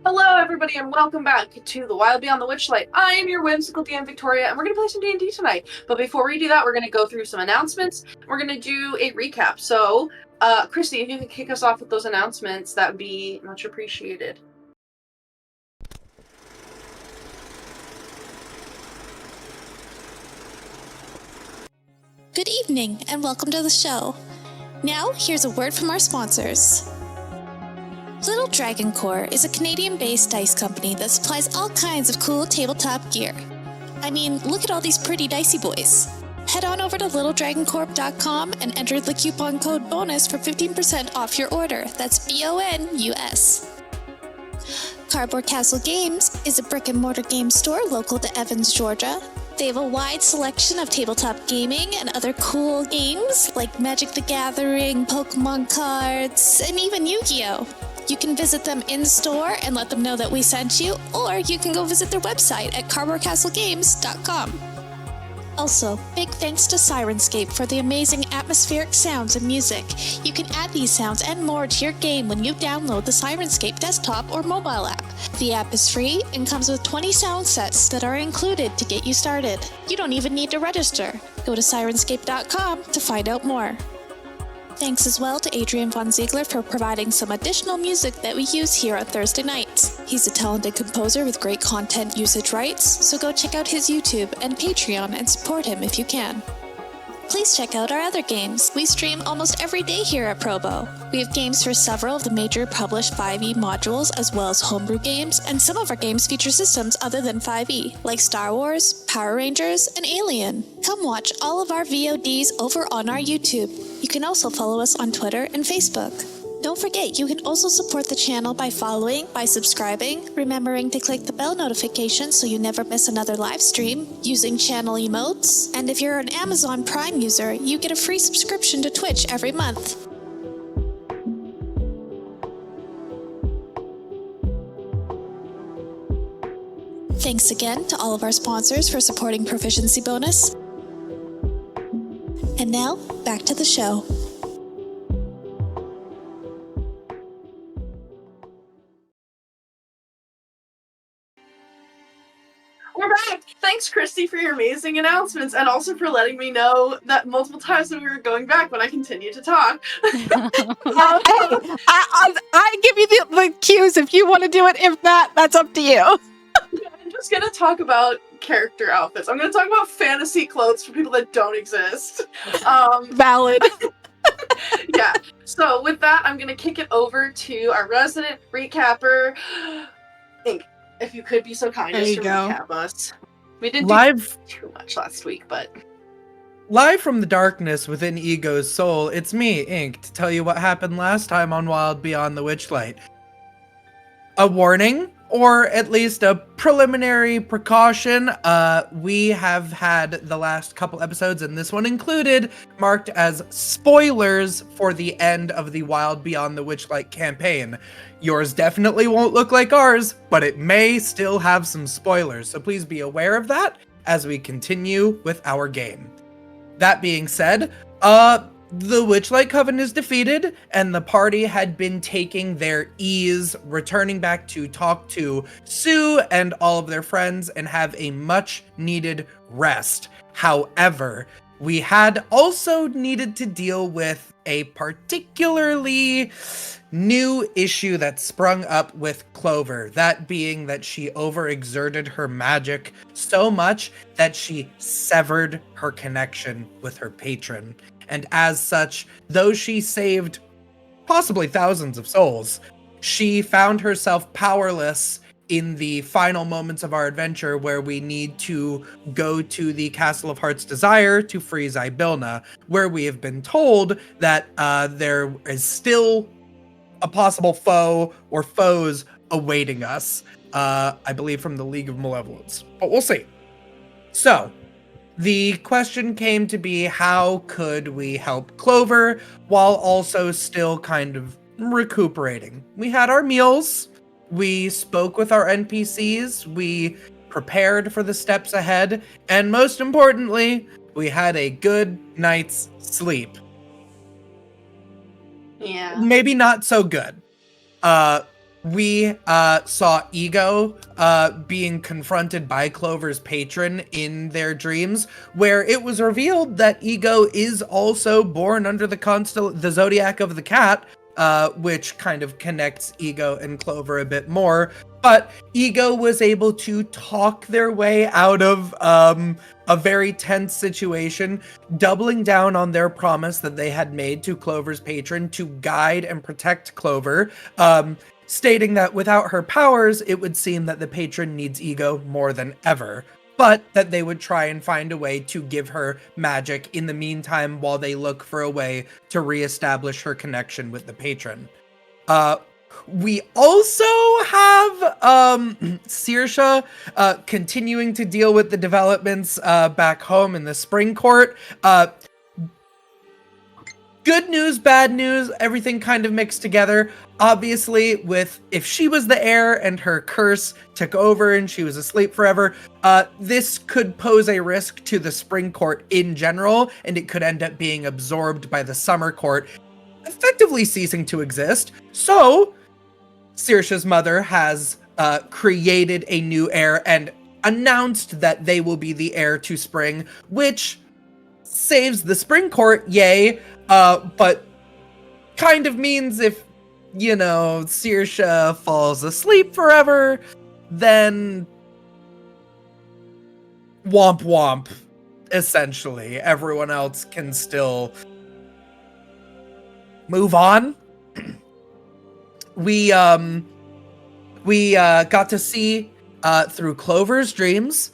Hello, everybody, and welcome back to The Wild Beyond the Witchlight. I am your whimsical DM, Victoria, and we're going to play some D&D tonight. But before we do that, we're going to go through some announcements. We're going to do a recap. So, Kristy, if you could kick us off with those announcements, that would be much appreciated. Good evening, and welcome to the show. Now, here's a word from our sponsors. Little Dragon Core is a Canadian-based dice company that supplies all kinds of cool tabletop gear. I mean, look at all these pretty dicey boys. Head on over to littledragoncorp.com and enter the coupon code BONUS for 15% off your order. That's BONUS. Cardboard Castle Games is a brick-and-mortar game store local to Evans, Georgia. They have a wide selection of tabletop gaming and other cool games like Magic the Gathering, Pokemon cards, and even Yu-Gi-Oh! You can visit them in-store and let them know that we sent you, or you can go visit their website at cardboardcastlegames.com. Also, big thanks to Syrinscape for the amazing atmospheric sounds and music. You can add these sounds and more to your game when you download the Syrinscape desktop or mobile app. The app is free and comes with 20 sound sets that are included to get you started. You don't even need to register. Go to Syrinscape.com to find out more. Thanks as well to Adrian Von Ziegler for providing some additional music that we use here on Thursday nights. He's a talented composer with great content usage rights, so go check out his YouTube and Patreon and support him if you can. Please check out our other games. We stream almost every day here at Probo. We have games for several of the major published 5e modules as well as homebrew games, and some of our games feature systems other than 5e, like Star Wars, Power Rangers, and Alien. Come watch all of our VODs over on our YouTube. You can also follow us on Twitter and Facebook. Don't forget, you can also support the channel by following, by subscribing, remembering to click the bell notification so you never miss another live stream, using channel emotes, and if you're an Amazon Prime user, you get a free subscription to Twitch every month. Thanks again to all of our sponsors for supporting Proficiency Bonus. And now, back to the show. We're back! Thanks, Kristy, for your amazing announcements, and also for letting me know that multiple times that we were going back when I continued to talk. I give you the cues if you want to do it. If not, that's up to you. I'm just gonna talk about character outfits. I'm gonna talk about fantasy clothes for people that don't exist. Valid. Yeah. So with that, I'm gonna kick it over to our resident recapper, Ink. If you could be so kind as to recap us. We didn't do too much last week, but... Live from the darkness within Ego's soul, it's me, Ink, to tell you what happened last time on Wild Beyond the Witchlight. A warning, or at least a preliminary precaution, we have had the last couple episodes, and this one included, marked as spoilers for the end of the Wild Beyond the Witchlight campaign. Yours definitely won't look like ours, but it may still have some spoilers, so please be aware of that as we continue with our game. That being said, the Witchlight Coven is defeated, and the party had been taking their ease, returning back to talk to Sue and all of their friends and have a much-needed rest. However, we had also needed to deal with a particularly new issue that sprung up with Clover, that being that she overexerted her magic so much that she severed her connection with her patron. And as such, though she saved possibly thousands of souls, she found herself powerless in the final moments of our adventure where we need to go to the Castle of Heart's Desire to free Zybilna, where we have been told that there is still a possible foe or foes awaiting us, I believe from the League of Malevolence, but we'll see. So, the question came to be, how could we help Clover while also still kind of recuperating? We had our meals, we spoke with our NPCs, we prepared for the steps ahead, and most importantly, we had a good night's sleep. Yeah. Maybe not so good. we saw Ego being confronted by Clover's patron in their dreams, where it was revealed that Ego is also born under the zodiac of the cat, which kind of connects Ego and Clover a bit more. But Ego was able to talk their way out of a very tense situation, doubling down on their promise that they had made to Clover's patron to guide and protect Clover, stating that without her powers, it would seem that the patron needs Ego more than ever, but that they would try and find a way to give her magic in the meantime while they look for a way to reestablish her connection with the patron. We also have Saoirse continuing to deal with the developments back home in the Spring Court. Good news, bad news, everything kind of mixed together. Obviously, if she was the heir and her curse took over and she was asleep forever, this could pose a risk to the Spring Court in general, and it could end up being absorbed by the Summer Court, effectively ceasing to exist. So, Saoirse's mother has created a new heir and announced that they will be the heir to Spring, which saves the Spring Court, yay, but kind of means if, Saoirse falls asleep forever, then womp womp, essentially. Everyone else can still move on. We got to see through Clover's dreams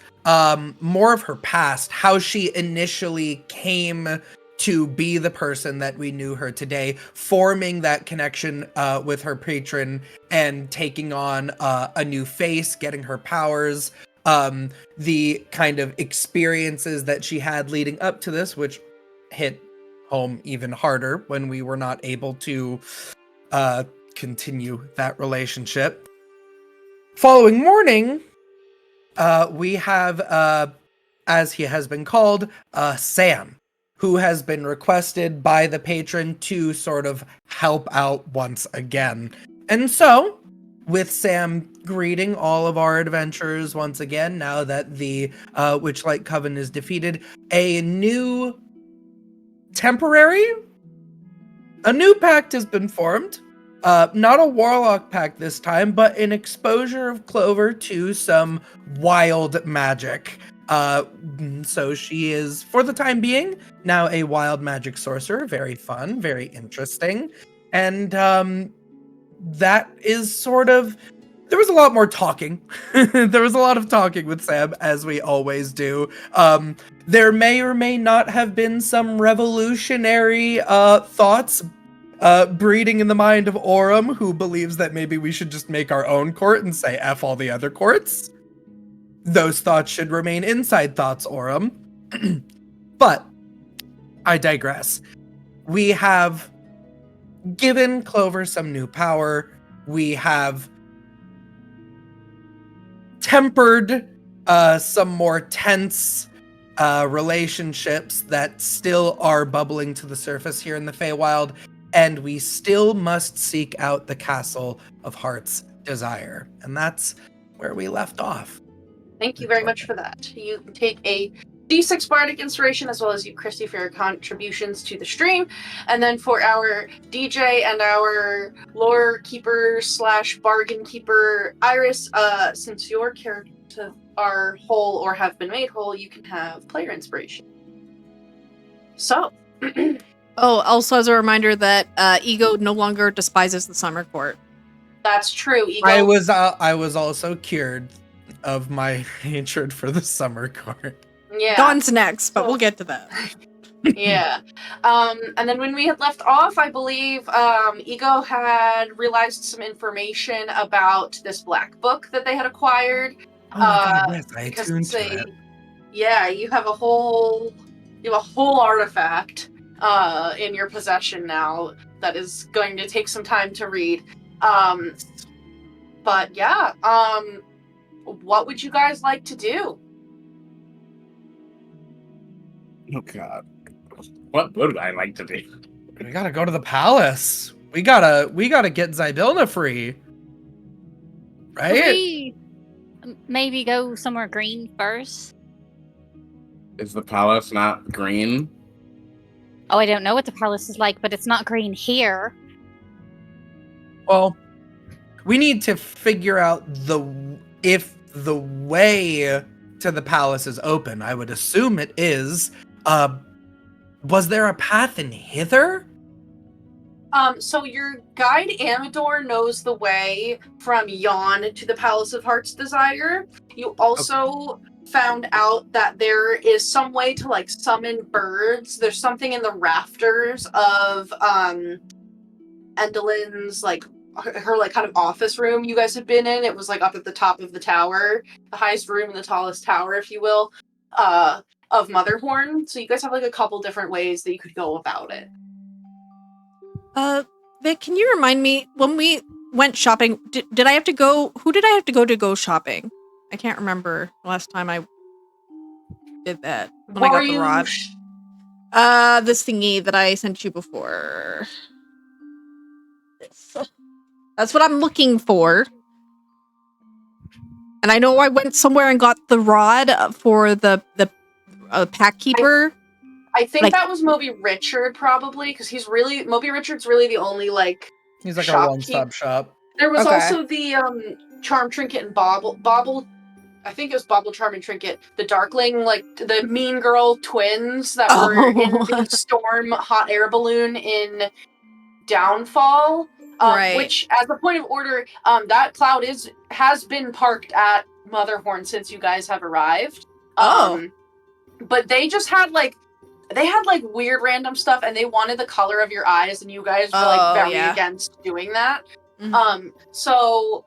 more of her past, how she initially came to be the person that we knew her today, forming that connection with her patron and taking on a new face, getting her powers, the kind of experiences that she had leading up to this, which hit home even harder when we were not able to continue that relationship. Following morning, we have, as he has been called, Sam, who has been requested by the patron to sort of help out once again. And so, with Sam greeting all of our adventurers once again, now that the Witchlight Coven is defeated, a new pact has been formed. Not a warlock pact this time, but an exposure of Clover to some wild magic. So she is, for the time being, now a wild magic sorcerer. Very fun, very interesting. And that is sort of... There was a lot more talking. There was a lot of talking with Sam, as we always do. There may or may not have been some revolutionary thoughts breeding in the mind of Aurum, who believes that maybe we should just make our own court and say F all the other courts. Those thoughts should remain inside thoughts, Aurum. But I digress. We have given Clover some new power. We have tempered some more tense relationships that still are bubbling to the surface here in the Feywild. And we still must seek out the Castle of Heart's Desire. And that's where we left off. Thank you very much for that. You can take a D6 Bardic Inspiration, as well as you, Kristy, for your contributions to the stream. And then for our DJ and our lore keeper / bargain keeper, Iris, since your characters are whole or have been made whole, you can have player inspiration. So... Oh, also as a reminder that Ego no longer despises the Summer Court. That's true. Ego... I was also cured of my hatred for the Summer Court. Yeah. Dawn's next, but we'll get to that. Yeah. And then when we had left off, I believe Ego had realized some information about this black book that they had acquired. Oh my god, yes, I attuned to it. Yeah, you have a whole artifact in your possession now that is going to take some time to read. But yeah, what would you guys like to do? Oh god. What would I like to do? We gotta go to the palace. We gotta get Zybilna free. Right? Could we maybe go somewhere green first? Is the palace not green? Oh, I don't know what the palace is like, but it's not green here. Well, we need to figure out if the way to the palace is open. I would assume it is. Was there a path in hither? So your guide Amador knows the way from Yon to the Palace of Heart's Desire. You also found out that there is some way to like summon birds. There's something in the rafters of Endelin's like her like kind of office room you guys had been in. It was like up at the top of the tower, the highest room in the tallest tower, if you will, of Motherhorn. So you guys have like a couple different ways that you could go about it. Vic, can you remind me when we went shopping? Did I have to go? Who did I have to go shopping? I can't remember the last time I did that. When I got the rod. This thingy that I sent you before. That's what I'm looking for. And I know I went somewhere and got the rod for the pack keeper. I think that was Moby Richard, probably, because Moby Richard's really the only, like, He's like a one-stop shop. There was also the, Charm Trinket and Bauble, I think it was Bauble, Charm, and Trinket, the Darkling, like, the Mean Girl twins that were in the Storm hot air balloon in Downfall, right. Which, as a point of order, that cloud has been parked at Motherhorn since you guys have arrived. But they just had, like, weird random stuff, and they wanted the color of your eyes, and you guys were like very against doing that. Mm-hmm. So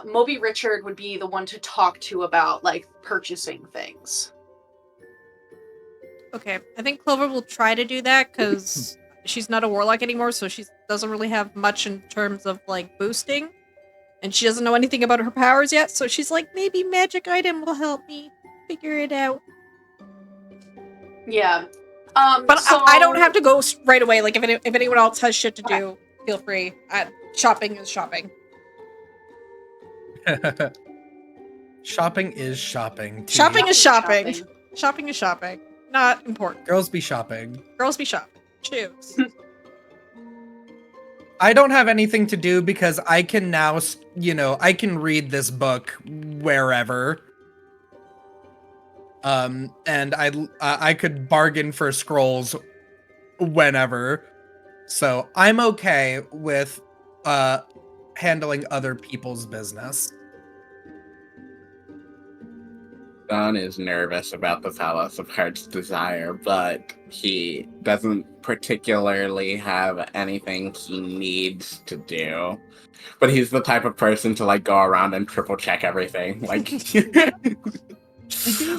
Moby Richard would be the one to talk to about like purchasing things. Okay, I think Clover will try to do that because she's not a warlock anymore, so she doesn't really have much in terms of like boosting, and she doesn't know anything about her powers yet. So she's like, maybe magic item will help me figure it out. Yeah. But I don't have to go right away. Like, if anyone else has shit to do, feel free. Shopping is shopping. Shopping is shopping. Shopping is shopping. Shopping is shopping. Not important. Girls be shopping. Girls be shopping. Choose. I don't have anything to do because I can now, I can read this book wherever. And I could bargain for scrolls whenever. So I'm okay with handling other people's business. Don is nervous about the Palace of Heart's Desire, but he doesn't particularly have anything he needs to do. But he's the type of person to like go around and triple check everything. Like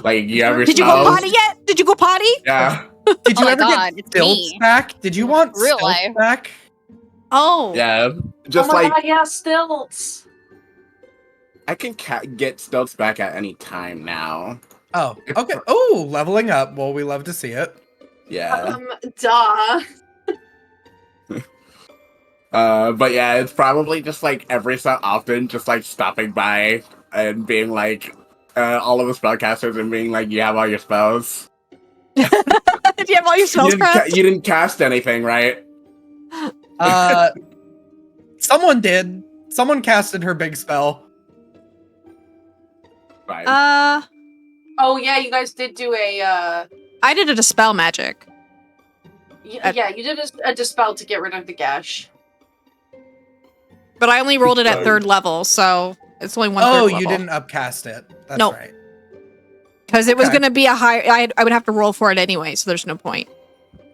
like you ever Did you go potty yet? Did you go potty? Yeah. Did you ever get stilts back? Did you want Real stilts life back? Oh. Yeah. Just oh my like God, yeah, stilts. I can get stilts back at any time now. Oh, okay. Oh, leveling up. Well, we love to see it. Yeah. Duh. But yeah, it's probably just like every so often, just like stopping by and being like, all of the spellcasters and being like, you have all your spells. Did you have all your spells craft? You didn't cast anything, right? Someone did. Someone casted her big spell. Fine. Oh yeah, you guys did do a. I did a dispel magic. Yeah, you did a dispel to get rid of the gash. But I only rolled it at 3rd level, so it's only 1/3 level. Oh, you didn't upcast it. That's right. Because it was going to be a high. I would have to roll for it anyway, so there's no point.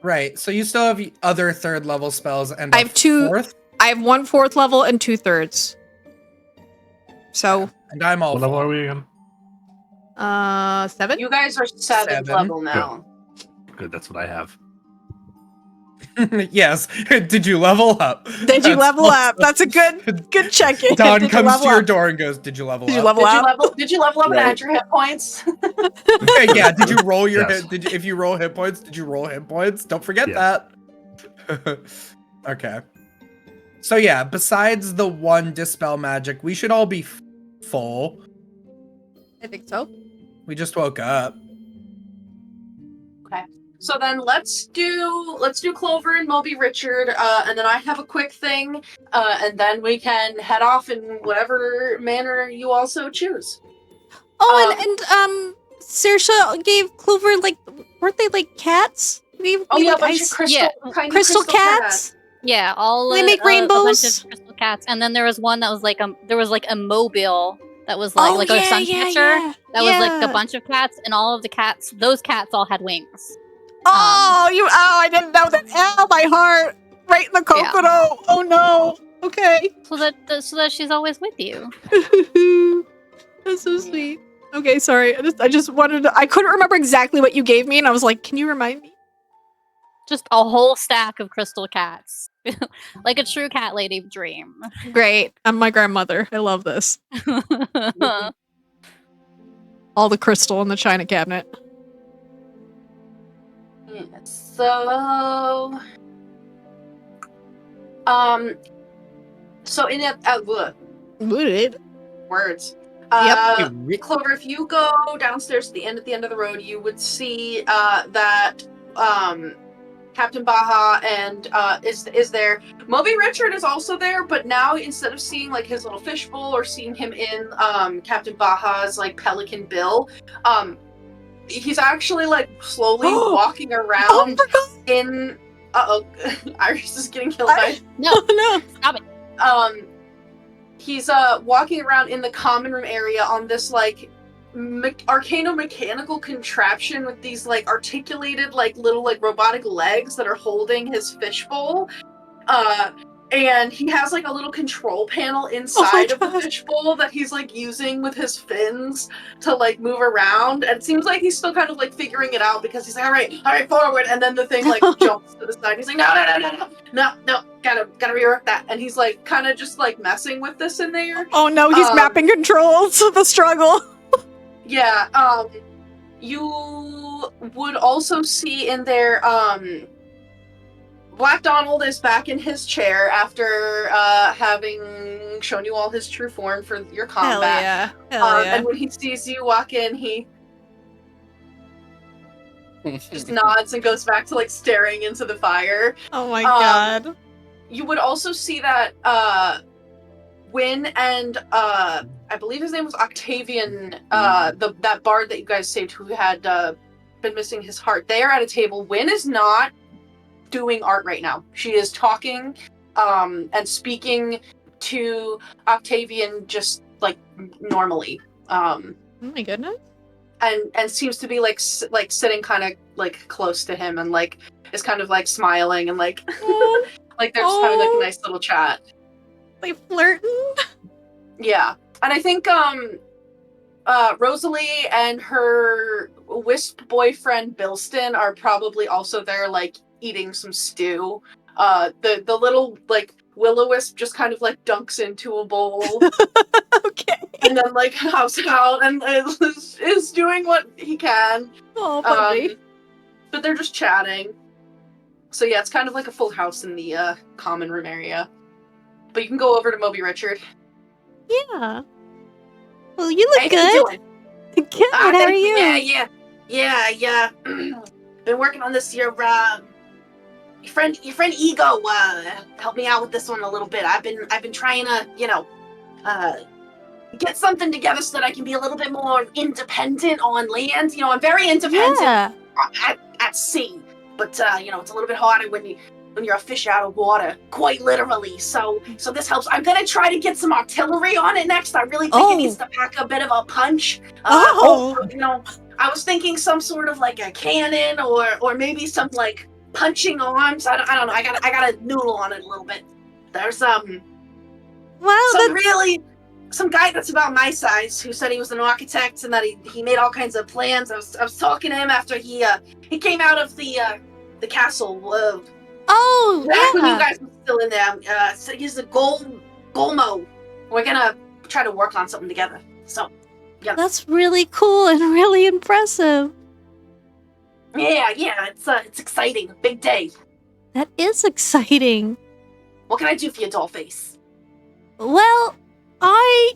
Right. So you still have other 3rd level spells, and I have 4th? I have 1 4th level and 2 3rds. So. Yeah. And I'm all. What level are we again? 7. You guys are 7th level now. Good. That's what I have. Yes. Did you level up? Did you level up? That's a good check-in. Don comes to your door and goes, "Did you level up? Did you level up? Did you level up and add your hit points? Yeah. Did you roll your Yes. hit? If you roll hit points, did you roll hit points? Don't forget Yes. that. Okay. So yeah, besides the one dispel magic, we should all be full. I think so. We just woke up. Okay. So then let's do Clover and Moby Richard, and then I have a quick thing, and then we can head off in whatever manner you also choose. Oh, and Saoirse gave Clover, like, weren't they like cats? Gave Oh me, yeah, a like, bunch of tiny crystal cats. Yeah, all They make a bunch rainbows. of crystal cats, and then there was one that was like there was like a mobile that was like a sun catcher that was like a bunch of cats, and all of the cats, those cats all had wings. I didn't know that. Ow, my heart, right in the coconut. Yeah. Oh no. Okay. So that she's always with you. That's so sweet. Okay, sorry. I just wanted to, I couldn't remember exactly what you gave me, and I was like, can you remind me? Just a whole stack of crystal cats. Like a true cat lady dream. Great. I'm my grandmother. I love this. All the crystal in the china cabinet. So, so in words. Clover, if you go downstairs at the end of the road, you would see that Captain Baja and is there. Moby Richard is also there, but now instead of seeing like his little fishbowl or seeing him in Captain Baja's like pelican bill, he's actually like slowly walking around in. Iris is getting killed by. No, stop it. He's walking around in the common room area on this like arcano-mechanical contraption with these like articulated like little like robotic legs that are holding his fishbowl. And he has like a little control panel inside of the fishbowl that he's like using with his fins to like move around. And it seems like he's still kind of like figuring it out because he's like, all right, forward. And then the thing like jumps to the side. He's like, no, gotta rework that. And he's like kind of just like messing with this in there. Oh no, he's mapping controls. The struggle. Yeah. You would also see in there, Black Donald is back in his chair after having shown you all his true form for your combat. Hell yeah. And when he sees you walk in, he just nods and goes back to like staring into the fire. Oh my god. You would also see that Wynn and I believe his name was Octavian, that bard that you guys saved who had been missing his heart. They are at a table. Wynn is not doing art right now. She is talking and speaking to Octavian just like normally. Oh my goodness. And seems to be like sitting kind of like close to him and like is kind of like smiling and like like they're just having like a nice little chat. Like flirting. Yeah. And I think Rosalie and her wisp boyfriend Bilston are probably also there like eating some stew. The little like will-o-wisp just kind of like dunks into a bowl. Okay. And then like hops out and is doing what he can. Oh, buddy. But they're just chatting. So yeah, it's kind of like a full house in the common room area. But you can go over to Moby Richard. Yeah. Well, you look How good. you doing? Good. How are you? Yeah. Been working on this your friend Ego helped me out with this one a little bit. I've been trying to, get something together so that I can be a little bit more independent on land. I'm very independent at sea, but it's a little bit harder when you're a fish out of water, quite literally. So this helps. I'm gonna try to get some artillery on it next. I really think it needs to pack a bit of a punch. I was thinking some sort of like a cannon or maybe some like punching arms. I don't know. I gotta noodle on it a little bit. There's some guy that's about my size who said he was an architect and that he made all kinds of plans. I was talking to him after he came out of the castle. Back when you guys were still in there. So he's a Golmo. We're gonna try to work on something together. So, yeah. That's really cool and really impressive. Yeah. It's exciting. Big day. That is exciting. What can I do for your doll face? Well, I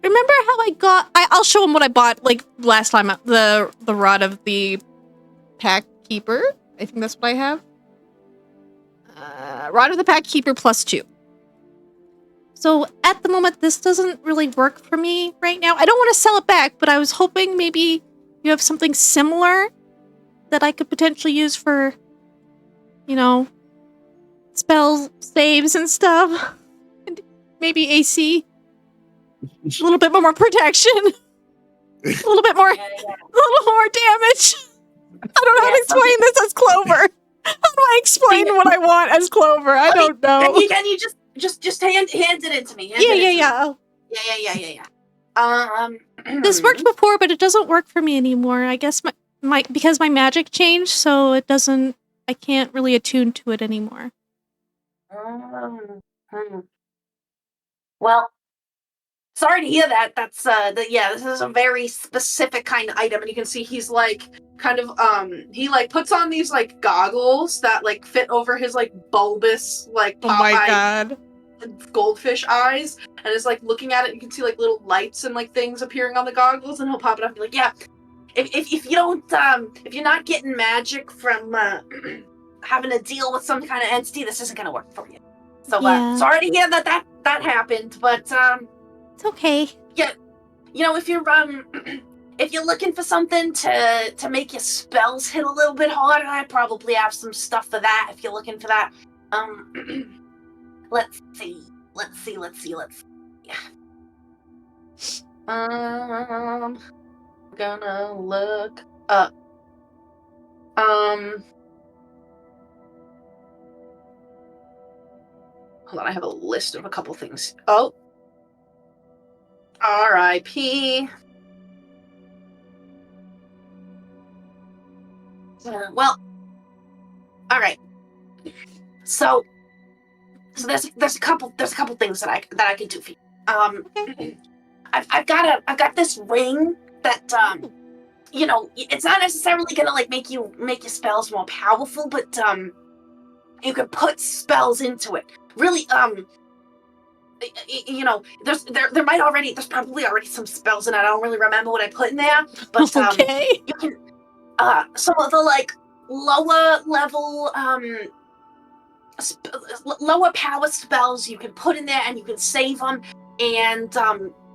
remember how I got. I'll show him what I bought like last time. The rod of the Pack Keeper. I think that's what I have. Rod of the Pack Keeper +2. So at the moment, this doesn't really work for me right now. I don't want to sell it back, but I was hoping maybe you have something similar that I could potentially use for, spell saves and stuff. And maybe AC. A little bit more protection. A little bit more, a little more damage. I don't know how to explain this as Clover. How do I explain what I want as Clover? I don't know. Can you just hand it in to me? Yeah. This worked before, but it doesn't work for me anymore. I guess because my magic changed, so it doesn't. I can't really attune to it anymore. Well, sorry to hear that. That's this is a very specific kind of item, and you can see he's like kind of he like puts on these like goggles that like fit over his like bulbous like God, goldfish eyes, and is like looking at it. You can see like little lights and like things appearing on the goggles, and he'll pop it up and be like, yeah, if you don't if you're not getting magic from having to deal with some kind of entity, this isn't gonna work for you. So sorry to hear that happened, but it's okay. Yeah, if you're looking for something to make your spells hit a little bit harder, I probably have some stuff for that. If you're looking for that, let's see. Gonna look up. Hold on, I have a list of a couple things. Oh. R.I.P. Well, all right. So there's a couple things that I can do for you. I've got this ring that it's not necessarily gonna like make your spells more powerful, but you can put spells into it. Really, there's probably already some spells in it. I don't really remember what I put in there, but okay. You can some of the like lower level lower power spells you can put in there, and you can save them, and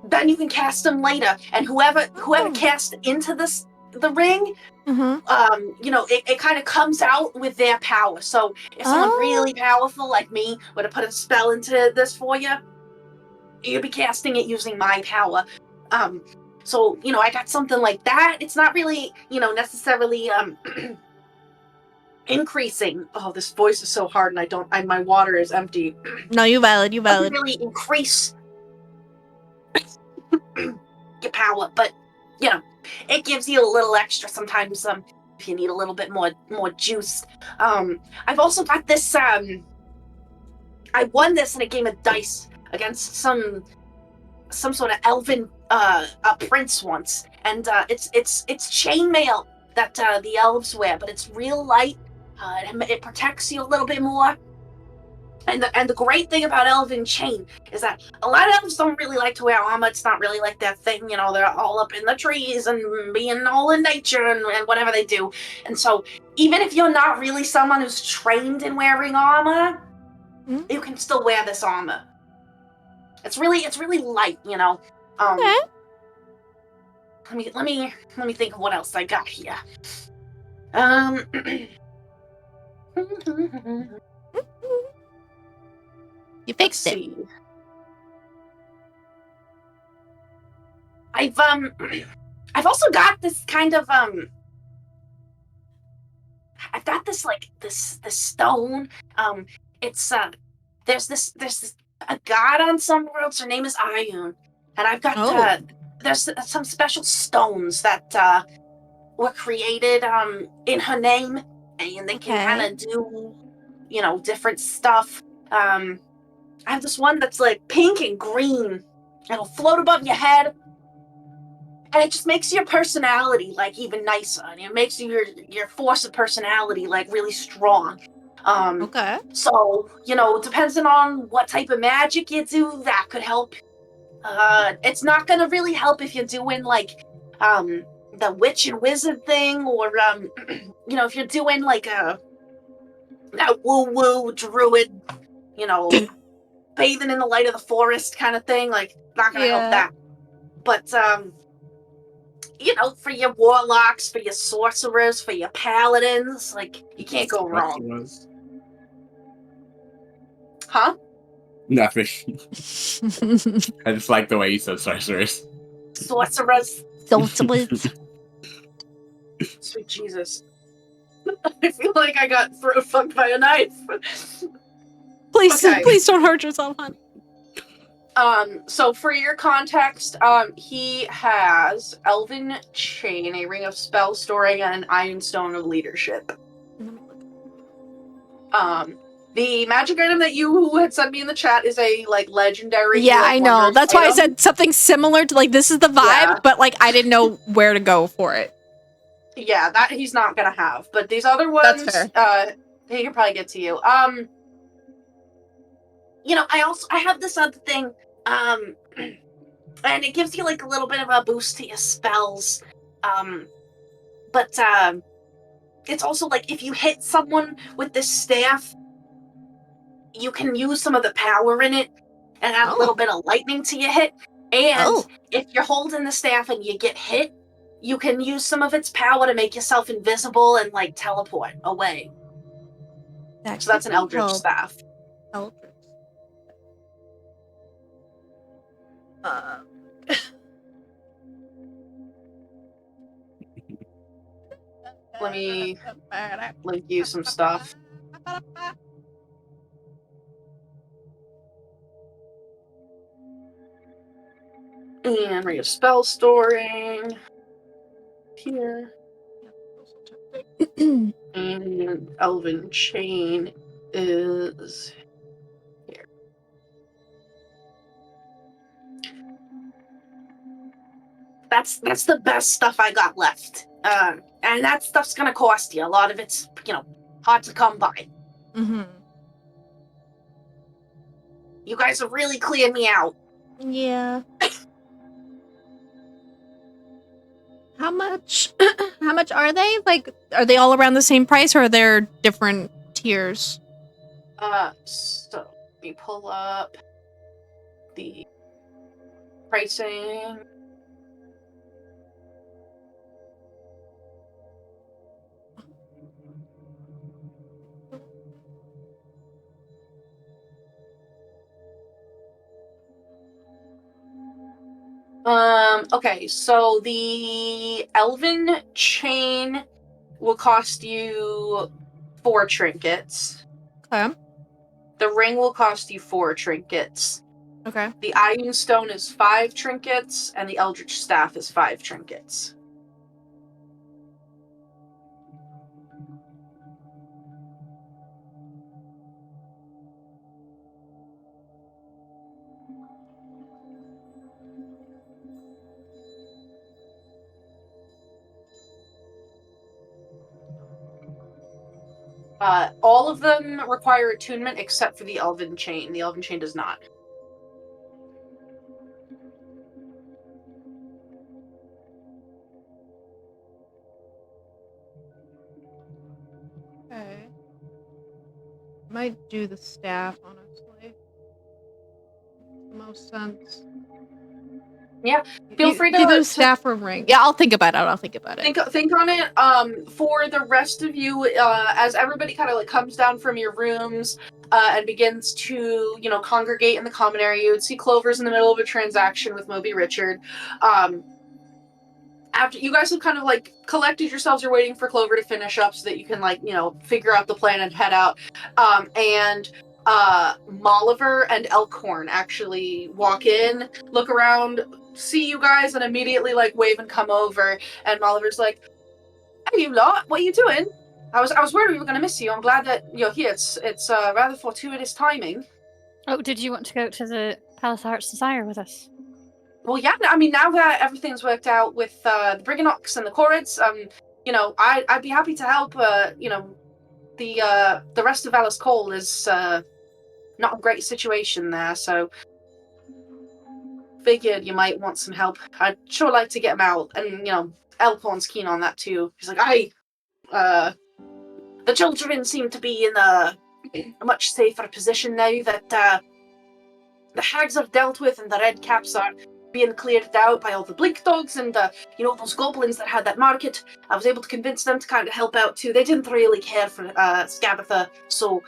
then you can cast them later. And whoever casts into the ring, it kind of comes out with their power. So if someone really powerful like me were to put a spell into this for you, you'd be casting it using my power. So I got something like that. It's not really necessarily increasing. Oh, this voice is so hard, and my water is empty. No, you valid. Doesn't really increase your power, but it gives you a little extra sometimes if you need a little bit more juice. I've also got this I won this in a game of dice against some sort of elven prince once, and it's chainmail that the elves wear, but it's real light. It protects you a little bit more. And the great thing about elven chain is that a lot of elves don't really like to wear armor. It's not really like their thing. They're all up in the trees and being all in nature and whatever they do. And so even if you're not really someone who's trained in wearing armor, you can still wear this armor. It's really light, Okay. Let me think of what else I got here. You fixed it. I've also got this kind of I've got this like this stone. It's there's this a god on some worlds. Her name is Aurum, and I've got there's some special stones that were created in her name, and they can kind of do different stuff. I have this one that's like pink and green. It'll float above your head, and it just makes your personality like even nicer, and it makes your force of personality like really strong. Okay. So, depending on what type of magic you do, that could help. It's not gonna really help if you're doing, like, the witch and wizard thing, or, if you're doing, like, that woo-woo druid, bathing in the light of the forest kind of thing, like, not gonna help that. But, for your warlocks, for your sorcerers, for your paladins, like, you can't go wrong. Huh? Nothing. I just like the way you said sorcerers. Sorcerers. Sorcerers. Sweet Jesus. I feel like I got throat fucked by a knife. Please, Okay. please don't hurt yourself, hon. So for your context, he has Elven Chain, a Ring of Spell Storing, and an Iron Stone of Leadership. The magic item that you had sent me in the chat is a, like, legendary. Yeah, I know. wondrous That's why I item. said something similar to, like, this is the vibe, Yeah. but, like, I didn't know where to go for it. Yeah, that he's not gonna have. But these other ones, That's he can probably get to you. I have this other thing, and it gives you, like, a little bit of a boost to your spells. But it's also, like, if you hit someone with this staff, you can use some of the power in it and add a little bit of lightning to your hit. And if you're holding the staff and you get hit, you can use some of its power to make yourself invisible and, like, teleport away. So that's an Eldritch staff. Eldritch. Let me link you some stuff. And Ring of Spell Storing. Here. And Elven Chain is here. That's the best stuff I got left. And that stuff's gonna cost you. A lot of it's, hard to come by. Mm-hmm. You guys have really cleared me out. Yeah. How much are they? Like, are they all around the same price, or are there different tiers? So let me pull up the pricing. Okay, so the Elven Chain will cost you 4 trinkets. Okay. The ring will cost you 4 trinkets. Okay. The Iron Stone is 5 trinkets, and the Eldritch Staff is 5 trinkets. All of them require attunement except for the Elven Chain. The Elven Chain does not. Okay. Might do the staff, honestly. Most sense. Yeah, feel free to do the staff or ring. Yeah, I'll think about it. Think on it. For the rest of you, as everybody kind of, like, comes down from your rooms and begins to, congregate in the common area, you would see Clover's in the middle of a transaction with Moby Richard. After you guys have kind of, like, collected yourselves, you're waiting for Clover to finish up so that you can, like, figure out the plan and head out. And Molliver and Elkhorn actually walk in, look around, see you guys, and immediately, like, wave and come over. And Molliver's like, "Hey, you lot, what are you doing? I was worried we were going to miss you. I'm glad that you're here. It's rather fortuitous timing." Oh, did you want to go to the Palace of Heart's Desire with us? Well, yeah. I mean, now that everything's worked out with the Briganox and the Corrids, I'd be happy to help. the rest of Alice Cole is not a great situation there, so figured you might want some help. I'd sure like to get him out, and Elkhorn's keen on that too. He's like, the children seem to be in a much safer position now that the hags are dealt with and the red caps are being cleared out by all the blink dogs and those goblins that had that market. I was able to convince them to kind of help out too. They didn't really care for Scabatha, so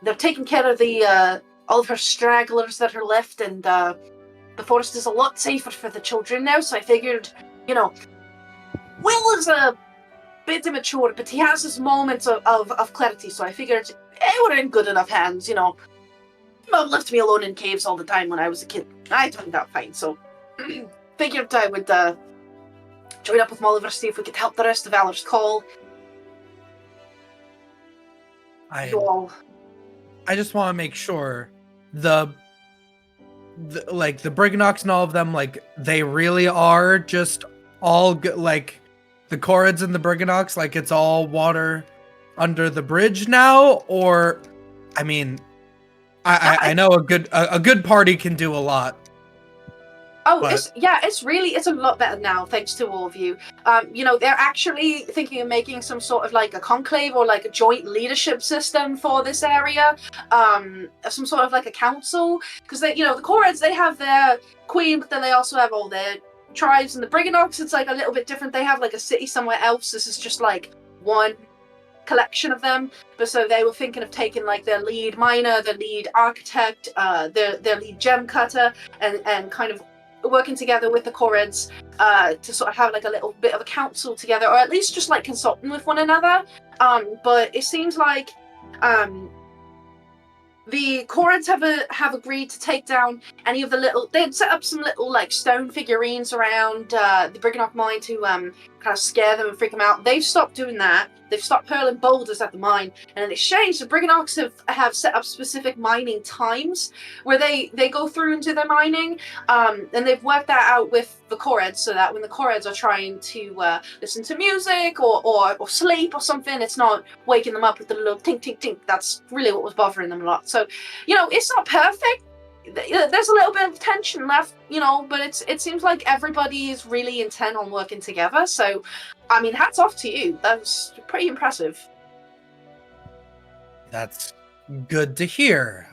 they're taking care of the all of her stragglers that are left, and the forest is a lot safer for the children now. So I figured, Will is a bit immature, but he has his moments of clarity. So I figured, we're in good enough hands. Mom left me alone in caves all the time when I was a kid. I turned out fine, so figured I would join up with Molliver, see if we could help the rest of Alice Call. I just want to make sure the Briganocks and all of them, like, they really are just all like the Corrids and the Briganocks, like it's all water under the bridge now, or I mean, I know a good party can do a lot. Oh, but it's a lot better now, thanks to all of you. They're actually thinking of making some sort of like a conclave or like a joint leadership system for this area. Some sort of like a council, because the Corrids, they have their queen, but then they also have all their tribes, and the Briganocks, it's like a little bit different. They have like a city somewhere else. This is just like one collection of them, but so they were thinking of taking like their lead miner, their lead architect, their lead gem cutter, and kind of working together with the Corrids to sort of have like a little bit of a council together, or at least just like consulting with one another. But it seems like the Corrids have agreed to take down any of the little. They had set up some little like stone figurines around the Briganock mine to kind of scare them and freak them out. They've stopped doing that. They've stopped hurling boulders at the mine, and in exchange, the Briganocks have set up specific mining times where they go through and do their mining, and they've worked that out with the Corrids so that when the Corrids are trying to listen to music or sleep or something, it's not waking them up with the little tink tink tink. That's really what was bothering them a lot. So, it's not perfect. There's a little bit of tension left, but it seems like everybody is really intent on working together. So, I mean, hats off to you. That was pretty impressive. That's good to hear.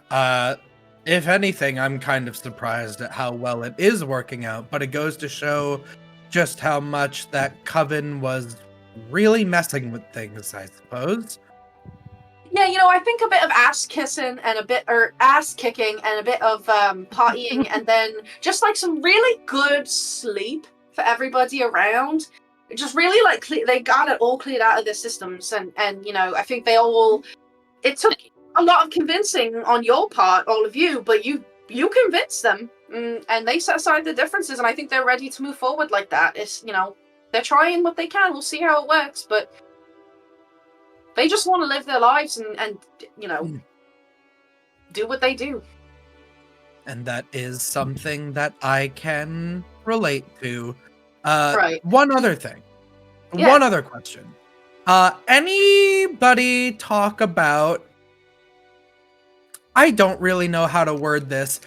If anything, I'm kind of surprised at how well it is working out, but it goes to show just how much that coven was really messing with things, I suppose. Yeah, I think a bit of ass kissing and ass kicking and a bit of partying and then just like some really good sleep for everybody around. It just really like they got it all cleared out of their systems, and I think it took a lot of convincing on your part, all of you, but you convinced them, and they set aside the differences, and I think they're ready to move forward like that. It's they're trying what they can. We'll see how it works, but they just want to live their lives and do what they do. And that is something that I can relate to. Right. One other thing. Yeah. One other question. Anybody talk about, I don't really know how to word this,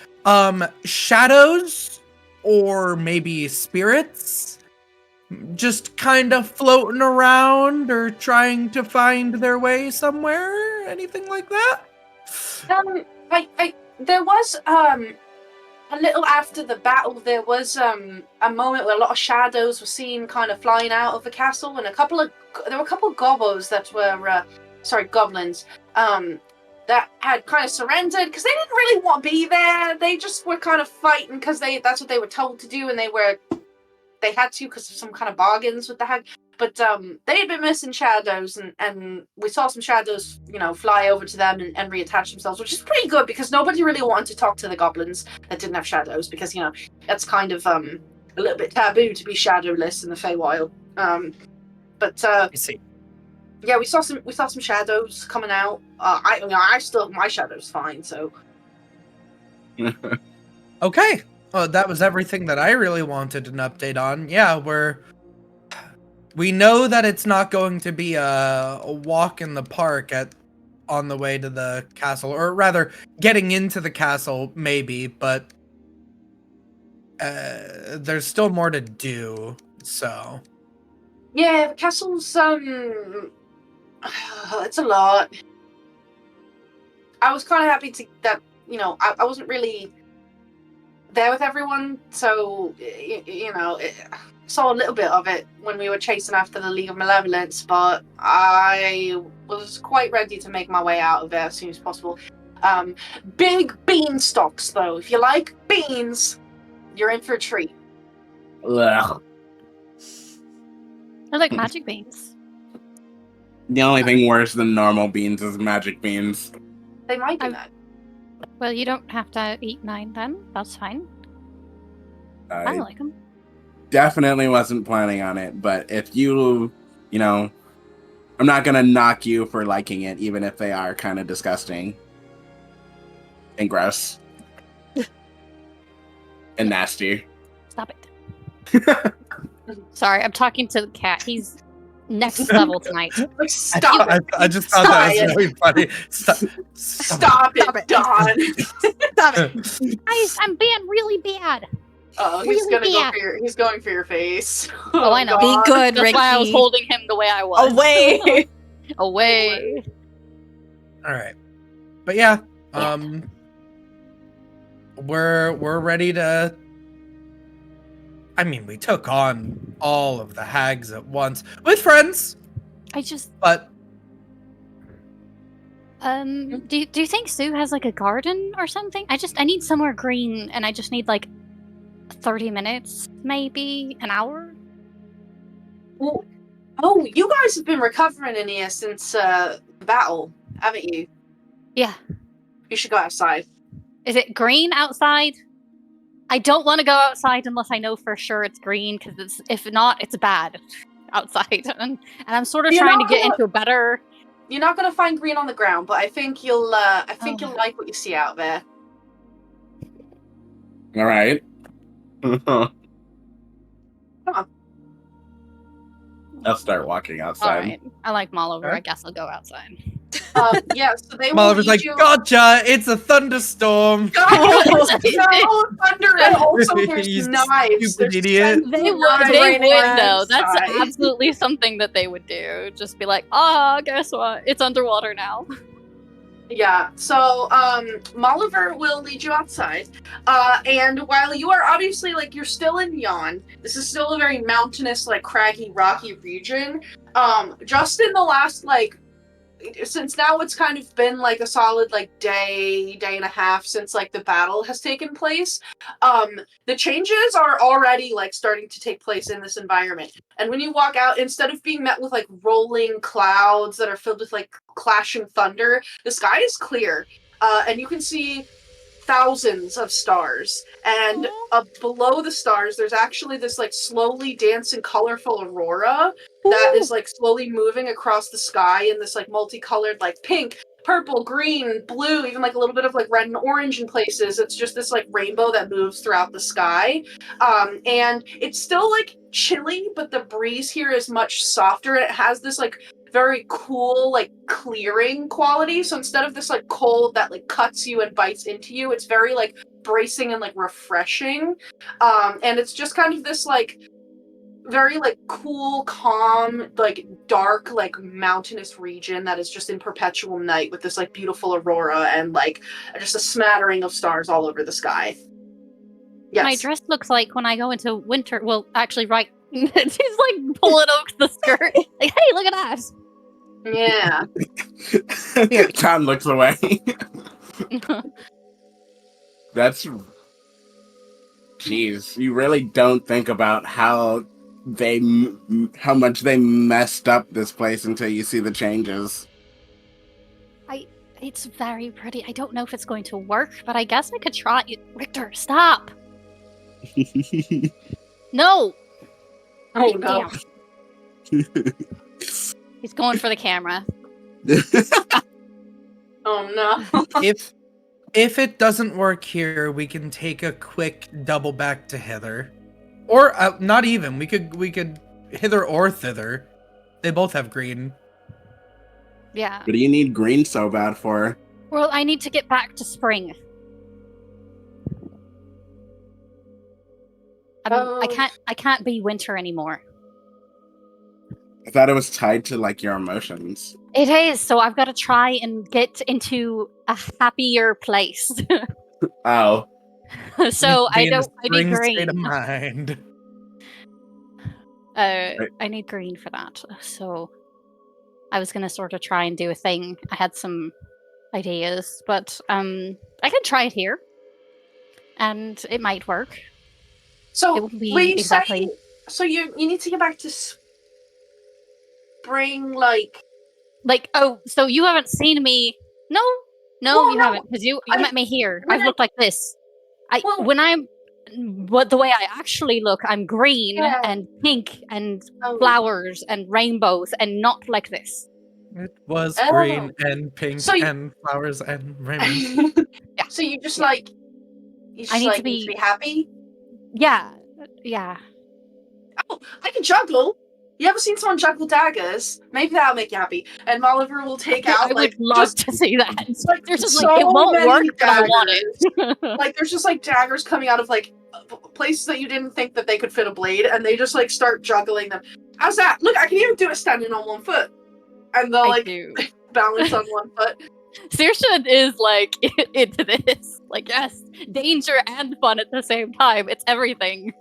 shadows or maybe spirits just kind of floating around or trying to find their way somewhere? Anything like that? There was a little after the battle, there was a moment where a lot of shadows were seen kind of flying out of the castle, and there were a couple of goblins that were goblins that had kind of surrendered because they didn't really want to be there. They just were kind of fighting because that's what they were told to do, and they had to because of some kind of bargains with the hag. But they had been missing shadows, and we saw some shadows, fly over to them and reattach themselves, which is pretty good because nobody really wanted to talk to the goblins that didn't have shadows because, that's kind of a little bit taboo to be shadowless in the Feywild. I see. Yeah, we saw some shadows coming out. My shadow's fine, so. Okay. That was everything that I really wanted an update on. Yeah, We know that it's not going to be a walk in the park on the way to the castle, or rather, getting into the castle, maybe, but there's still more to do, so. Yeah, the castle's, it's a lot. I was kind of happy that, I wasn't really there with everyone, so, saw a little bit of it when we were chasing after the League of Malevolence, but I was quite ready to make my way out of there as soon as possible. Big beanstalks, though. If you like beans, you're in for a treat. Ugh. They're like magic beans. The only thing worse than normal beans is magic beans. They might do that. Well, you don't have to eat 9 then. That's fine. I like them. Definitely wasn't planning on it, but if you know, I'm not gonna knock you for liking it, even if they are kind of disgusting and gross and nasty. Stop it. Sorry, I'm talking to the cat. He's next level tonight. Stop it. I just thought that was really funny. Stop it, Dawn. Stop it. Guys, I'm being really bad. Oh, he's going for your face. Oh, I know. Be good, That's Ricky. why I was holding him the way I was. Away. Away. All right, but yeah, we're ready to. I mean, we took on all of the hags at once with friends, but do you think Sue has like a garden or something? I need somewhere green, and I just need like 30 minutes, maybe an hour. Well, you guys have been recovering in here since the battle, haven't you? Yeah. You should go outside. Is it green outside? I don't want to go outside unless I know for sure it's green, because if not, it's bad outside. And I'm sort of trying to get into a better. You're not gonna find green on the ground, but I think you'll you'll like what you see out there. All right. Come on. I'll start walking All outside. right. I like Moliver. Okay. I guess I'll go outside. Yeah, so they will Oliver's lead like, you. "Gotcha! It's a thunderstorm." No thunder, and also You there's knives. stupid There's idiot. They knives would right though. That's outside. absolutely something that they would do. Just be like, oh, guess what? It's underwater now. Yeah, so Moliver will lead you outside, and while you are obviously you're still in Yon, this is still a very mountainous, craggy, rocky region. Just in the last since now it's kind of been a solid day and a half since the battle has taken place. The changes are already starting to take place in this environment. And when you walk out, instead of being met with rolling clouds that are filled with clashing thunder, the sky is clear. And you can see thousands of stars. And below the stars, there's actually this slowly dancing colorful aurora that is slowly moving across the sky in this multicolored pink, purple, green, blue, even a little bit of red and orange in places. It's just this rainbow that moves throughout the sky. And it's still chilly, but the breeze here is much softer. It has this very cool clearing quality. So instead of this cold that cuts you and bites into you, it's very bracing and refreshing. And it's just kind of this very cool, calm, dark, mountainous region that is just in perpetual night with this beautiful aurora and just a smattering of stars all over the sky. Yes. My dress looks like when I go into winter. Well, actually, right. She's pulling up the skirt. Hey, look at that. Yeah. Tom looks away. That's. Jeez, you really don't think about how much they messed up this place until you see the changes. It's very pretty. I don't know if it's going to work, but I guess I could try it. Richter, stop! No! Oh no. Damn. He's going for the camera. Oh no. If it doesn't work here, we can take a quick double back to Heather, or not even. We could hither or thither. They both have green. Yeah. What do you need green so bad for? Well, I need to get back to spring. I can't be winter anymore. I thought it was tied to like your emotions. It is, so I've got to try and get into a happier place. Oh. So I Be in a need spring state of green. mind. I need green for that. So I was gonna sort of try and do a thing. I had some ideas, but I could try it here, and it might work. So It won't be were you exactly. saying, so you need to get back to spring, like Oh, so you haven't seen me? No, Well, you no, haven't, because you met me here. when I've looked like this. The way I actually look, I'm green Yeah. and pink and Oh. flowers and rainbows, and not like this. It was Oh. green and pink So you- and flowers and rainbows. Yeah. So you just Yeah. like you just I need like to need to be- be happy. Yeah. Oh, I can juggle. You ever seen someone juggle daggers? Maybe that'll make you happy. And Oliver will take out I would love just to see that. like There's just so it won't many work, but I daggers. want it. Like there's just like daggers coming out of like places that you didn't think that they could fit a blade, and they just like start juggling them. How's that? Look, I can even do it standing on one foot, and they'll I like do. balance on one foot. Saoirse is like into this. Like, yes, danger and fun at the same time. It's everything.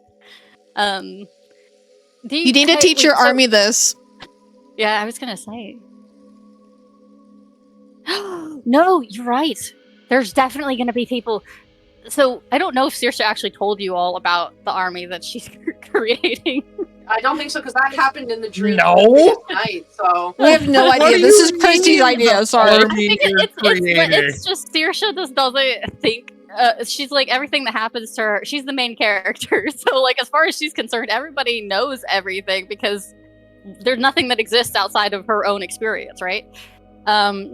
You need to teach your army this. Yeah, I was gonna say. No, you're right. There's definitely gonna be people. So I don't know if Saoirse actually told you all about the army that she's creating. I don't think so, because that happened in the dream No. the previous night. So I have no What idea. do This you is Kristy's mean? idea. Sorry. I Army think you're creating. it's just Saoirse just doesn't think. She's like, everything that happens to her, she's the main character. So like, as far as she's concerned, everybody knows everything because there's nothing that exists outside of her own experience, right?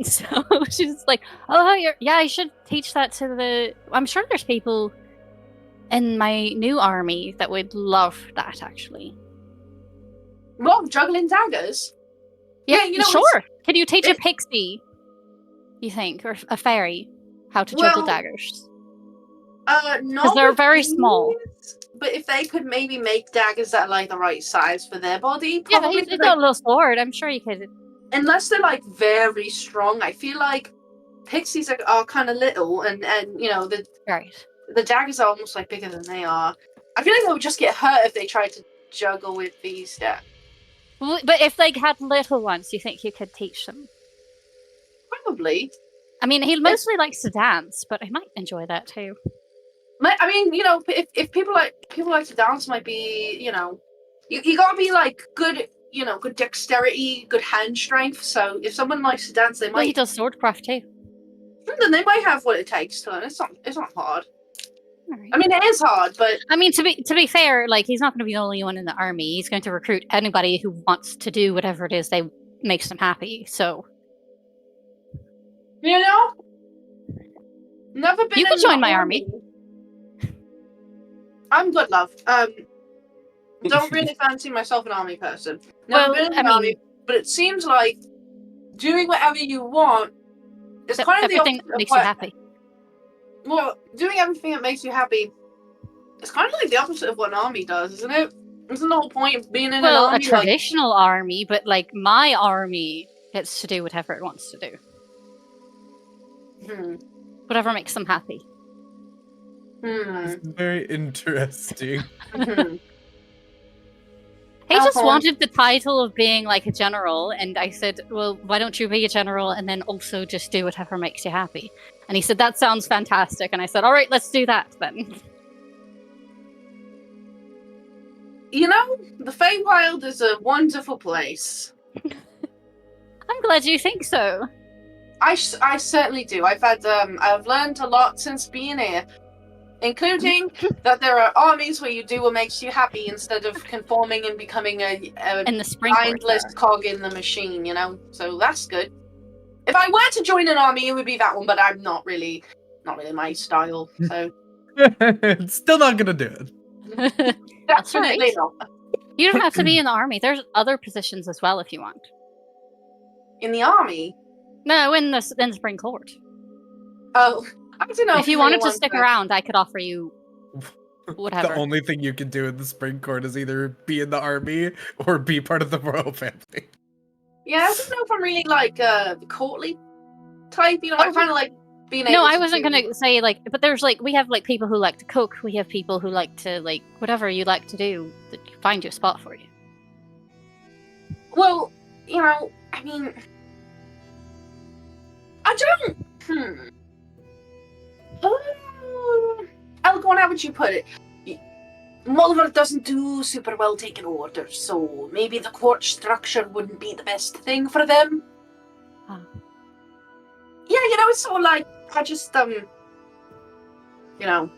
So she's like, oh yeah, I should teach that to the. I'm sure there's people in my new army that would love that actually. well, juggling daggers. Yeah, you know, sure. Can you teach a it- pixie? You think, or a fairy, how to juggle Well, daggers? No, Because they're very small. But if they could maybe make daggers that are like the right size for their body, Yeah, probably. he's got a little sword. I'm sure you could. Unless they're like very strong, I feel like pixies are kind of little, and you know Right. the daggers are almost like bigger than they are. I feel like they would just get hurt if they tried to juggle with these daggers. Well, but if they had little ones, do you think you could teach them? Probably. I mean, he mostly likes to dance, but I might enjoy that too. I mean, you know, if people like to dance, might be, you know, you gotta be like good, you know, good dexterity, good hand strength. So if someone likes to dance, they Well, he might. does swordcraft too. Then they might have what it takes to learn. It's not hard. Alright. I mean, it is hard, but I mean, to be fair, like he's not going to be the only one in the army. He's going to recruit anybody who wants to do whatever it is they makes them happy. So you know, never been. You in could join the my army. I'm good, love. Don't really fancy myself an army person. Never Well, been in I the army, mean- but it seems like doing whatever you want is kind of the everything opposite that of makes you what- happy. Well, doing everything that makes you happy is kind of like the opposite of what an army does, isn't it? Isn't the whole point of being in Well, an a army like traditional army, but like my army gets to do whatever it wants to do, whatever makes them happy. Very interesting. He just Uh-huh. wanted the title of being like a general, and I said, well, why don't you be a general and then also just do whatever makes you happy? And he said, that sounds fantastic. And I said, all right, let's do that then. You know, the Feywild is a wonderful place. I'm glad you think so. I certainly do. I've learned a lot since being here, including that there are armies where you do what makes you happy instead of conforming and becoming a In the spring mindless cog in the machine. You know, so that's good. If I were to join an army, it would be that one, but I'm not really my style. So It's still not gonna do it. That's definitely right. not. You don't have to be in the army. There's other positions as well if you want. In the army? No, in the Spring Court. Oh, I don't know. If you wanted to stick around, I could offer you whatever. The only thing you can do in the Spring Court is either be in the army or be part of the royal family. Yeah, I don't know if I'm really like courtly type. You know, I kind of like being able. No, I to wasn't do... gonna say like, but there's like we have like people who like to cook. We have people who like to like whatever you like to do. That find you a spot for you. Well, you know, I mean, I don't. Elgorn, how would you put it? Mulver doesn't do super well taking orders, so maybe the court structure wouldn't be the best thing for them. Huh. Yeah, you know, it's sort of like, I just, you know.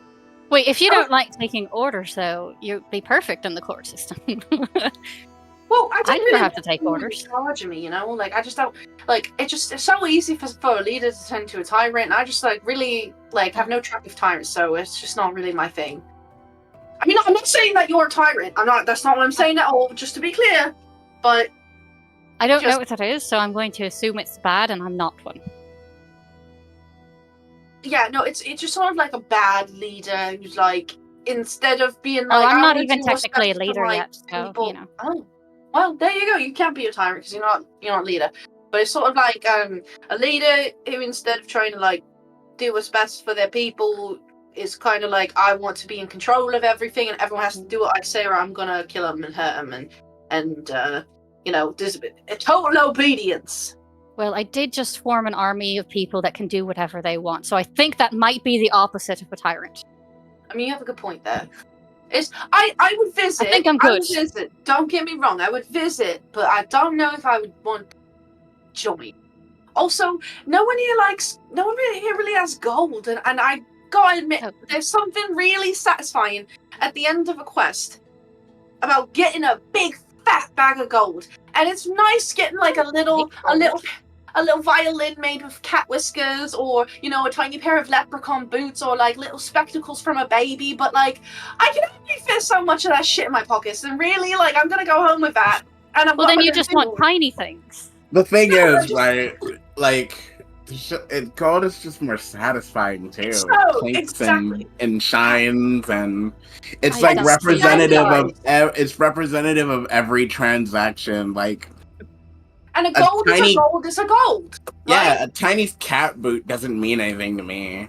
Wait, if you don't like taking orders, though, you'd be perfect in the court system. Well, I never really have to take orders. Charge me, you know, like I just don't like. It's so easy for a leader to turn to a tyrant, and I just like really like have no track of tyrants, so it's just not really my thing. I mean, I'm not saying that you're a tyrant. I'm not. That's not what I'm saying at all. Just to be clear, but I don't know what that is, so I'm going to assume it's bad, and I'm not one. Yeah, no, it's just sort of like a bad leader who's like instead of being like. Oh, I'm not gonna even do what's technically a best for leader my yet, so people. you know. Oh, well, there you go. You can't be a tyrant because you're not a leader. But it's sort of like a leader who instead of trying to like do what's best for their people is kind of like, I want to be in control of everything, and everyone has to do what I say, or I'm gonna kill them and hurt them, and you know, there's a total obedience. Well, I did just form an army of people that can do whatever they want, so I think that might be the opposite of a tyrant. I mean, you have a good point there. I would visit. I think I'm good. I would visit. Don't get me wrong, I would visit, but I don't know if I would want to join. Also, no one here really has gold, and I gotta admit, there's something really satisfying at the end of a quest about getting a big fat bag of gold, and it's nice getting like a little violin made with cat whiskers, or you know, a tiny pair of leprechaun boots, or like little spectacles from a baby. But like, I can only fit so much of that shit in my pockets, and really, like, I'm gonna go home with that. And I'm well, then you just want tiny things. The thing is, right, like, gold is just more satisfying too. So, Clinks exactly. and shines, and it's I like just- representative of every transaction. Like, And a gold is a gold is a gold. yeah, Right? a tiny cat boot doesn't mean anything to me.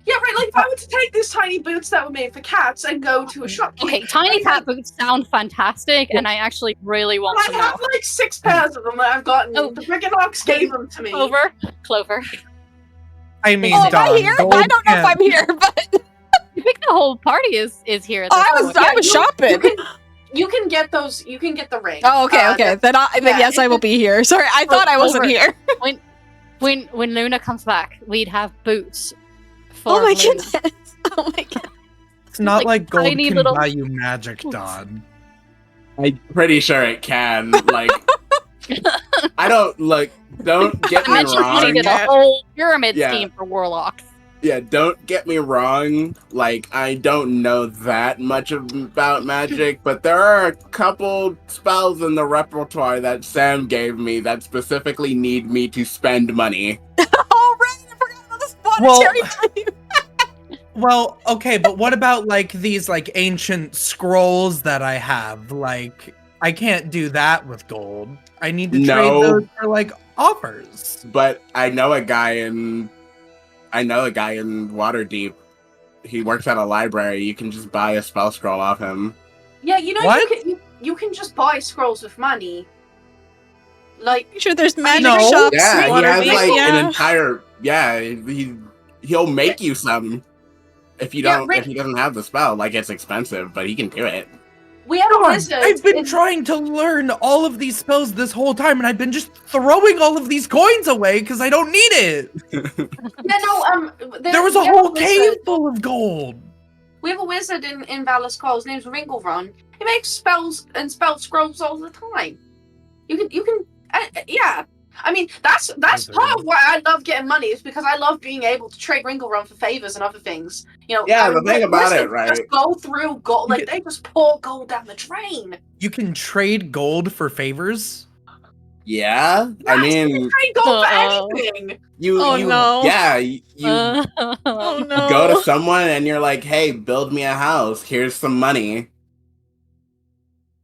Yeah, right. Like if I were to take these tiny boots that were made for cats and go to a shop. Okay, tiny cat boots sound fantastic, and I actually really want I to know. have like 6 pairs of them that I've gotten. Oh. The friggin' Ox gave them to me. Clover. I mean, Oh, am I Dawn, here? gold I don't know if can't- I'm here, but You think the whole party is here at this I point. was shopping. You can get those. You can get the ring. Oh, okay. Then yes, I will be here. Sorry, I thought I wasn't Clover. here. When Luna comes back, we'd have boots for Oh my Luna. goodness. Oh my god. It's not like gold tiny can little- buy you magic, Dawn. I'm pretty sure it can. Like, I don't Don't get I me mentioned wrong. we did a whole pyramid Yeah. scheme for warlocks. Yeah, don't get me wrong. Like, I don't know that much about magic, but there are a couple spells in the repertoire that Sam gave me that specifically need me to spend money. Oh, right. I forgot about this monetary value. Well, okay, but what about like these like ancient scrolls that I have? Like, I can't do that with gold. I need to trade those for like offers. But I know a guy in Waterdeep. He works at a library. You can just buy a spell scroll off him. Yeah, you know, What? you can just buy scrolls with money. Like, I'm sure there's magic No. shops. Yeah, he has Waterdeep, like yeah. an entire he'll make you some if you don't Yeah, if he doesn't have the spell. Like, it's expensive, but he can do it. we have a Dawn, wizard. I've been in- trying to learn all of these spells this whole time, and I've been just throwing all of these coins away because I don't need it. Yeah, no, There was a we have whole wizard. cave full of gold. We have a wizard in Valor's Call. His name's Ringleron. He makes spells and spell scrolls all the time. You can, yeah. I mean, that's part of why I love getting money, is because I love being able to trade Wrinkle Run for favors and other things. You know, Yeah, the thing about it, Wizards right? just go through gold, like they just pour gold down the drain. You can trade gold for favors. Yeah, Yes, I you mean, can trade gold for Uh-oh. anything. you Oh no. go to someone and you're like, hey, build me a house. Here's some money.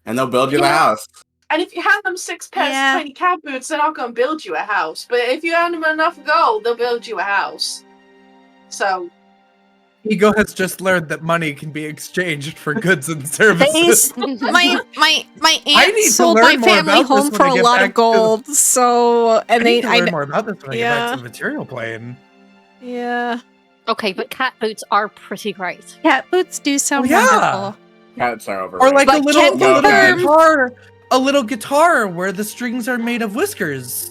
And they'll build you the Yeah. house. And if you hand them 6 pairs Yeah. of tiny cat boots, they're not going to build you a house. But if you hand them enough gold, they'll build you a house. So, Ego has just learned that money can be exchanged for goods and services. My I aunt need to sold learn my more family about this home when for I a get lot back of gold. So, and I they, need to learn more about this when I get back to the material plane. Yeah. Okay, but cat boots are pretty great. Cat boots do sound yeah. wonderful. Cats are overrated. Or like But can confirm- a little guitar where the strings are made of whiskers.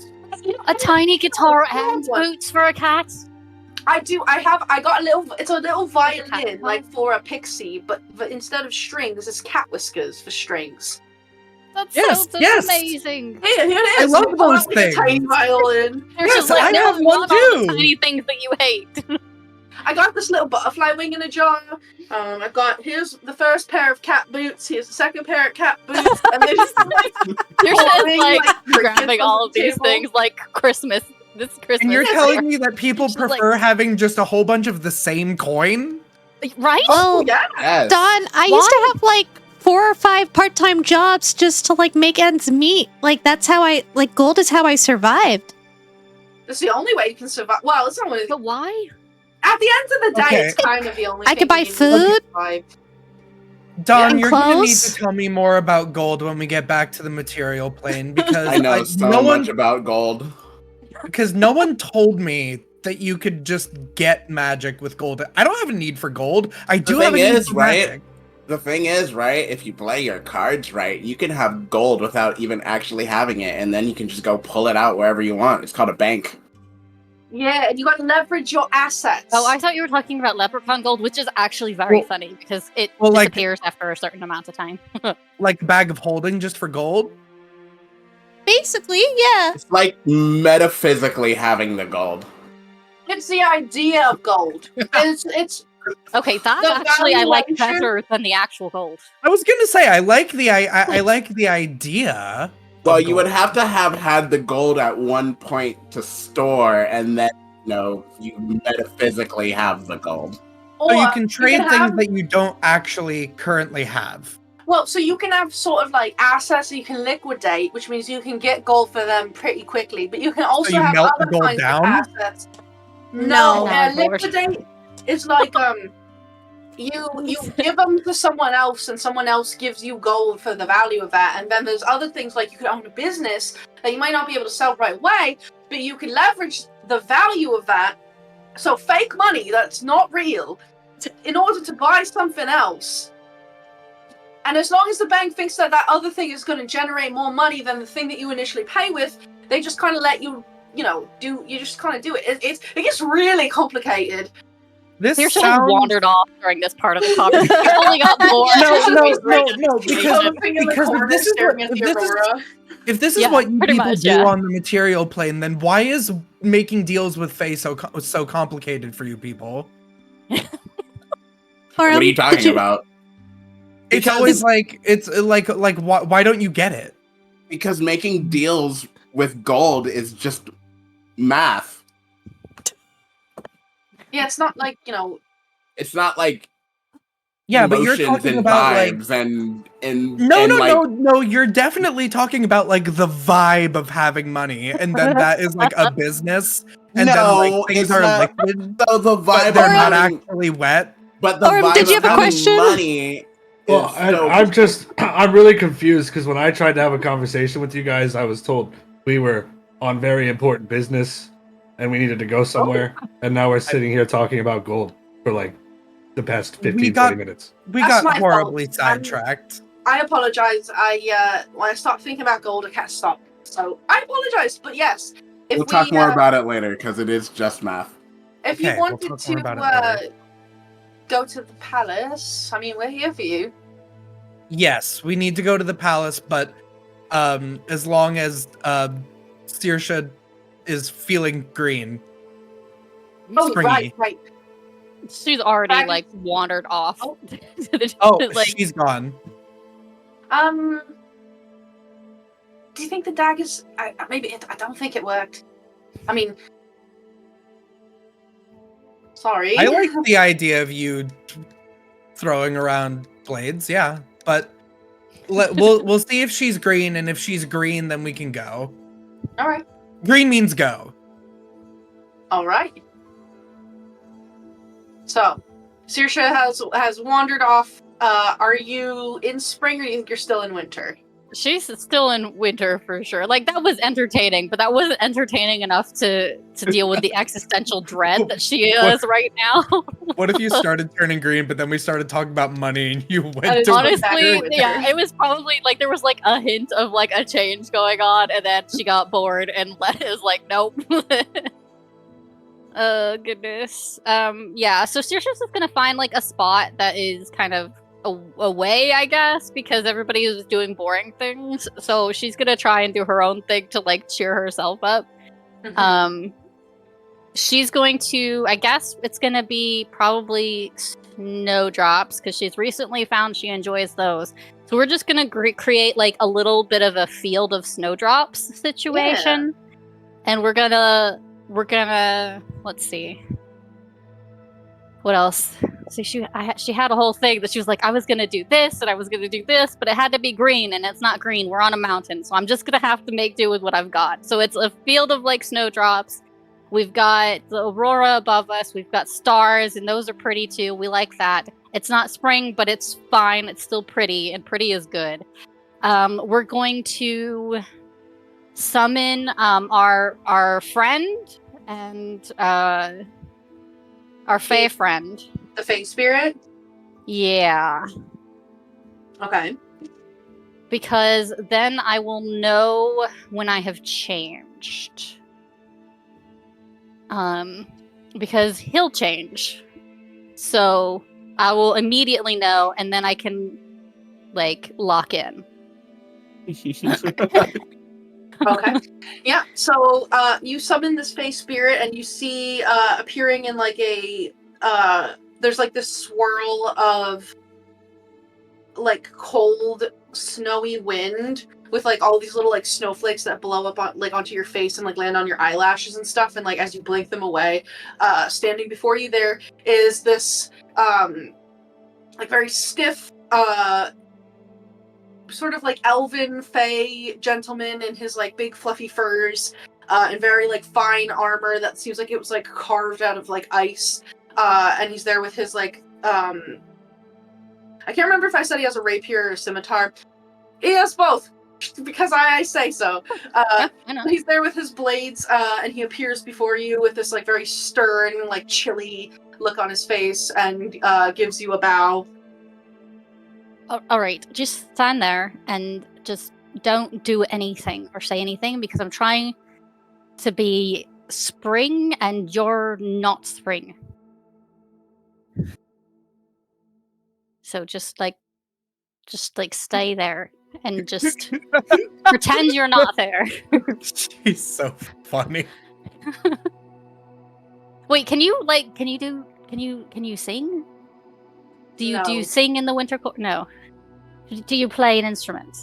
A tiny guitar and boots for a cat? I got a little, it's a little Like a cat violin, like for a pixie, but instead of strings, it's cat whiskers for strings. That Yes, sounds yes. amazing. Here it I is. love You pull those out, like, a tiny things. violin. There's Yes, just like, I no, have you one want all the too. tiny things that you hate. I got this little butterfly wing in a jar. I got, here's the first pair of cat boots. Here's the second pair of cat boots. And then just like, You're just pouring, like crickets grabbing on all the of these table. things like Christmas. This Christmas. And you're telling me that people She's like- prefer having just a whole bunch of the same coin? Right? Oh, Well, yeah. Yes. Don, I used to have like 4 or 5 part-time jobs just to like make ends meet. Like that's how gold is how I survived. It's the only way you can survive. Well, it's not really. But why? At the end of the day, Okay. it's kind of the only I thing could buy you need to food. survive. Don, And you're gonna need clothes? to tell me more about gold when we get back to the material plane because I know so no much one about gold. because no one told me that you could just get magic with gold. I don't have a need for gold. I do have a thing need is, for right? magic. The thing is, right, if you play your cards right, you can have gold without even actually having it, and then you can just go pull it out wherever you want. It's called a bank. Yeah, and you got to leverage your assets. Oh, I thought you were talking about leprechaun gold, which is actually very Well- funny because it well, like- disappears after a certain amount of time. Like a bag of holding just for gold. Basically, yeah. It's like metaphysically having the gold. It's the idea of gold. it's Okay, that The actually I like valuation- better than the actual gold. I was gonna say I like the I like the idea. Well, of you would gold. have to have had the gold at one point to store, and then, you metaphysically have the gold. or So you can trade things have, that you don't actually currently have. well, so you can have sort of like assets that you can liquidate, which means you can get gold for them pretty quickly. But you can also you have melt other the gold kinds down? of assets. No. No, Lord. liquidate is like you give them to someone else, and someone else gives you gold for the value of that. And then there's other things like you could own a business that you might not be able to sell right away, but you can leverage the value of that. So fake money that's not real, in order to buy something else. And as long as the bank thinks that that other thing is going to generate more money than the thing that you initially pay with, they just kind of let you, you just kind of do it. It gets really complicated. This You're sounds wandered off during this part of the conversation. Pulling up more. No, because Something in the because corner this is staring what- at the this is- aurora. if this is Yeah, what you pretty people much, do yeah. on the material plane, then why is making deals with Faye so complicated for you people? What are you talking about? It's Because- always like it's like why don't you get it? Because making deals with gold is just math. Yeah, it's not like, It's not like Yeah, but you're emotions talking and about like vibes and no, you're definitely talking about like the vibe of having money, and then that is like a business, and then No, like things it's are not- liquid, So the but vibe they're of not having, actually wet. but the Aurum, vibe did you of have a having question? money. Well, is so- I'm really confused because when I tried to have a conversation with you guys, I was told we were on very important business and we needed to go somewhere, and now we're sitting here talking about gold for like the past 15, 20 minutes. We That's got my horribly fault. sidetracked. I apologize. When I start thinking about gold, I can't stop. So I apologize, but yes. If We'll talk more about it later because it is just math. If Okay, you we'll wanted talk more about it to later. go to the palace, I mean, we're here for you. Yes, we need to go to the palace, but as long as Saoirse is feeling green. Oh, Springy. right. She's already Bag- like wandered off. Oh. Like, She's gone. Do you think the daggers? I don't think it worked. I mean, sorry. I like the idea of you throwing around blades, yeah. But we'll see if she's green, and if she's green, then we can go. All right. Green means go. All right. So, Saoirse has wandered off. Are you in spring, or do you think you're still in winter? she's still in winter for sure. Like, that was entertaining, but that wasn't entertaining enough to deal with the existential dread that she is right now. What if you started turning green, but then we started talking about money and you went to Honestly, winter? yeah, it was probably like there was like a hint of like a change going on, and then she got bored and is like, nope. Oh goodness. Yeah, so Saoirse is gonna find like a spot that is kind of away, I guess, because everybody is doing boring things. So she's gonna try and do her own thing to like cheer herself up. Mhm. She's going to, I guess it's gonna be probably snowdrops, because she's recently found she enjoys those. So we're just gonna create like a little bit of a field of snowdrops situation, and we're gonna let's see what else. So she had a whole thing that she was like, I was gonna do this and I was gonna do this, but it had to be green, and it's not green. We're on a mountain, so I'm just gonna have to make do with what I've got. So it's a field of like snowdrops. We've got the aurora above us. We've got stars, and those are pretty too. We like that. It's not spring, but it's fine. It's still pretty, and pretty is good. We're going to summon our friend and our fae friend. The Fae Spirit? Yeah, Okay. because then I will know when I have changed. Because he'll change. So I will immediately know, and then I can like lock in. Okay. Yeah. So you summon this Fae Spirit, and you see appearing in like a there's like this swirl of like cold, snowy wind with like all these little like snowflakes that blow up on, like onto your face and like land on your eyelashes and stuff. And like as you blink them away, standing before you there is this like very stiff sort of like elven fae gentleman in his like big fluffy furs and very like fine armor that seems like it was like carved out of like ice. And he's there with his like I can't remember if I said he has a rapier or a scimitar. He has both, because I say so. Yeah, I know. He's there with his blades, and he appears before you with this like very stern, like chilly look on his face, and gives you a bow. All right, just stand there and just don't do anything or say anything, because I'm trying to be spring and you're not spring. So just like stay there and just pretend you're not there. She's so funny. Wait, can you sing? Do you No. sing in the winter No. Do you play an instrument?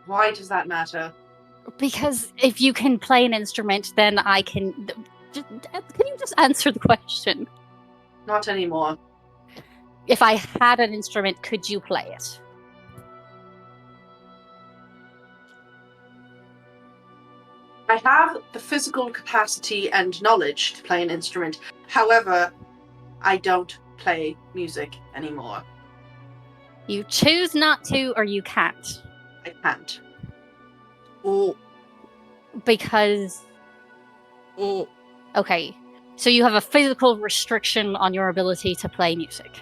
Why does that matter? Because if you can play an instrument, then I can. Can you just answer the question? Not anymore. If I had an instrument, could you play it? I have the physical capacity and knowledge to play an instrument. However, I don't play music anymore. You choose not to, or you can't. I can't. Oh, Because, oh. okay, so you have a physical restriction on your ability to play music.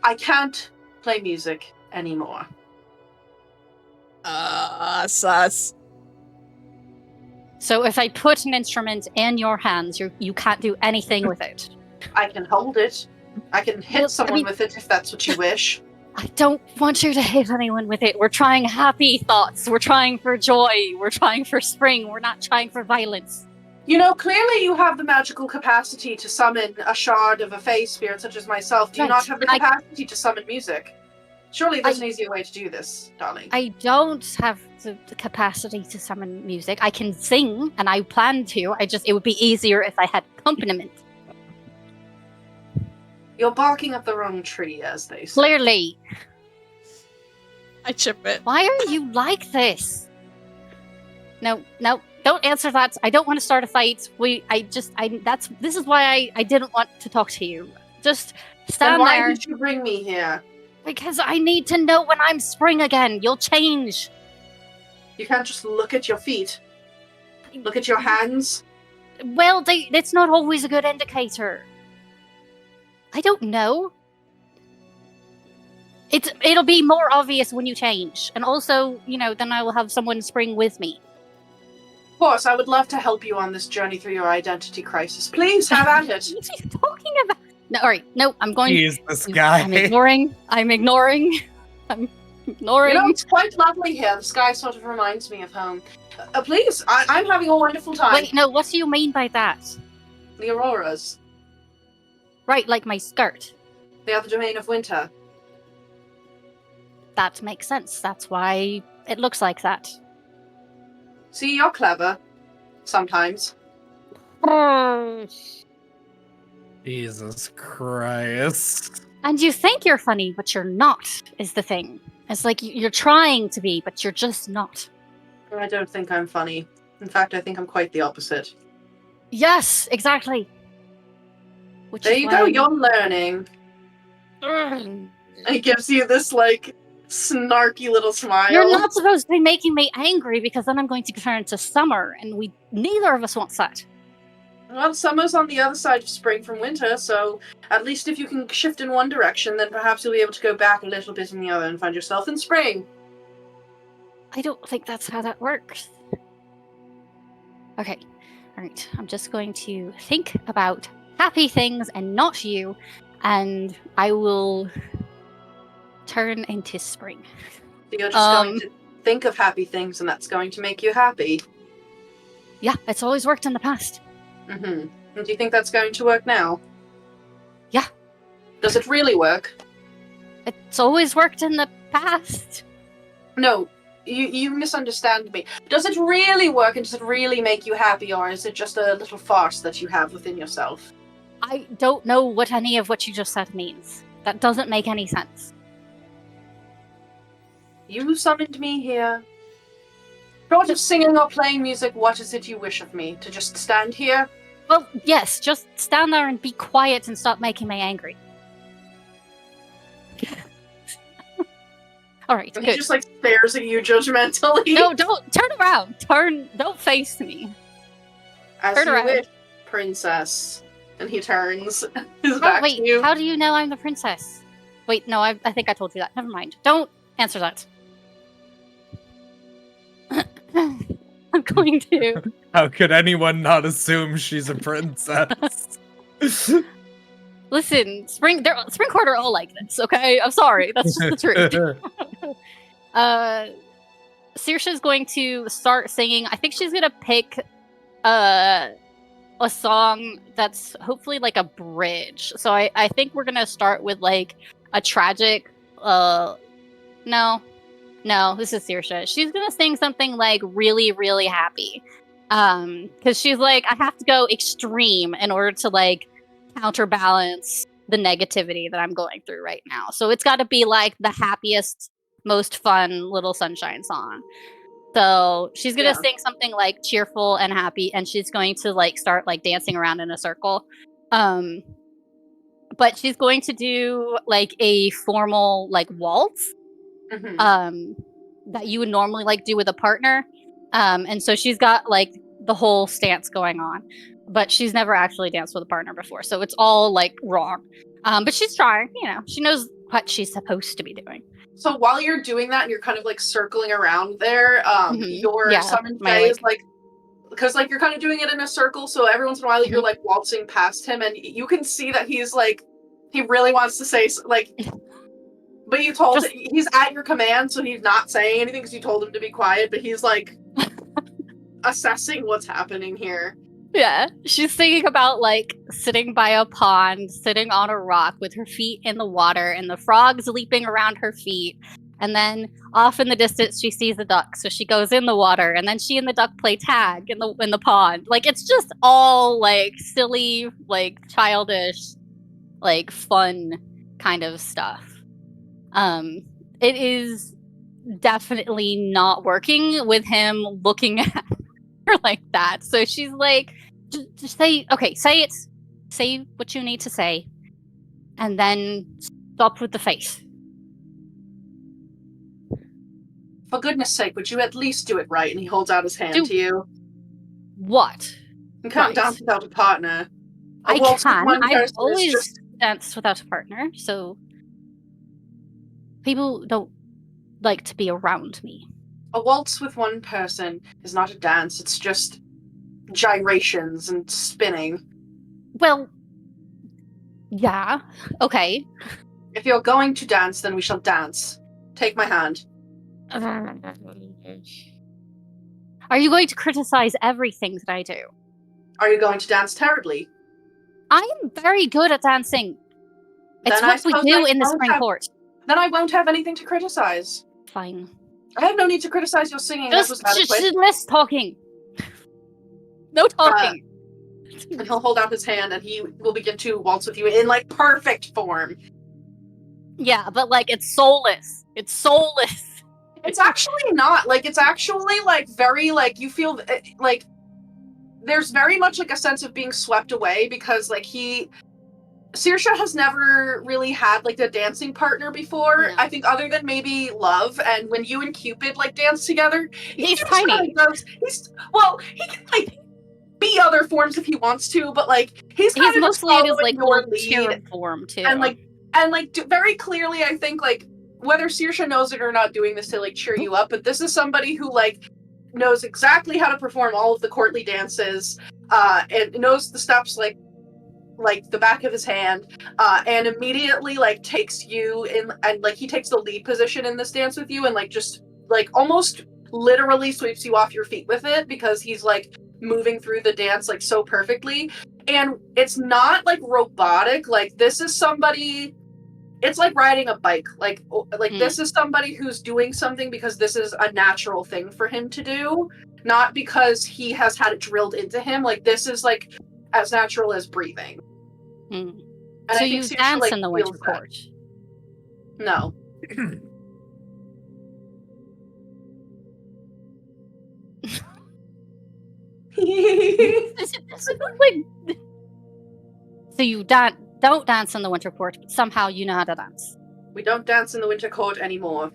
I can't play music anymore. Sus. So if I put an instrument in your hands, you can't do anything with it. I can hold it. I can hit Well, I someone mean- with it if that's what you wish. I don't want you to hit anyone with it. We're trying happy thoughts. We're trying for joy. We're trying for spring. We're not trying for violence. You know, clearly you have the magical capacity to summon a shard of a fey spirit such as myself. Do you not have the capacity to summon music? Surely there's an easier way to do this, darling. I don't have the capacity to summon music. I can sing, and I plan to. It would be easier if I had accompaniment. You're barking up the wrong tree, as they say. Clearly. I chip it. Why are you like this? No, don't answer that. I don't want to start a fight. This is why I didn't want to talk to you. Just stand then why there. Did you bring me here? Because I need to know when I'm spring again. You'll change. You can't just look at your feet. Look at your hands. Well, it's not always a good indicator. I don't know. It'll be more obvious when you change. And also, then I will have someone spring with me. Of course, I would love to help you on this journey through your identity crisis. Please, have at it. What are you talking about? No, alright, no, I'm going He's this guy. I'm ignoring. It's quite lovely here. The sky sort of reminds me of home. Please, I'm having a wonderful time. Wait, no, what do you mean by that? The auroras. Right, like my skirt. They are the domain of winter. That makes sense. That's why it looks like that. See, you're clever. Sometimes. Jesus Christ. And you think you're funny, but you're not, is the thing. It's like you're trying to be, but you're just not. I don't think I'm funny. In fact, I think I'm quite the opposite. Yes, exactly. There you go, you're learning. He gives you this, snarky little smile. You're not supposed to be making me angry, because then I'm going to turn to summer, and neither of us wants that. Well, summer's on the other side of spring from winter, so at least if you can shift in one direction, then perhaps you'll be able to go back a little bit in the other and find yourself in spring. I don't think that's how that works. Okay, alright, I'm just going to think about happy things and not you, and I will turn into spring. So you're just going to think of happy things, and that's going to make you happy. Yeah, it's always worked in the past. Mm-hmm. And do you think that's going to work now? Yeah. Does it really work? It's always worked in the past. No, you misunderstand me. Does it really work, and does it really make you happy, or is it just a little farce that you have within yourself? I don't know what any of what you just said means. That doesn't make any sense. You summoned me here. Short of singing or playing music, what is it you wish of me? To just stand here? Well, yes, just stand there and be quiet and stop making me angry. Alright, And good. he just stares at you judgmentally. No, don't turn around. Don't face me. As turn you around. wish, princess. And he turns his back Wait, to you. how do you know I'm the princess? Wait, no, I think I told you that. Never mind. Don't answer that. I'm going to. How could anyone not assume she's a princess? Listen, Spring Court are all like this, okay? I'm sorry. That's just the truth. Saoirse is going to start singing. I think she's going to pick a song that's hopefully a bridge. So I think we're going to start with a tragic No, this is Saoirse. She's gonna sing something really, really happy. Because she's I have to go extreme in order to counterbalance the negativity that I'm going through right now. So it's gotta be the happiest, most fun little sunshine song. So she's gonna sing something cheerful and happy, and she's going to start dancing around in a circle. But she's going to do a formal waltz. Mm-hmm. That you would normally do with a partner. And so she's got the whole stance going on, but she's never actually danced with a partner before. So it's all wrong. But she's trying, she knows what she's supposed to be doing. So while you're doing that and you're kind of circling around there, your summoned fae is because you're kind of doing it in a circle. So every once in a while you're waltzing past him, and you can see that he's he really wants to say but But you told he's at your command, so he's not saying anything because you told him to be quiet, but he's like assessing what's happening here. Yeah, she's thinking about like sitting by a pond, sitting on a rock with her feet in the water and the frogs leaping around her feet. And then off in the distance, she sees a duck, so she goes in the water, and then she and the duck play tag in the pond. Like, it's just all like silly, like childish, like fun kind of stuff. It is definitely not working with him looking at her like that. So she's like, just say it. Say what you need to say, and then stop with the face. For goodness sake, would you at least do it right? And he holds out his hand to you. What? You can't dance without a partner. I can. I've always danced without a partner, so people don't like to be around me. A waltz with one person is not a dance, it's just gyrations and spinning. Well, yeah, okay. If you're going to dance, then we shall dance. Take my hand. Are you going to criticize everything that I do? Are you going to dance terribly? I am very good at dancing. It's what we do in the spring court. Then I won't have anything to criticize. Fine. I have no need to criticize your singing. Just less talking. No talking. And he'll hold out his hand and he will begin to waltz with you in like perfect form. Yeah, but like it's soulless. It's soulless. It's actually not. Like, it's actually like very like you feel like there's very much like a sense of being swept away because like Saoirse has never really had like a dancing partner before. No. I think other than maybe Love, and when you and Cupid like dance together, he's tiny. He can like be other forms if he wants to, but like he's mostly in his like your lead form too, and very clearly, I think like whether Saoirse knows it or not, doing this to like cheer you up, but this is somebody who like knows exactly how to perform all of the courtly dances, and knows the steps like the back of his hand, and immediately like takes you in, and like he takes the lead position in this dance with you, and like just like almost literally sweeps you off your feet with it because he's like moving through the dance like so perfectly. And it's not like robotic, like this is somebody, it's like riding a bike, this is somebody who's doing something because this is a natural thing for him to do, not because he has had it drilled into him. Like this is like as natural as breathing. And so you dance in the winter court? No. So you don't dance in the winter court, but somehow you know how to dance. We don't dance in the winter court anymore.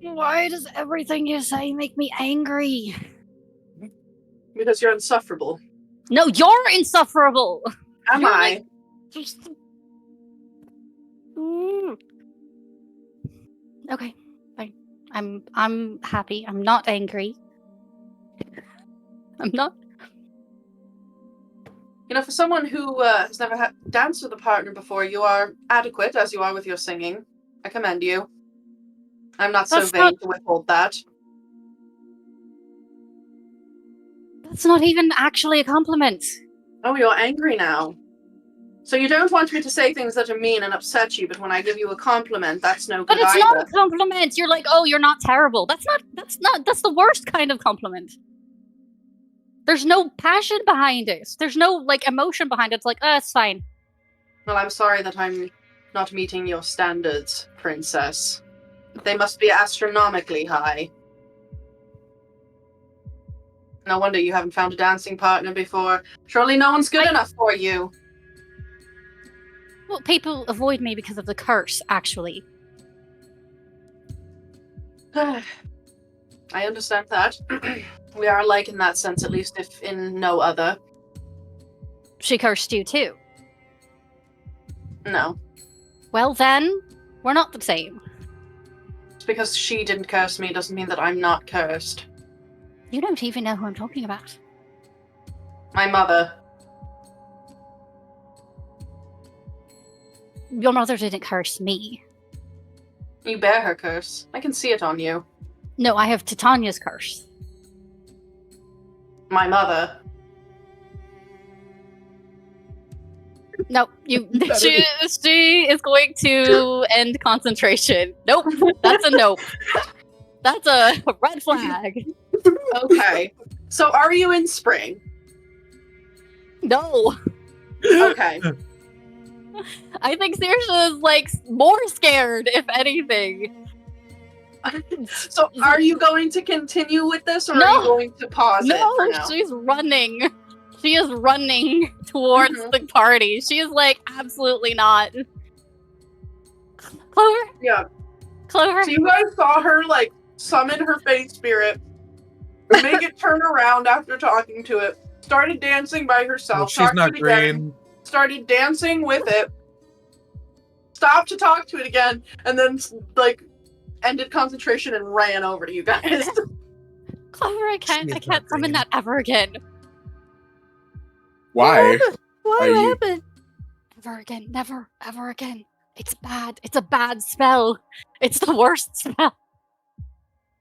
Why does everything you say make me angry? Because you're insufferable. No, you're insufferable. Am I? Okay, fine. I'm happy. I'm not angry. I'm not. You know, for someone who has never danced with a partner before, you are adequate as you are with your singing. I commend you. I'm not so vain to withhold that. That's not even actually a compliment. Oh, you're angry now. So you don't want me to say things that are mean and upset you, but when I give you a compliment, that's no good either. But it's not a compliment. You're like, oh, you're not terrible. That's the worst kind of compliment. There's no passion behind it. There's no like emotion behind it. It's like, it's fine. Well, I'm sorry that I'm not meeting your standards, princess. They must be astronomically high. No wonder you haven't found a dancing partner before. Surely no one's good enough for you. Well, people avoid me because of the curse, actually. I understand that. We are alike in that sense, at least if in no other. She cursed you too? No. Well then, we're not the same. Just because she didn't curse me doesn't mean that I'm not cursed. You don't even know who I'm talking about. My mother. Your mother didn't curse me. You bear her curse. I can see it on you. No, I have Titania's curse. My mother. No, she is going to end concentration. Nope, that's a nope. That's a red flag. Okay. So are you in spring? No. Okay. I think Saoirse is like more scared, if anything. So are you going to continue with this, or No. are you going to pause it for No, now? she's running. She is running towards the party. She is like, absolutely not. Clover? Yeah. Clover? So you guys saw her like summon her fate spirit, make it turn around after talking to it, started dancing by herself. Well, she's talked not to it again, green. started dancing with it, stopped to talk to it again, and then like ended concentration and ran over to you guys. Clover, I can't summon green. that ever again. Why? Why Are you- happened? Ever again. Never, ever again. It's bad. It's a bad spell. It's the worst spell.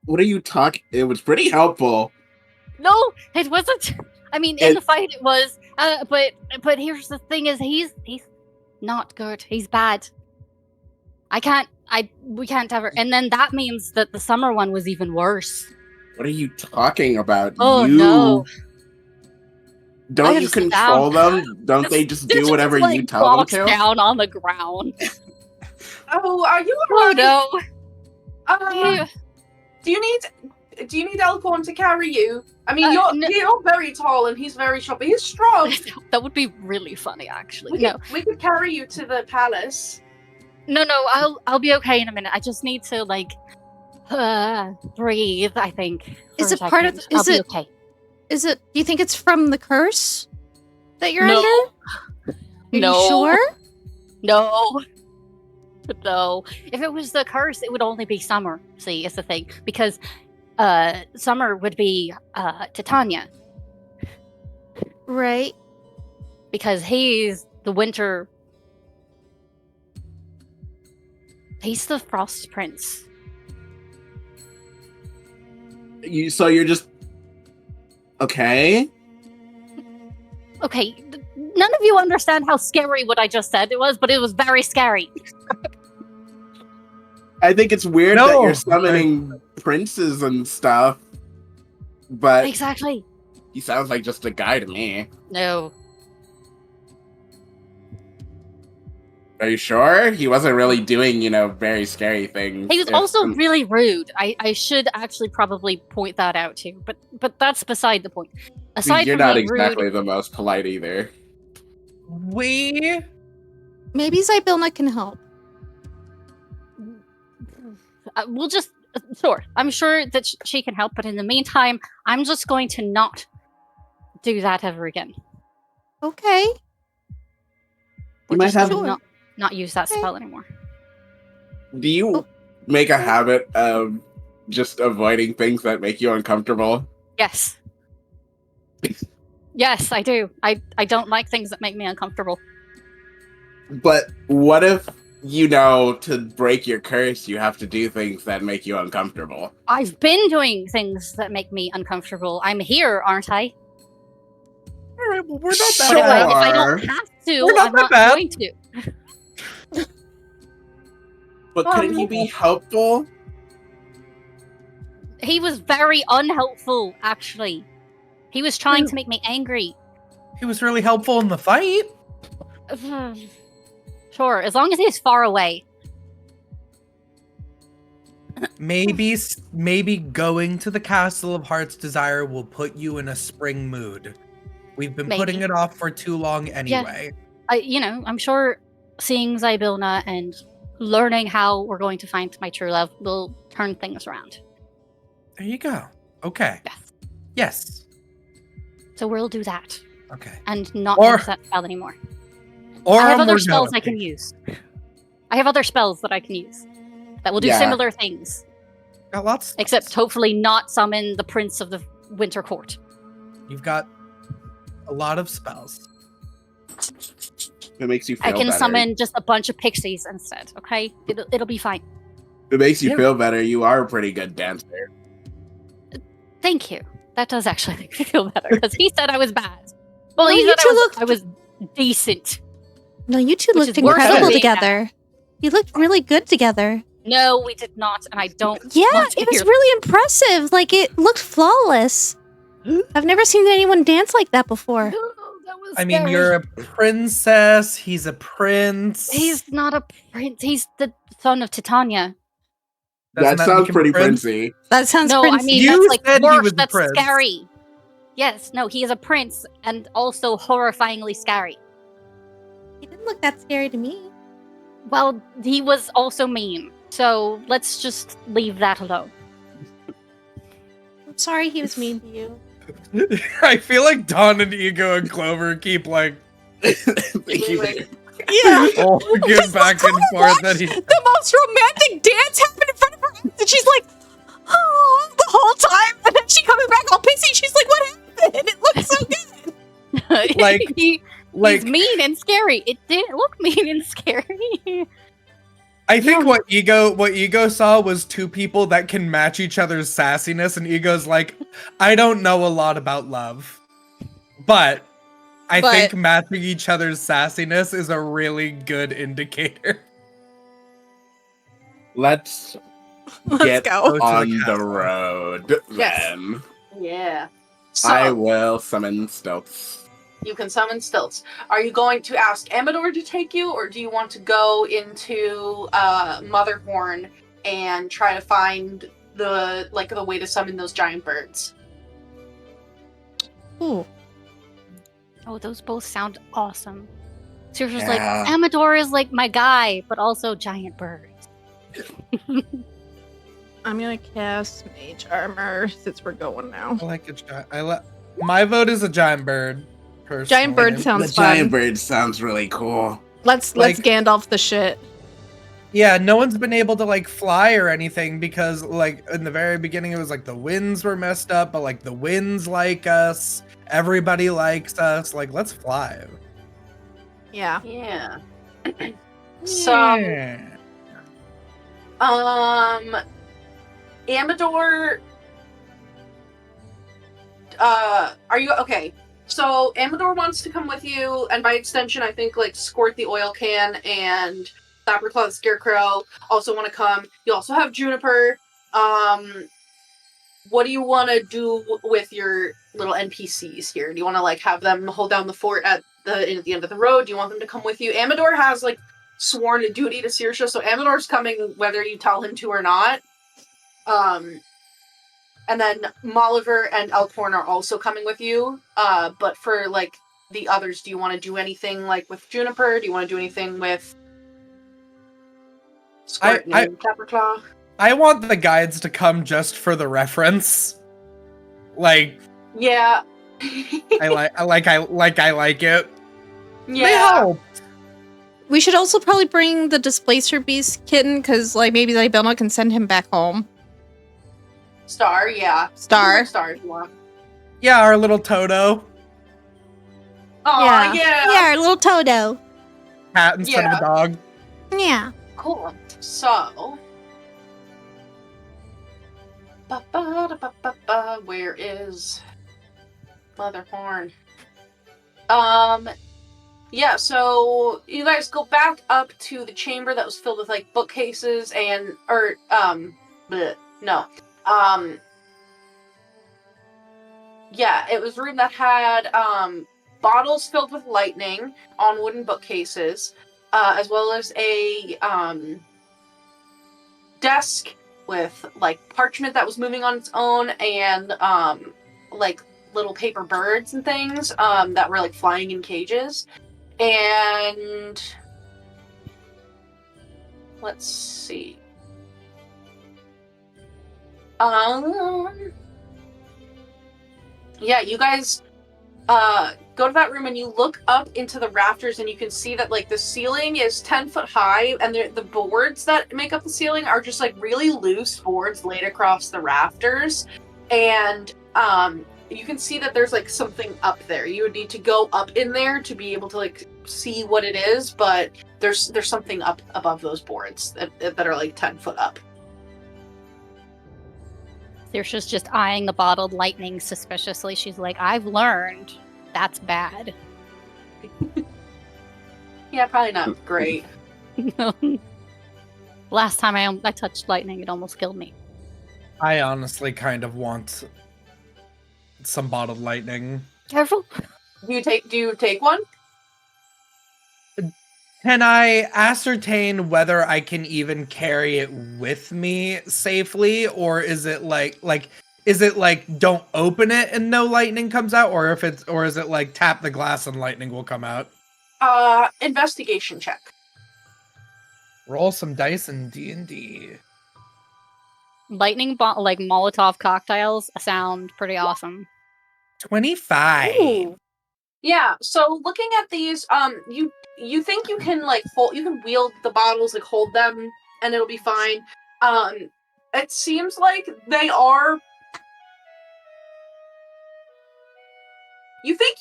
What are you talking? It was pretty helpful. No, it wasn't. I mean, in the fight it was. But here's the thing: is he's not good. He's bad. We can't ever. And then that means that the summer one was even worse. What are you talking about? Oh, you no. I don't have you to sit control down. them? Don't they just do Stitch whatever like, you tell them walks to? down on the ground. Oh, are you Oh alright? no! Do you need Elcorn to carry you? I mean, you're very tall and he's very short, but he's strong. That would be really funny, actually. We could carry you to the palace. No, I'll be okay in a minute. I just need to like breathe. I think. Is for it a part of? second. I'll be okay? Is it? Do you think it's from the curse that you're No. under? Are No. you sure? No. No. If it was the curse, it would only be Summer. See, it's the thing. Because Summer would be Titania. Right. Because he's the winter. He's the Frost Prince. So you're just okay? Okay, none of you understand how scary what I just said it was, but it was very scary. I think it's weird that No. you're summoning princes and stuff, but Exactly. he sounds like just a guy to me. No. Are you sure? He wasn't really doing, very scary things. He was also really rude. I should actually probably point that out too, but that's beside the point. Aside You're from not being exactly rude, the most polite either. We Maybe Zybilna can help. we'll just sure. I'm sure that she can help, but in the meantime, I'm just going to not do that ever again. Okay. You might have. Not use that spell anymore. Do you make a habit of just avoiding things that make you uncomfortable? Yes. Yes, I do. I don't like things that make me uncomfortable. But what if, to break your curse, you have to do things that make you uncomfortable? I've been doing things that make me uncomfortable. I'm here, aren't I? all right. Well, we're not Sure. that If I don't have to, We're not I'm that not bad. going to. But couldn't he be helpful? He was very unhelpful, actually. He was trying to make me angry. He was really helpful in the fight. Sure, as long as he's far away. Maybe going to the Castle of Heart's Desire will put you in a spring mood. We've been putting Maybe. it off for too long anyway. I'm sure seeing Zybilna and learning how we're going to find my true love will turn things around. There you go. Okay. Yes. Yes. So we'll do that Okay. and not Or- use that spell anymore. Or I have other Morgana, spells I can please. use. I have other spells that I can use that will do Yeah. similar things, Got lots. except hopefully not summon the Prince of the Winter Court. You've got A lot of spells. It makes you feel I can better. summon just a bunch of pixies instead, okay? It'll be fine. It makes you Yeah. feel better. You are a pretty good dancer. Thank you. That does actually make me feel better, because he said I was bad. Well, No, he you said two I was decent. No, you two Which looked is worse than incredible being together. You looked really good together. No, we did not, and I don't Yeah, want to it was hear really impressive. Like, it looked flawless. I've never seen anyone dance like that before. No, that was I mean, scary. you're a princess. He's a prince. He's not a prince. He's the son of Titania. Doesn't That sounds make him pretty prince? princey. That sounds No, I princey. mean, You that's like said he worse. was a That's prince. scary. Yes, no, he is a prince and also horrifyingly scary. He didn't look that scary to me. Well, he was also mean. So let's just leave that alone. I'm sorry he was mean to you. I feel like Dawn and Ego and Clover keep like Yeah. give back and forth that he. The most romantic dance happened in front of her, and she's like, "Oh," the whole time, and then she comes back all pissy. She's like, "What happened? It looks so good." Like- he's Like mean and scary. It didn't look mean and scary. I think what Ego saw was two people that can match each other's sassiness, and Ego's like, I don't know a lot about love, but I think matching each other's sassiness is a really good indicator. Let's Let's get go. on the the castle. road Yes. then. Yeah. So I will summon stilts. you can summon stilts. Are you going to ask Amador to take you, or do you want to go into Motherhorn and try to find the way to summon those giant birds? Ooh. Oh, those both sound awesome. Saoirse was like, Yeah. Amador is like my guy, but also giant birds. I'm gonna cast Mage Armor since we're going now. I like a giant. My vote is a giant bird. Personally. Giant bird The sounds giant fun. bird sounds really cool. Let's Like- Gandalf the shit. Yeah, no one's been able to like fly or anything because like in the very beginning it was like the winds were messed up, but like the winds like us, everybody likes us. Like, let's fly. Yeah. Yeah. So, Yeah. Amador, are you okay? So Amador wants to come with you, and by extension, I think like Squirt the oil can and Sapperclaw the scarecrow also want to come. You also have Juniper. What do you want to do with your little NPCs here? Do you want to like have them hold down the fort at the end of the road? Do you want them to come with you? Amador has like sworn a duty to Saoirse, so Amador's coming whether you tell him to or not. And then Molliver and Elkhorn are also coming with you. But for like the others, do you want to do anything like with Juniper? Do you want to do anything with Squirt and Sapperclaw? I want the guides to come just for the reference. Like, Yeah. I like it. They Yeah. help. We should also probably bring the Displacer Beast kitten, because like maybe Libelna can send him back home. Star, yeah. Star. Star if you want. Yeah, our little Toto. Aw, yeah. Yeah, our little Toto. Cat instead of a dog. Yeah. Cool. So. Where is Motherhorn? Yeah, so you guys go back up to the chamber that was filled with like bookcases and yeah, it was a room that had bottles filled with lightning on wooden bookcases, as well as a desk with like parchment that was moving on its own and like little paper birds and things that were like flying in cages. And let's see. Yeah, you guys go to that room and you look up into the rafters and you can see that like the ceiling is 10 foot high and the boards that make up the ceiling are just like really loose boards laid across the rafters. And you can see that there's like something up there. You would need to go up in there to be able to like see what it is, but there's something up above those boards that are like 10 foot up. Saoirse's just eyeing the bottled lightning suspiciously. She's like, I've learned that's bad. Yeah, probably not great. Last time I touched lightning, it almost killed me. I honestly kind of want some bottled lightning. Careful. Do you take one? Can I ascertain whether I can even carry it with me safely, or is it like don't open it and no lightning comes out, or is it like tap the glass and lightning will come out? Investigation check. Roll some dice in D&D. Lightning like Molotov cocktails sound pretty awesome. 25. Ooh. Yeah, so looking at these, you think you can like you can wield the bottles, like hold them, and it'll be fine. It seems like they are. You think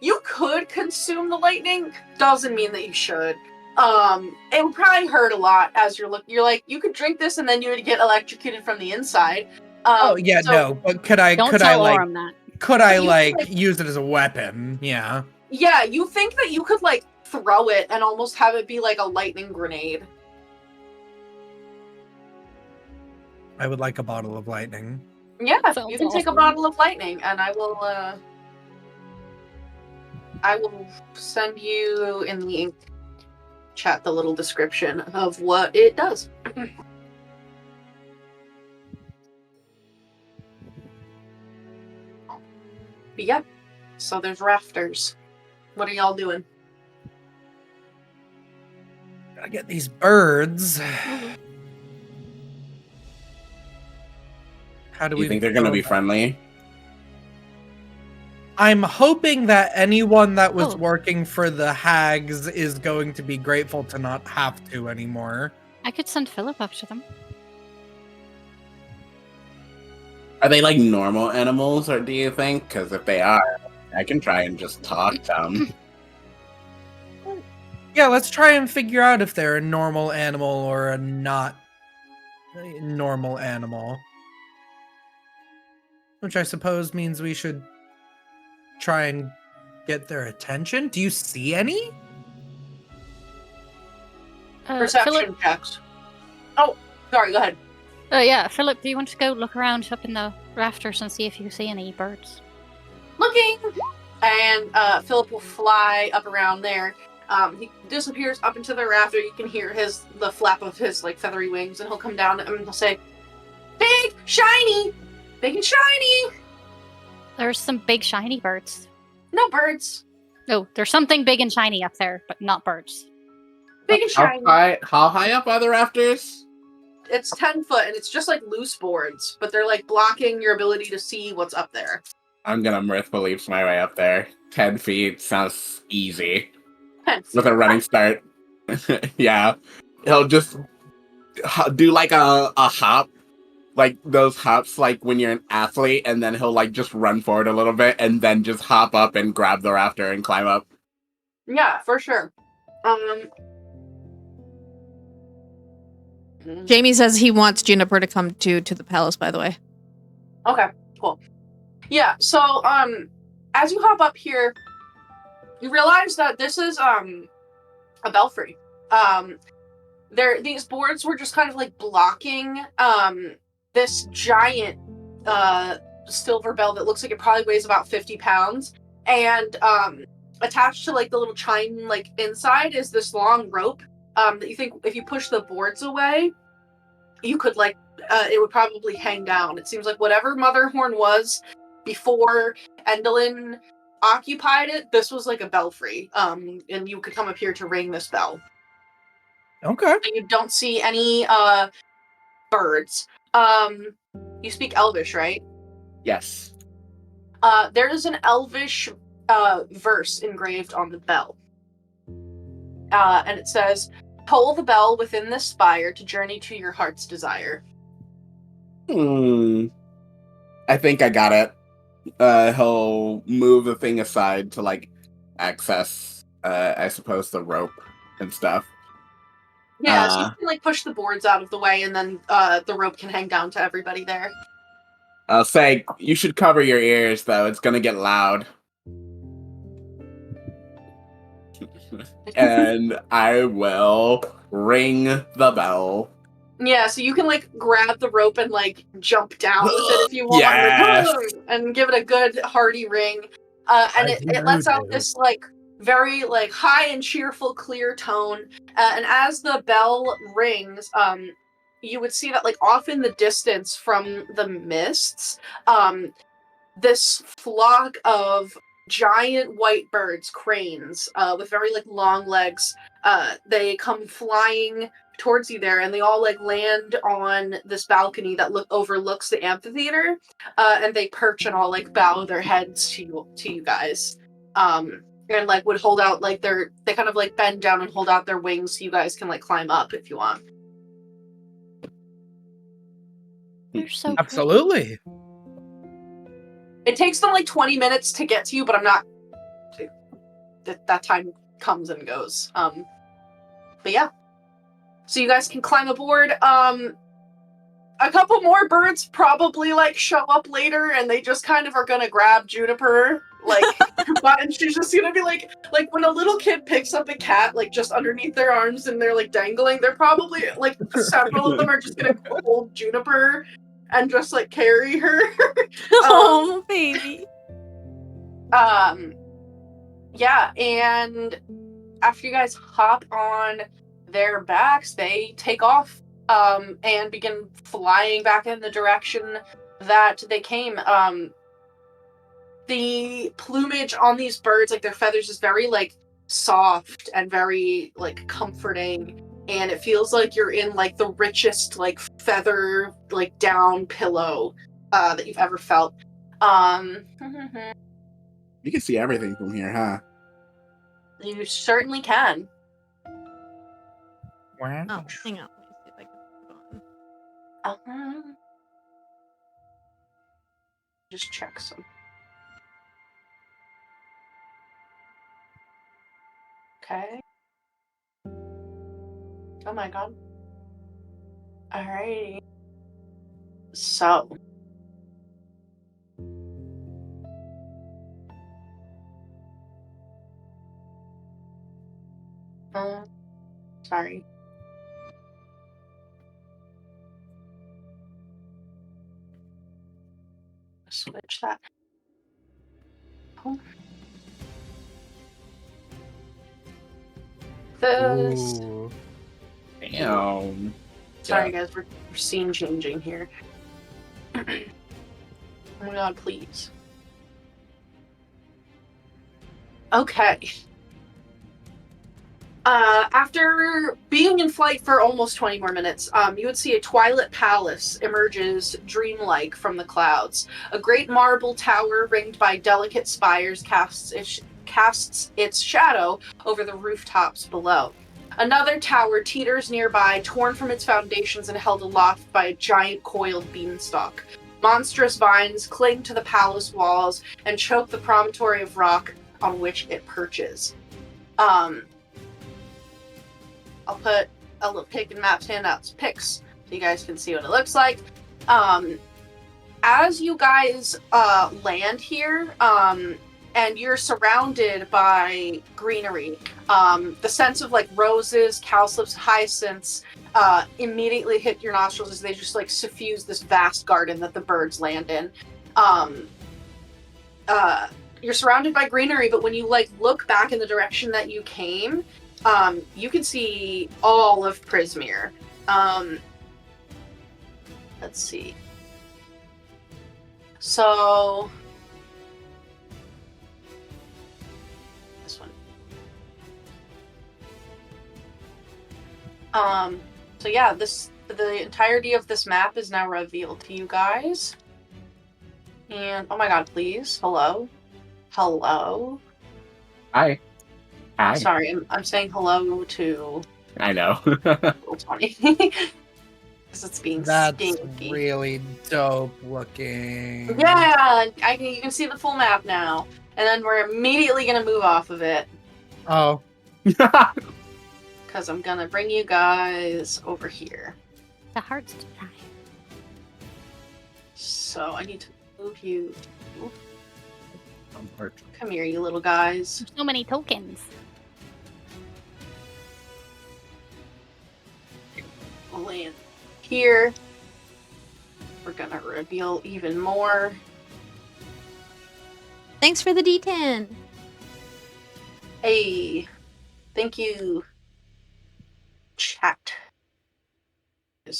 you could consume the lightning? Doesn't mean that you should. It would probably hurt a lot as you're like you could drink this and then you would get electrocuted from the inside. No, but could I Aurum that. could I use it as a weapon? Yeah. Yeah, you think that you could like throw it and almost have it be like a lightning grenade. I would like a bottle of lightning. Yeah, Sounds you can take a awesome. bottle of lightning, and I will send you in the ink chat the little description of what it does. But yeah, so there's rafters. What are y'all doing? Gotta get these birds. How do You we think they're gonna be friendly? I'm hoping that anyone that was Oh. working for the hags is going to be grateful to not have to anymore. I could send Philip up to them. Are they like normal animals, or do you think? Because if they are, I can try and just talk to them. Yeah, let's try and figure out if they're a normal animal or a not normal animal. Which I suppose means we should try and get their attention. Do you see any? Perception Philip, checks. Oh, sorry, go ahead. yeah, Philip, do you want to go look around up in the rafters and see if you see any birds? Looking! And Philip will fly up around there. He disappears up into the rafter. You can hear the flap of his like feathery wings, and he'll come down and he'll say, "Big, shiny, big and shiny." There's some big shiny birds. No birds. No, there's something big and shiny up there, but not birds. Big and shiny. How high up are the rafters? It's 10 foot, and it's just like loose boards, but they're like blocking your ability to see what's up there. I'm gonna mirth beliefs my way up there. 10 feet sounds easy. 10 feet. With a running start. Yeah. He'll just do like a hop. Like those hops, like when you're an athlete, and then he'll like just run forward a little bit and then just hop up and grab the rafter and climb up. Yeah, for sure. Jamie says he wants Juniper to come to the palace, by the way. Okay, cool. Yeah, so as you hop up here, you realize that this is a belfry. These boards were just kind of like blocking this giant silver bell that looks like it probably weighs about 50 pounds. And attached to like the little chime like inside is this long rope that you think if you push the boards away, you could like it would probably hang down. It seems like whatever Motherhorn was before Endelin occupied it, this was like a belfry. And you could come up here to ring this bell. Okay. And you don't see any birds. You speak Elvish, right? Yes. There is an Elvish verse engraved on the bell. And it says, "Toll the bell within this spire to journey to your heart's desire." I think I got it. He'll move the thing aside to like access, I suppose, the rope and stuff. Yeah, so you can like push the boards out of the way, and then the rope can hang down to everybody there. I'll say you should cover your ears, though. It's gonna get loud. And I will ring the bell. Yeah, so you can like grab the rope and like jump down with it if you want, Yes! like, and give it a good hearty ring. And it lets out this like very like high and cheerful, clear tone. And as the bell rings, you would see that like off in the distance from the mists, this flock of giant white birds, cranes, with very like long legs, they come flying towards you there, and they all like land on this balcony that overlooks the amphitheater, and they perch and all like bow their heads to you guys, and like would hold out like they kind of like bend down and hold out their wings so you guys can like climb up if you want. You're so Absolutely. It takes them like 20 minutes to get to you, but I'm not. That time comes and goes. But yeah. So you guys can climb aboard. A couple more birds probably like show up later, and they just kind of are gonna grab Juniper, like, and she's just gonna be like when a little kid picks up a cat, like just underneath their arms, and they're like dangling. They're probably like several of them are just gonna hold Juniper and just like carry her. Oh, baby. Yeah, and after you guys hop on their backs, they take off and begin flying back in the direction that they came. The plumage on these birds, like their feathers, is very like soft and very like comforting, and it feels like you're in like the richest like feather like down pillow that you've ever felt. You can see everything from here, huh? You certainly can. Wow. Oh, hang on. Let me see if I can put on. Just check some. Okay. Oh my god. Alrighty. So. Sorry. Switch that. Oh. This. Ooh. Damn. Sorry, guys, we're scene changing here. Oh my god, please. Okay. After being in flight for almost 20 more minutes, you would see a twilit palace emerges dreamlike from the clouds. A great marble tower ringed by delicate spires casts its shadow over the rooftops below. Another tower teeters nearby, torn from its foundations and held aloft by a giant coiled beanstalk. Monstrous vines cling to the palace walls and choke the promontory of rock on which it perches. I'll put a little pic in Maps handouts pics so you guys can see what it looks like. As you guys land here, and you're surrounded by greenery, the sense of like roses, cowslips, hyacinths immediately hit your nostrils as they just like suffuse this vast garden that the birds land in. You're surrounded by greenery, but when you like look back in the direction that you came, you can see all of Prismere. Let's see. So this one. So yeah, the entirety of this map is now revealed to you guys. And oh my god, please. Hello. Hi. Sorry, I'm saying hello to I know. Tony. because it's being That's stinky. really dope looking. Yeah, you can see the full map now. And then we're immediately going to move off of it. Oh. Because I'm going to bring you guys over here. The heart's design. So I need to move you. Come here, you little guys. So many tokens. We'll land here. We're going to reveal even more. Thanks for the D10. Hey, thank you, chat. Yeah.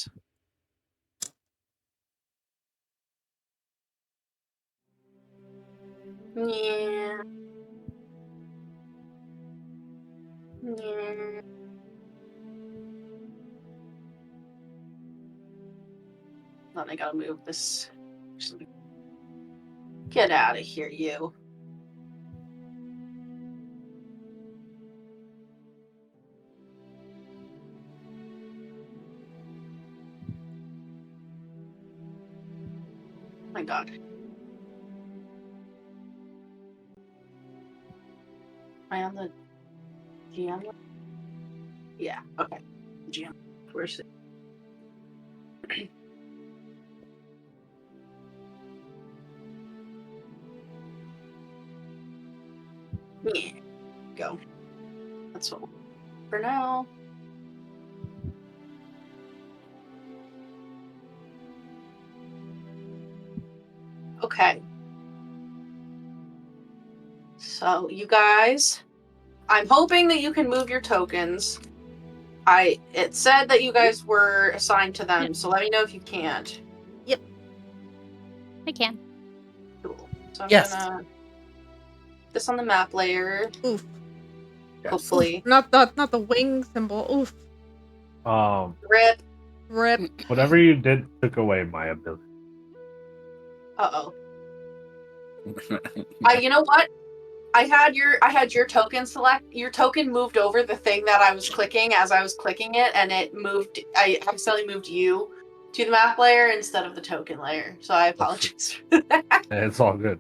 Yeah. Then I gotta move this. Get out of here, you. My God. Am I on the GM? Yeah, okay. GM. Where's it? Yeah, go. That's what we'll do for now. Okay. So, you guys, I'm hoping that you can move your tokens. It said that you guys were assigned to them, so let me know if you can't. I can. Cool. So I'm Yes. gonna this on the map layer. Oof. Hopefully. Not the wing symbol. Oof. Rip. Rip. Whatever you did took away my ability. Uh-oh. You know what? I had your token your token moved over the thing that I was clicking as I was clicking it, and I accidentally moved you to the map layer instead of the token layer. So I apologize for that. It's all good.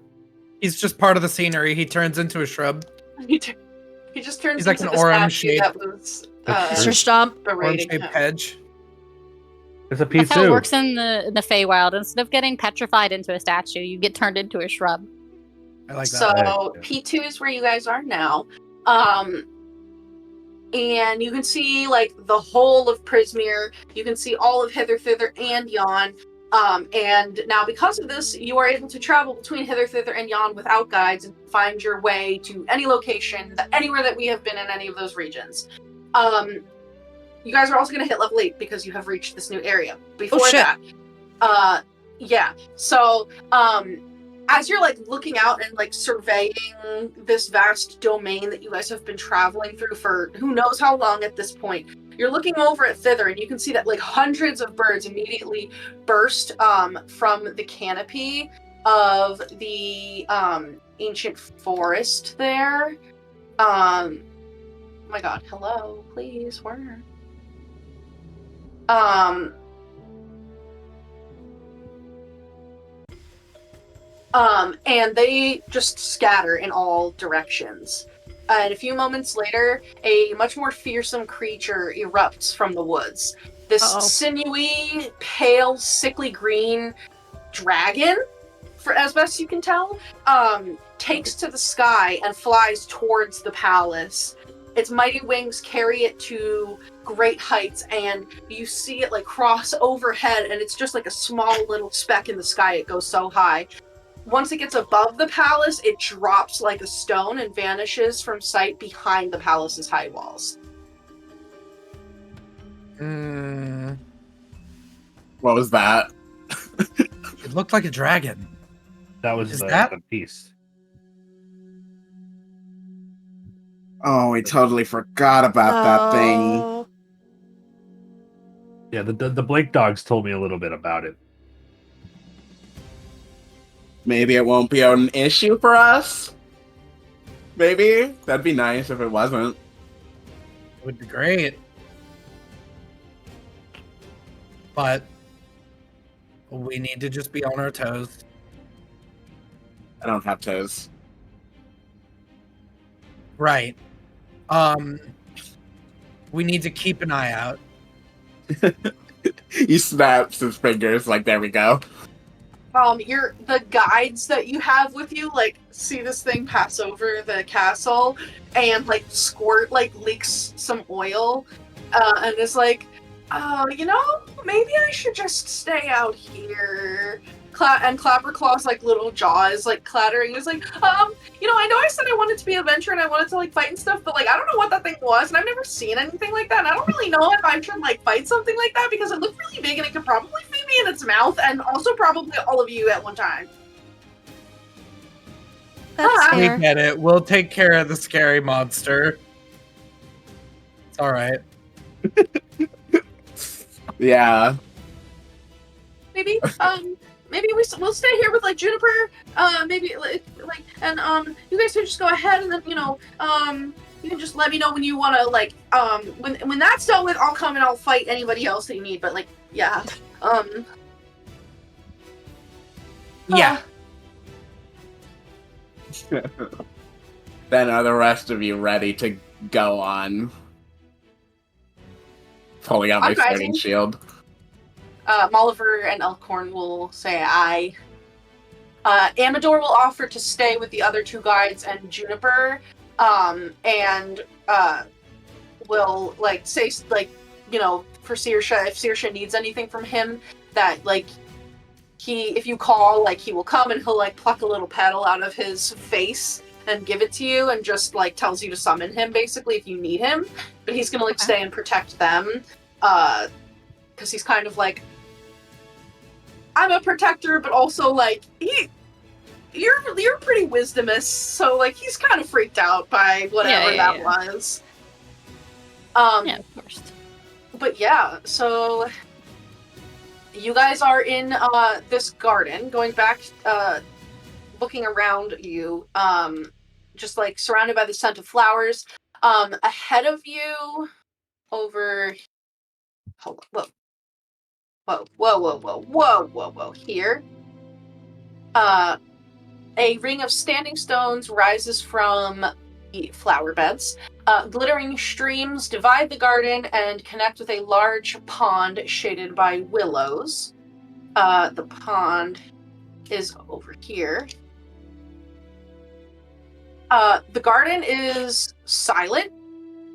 He's just part of the scenery. He turns into a shrub. He just turns He's like into an the Aurum statue shape. that was Mr. Stomp. berating Orange-shaped him. hedge. It's a That's how it P2. works in the Feywild. Instead of getting petrified into a statue, you get turned into a shrub. I like that. So P2 is where you guys are now. And you can see like the whole of Prismere. You can see all of Hither, Thither, and Yon. And now because of this, you are able to travel between Hither, Thither, and Yon without guides and find your way to any location, anywhere that we have been in any of those regions. You guys are also going to hit level 8 because you have reached this new area. Before that, yeah. So, as you're like looking out and like surveying this vast domain that you guys have been traveling through for who knows how long at this point, you're looking over at Thither and you can see that like hundreds of birds immediately burst from the canopy of the ancient forest there. Oh my God, hello, please, where? And they just scatter in all directions. And a few moments later, a much more fearsome creature erupts from the woods. This sinewy, pale, sickly green dragon, as best you can tell, takes to the sky and flies towards the palace. Its mighty wings carry it to great heights, and you see it like cross overhead, and it's just like a small little speck in the sky. It goes so high. Once it gets above the palace, it drops like a stone and vanishes from sight behind the palace's high walls. What was that? It looked like a dragon. That was Is the that- beast. Oh, we totally forgot about that thing. Yeah, the Blake dogs told me a little bit about it. Maybe it won't be an issue for us? Maybe? That'd be nice if it wasn't. It would be great. But we need to just be on our toes. I don't have toes. Right. We need to keep an eye out. He snaps his fingers like, there we go. The guides that you have with you, like, see this thing pass over the castle and, like, squirt, like, leaks some oil, and is like, maybe I should just stay out here. And Clapperclaw's, like, little jaw is, like, clattering. It's like, I know I said I wanted to be an adventurer and I wanted to, like, fight and stuff, but, like, I don't know what that thing was, and I've never seen anything like that, and I don't really know if I should, like, fight something like that, because it looked really big and it could probably feed me in its mouth, and also probably all of you at one time. That's Ah. We fair. get it. We'll take care of the scary monster. It's all right. Yeah. Maybe we'll stay here with, like, Juniper, maybe, and you guys can just go ahead, and then, you can just let me know when you want to, like, when that's done with, I'll come and I'll fight anybody else that you need, but, like, yeah, Yeah. Then are the rest of you ready to go on? Pulling out my I'm rising. starting shield. Molliver and Elkhorn will say aye. Amador will offer to stay with the other two guides and Juniper, and will, like, say, like, for Saoirse, if Saoirse needs anything from him, that, like, if you call, like, he will come and he'll, like, pluck a little petal out of his face and give it to you, and just, like, tells you to summon him, basically, if you need him. But he's gonna, like, stay and protect them, because he's kind of like, I'm a protector, but also, like, you're pretty wisdomous, so, like, he's kind of freaked out by whatever that was. Yeah, of course. But yeah, so you guys are in this garden, going back, looking around you, just, like, surrounded by the scent of flowers. Ahead of you, over, hold on, whoa, here. A ring of standing stones rises from the flower beds. Glittering streams divide the garden and connect with a large pond shaded by willows. The pond is over here. The garden is silent,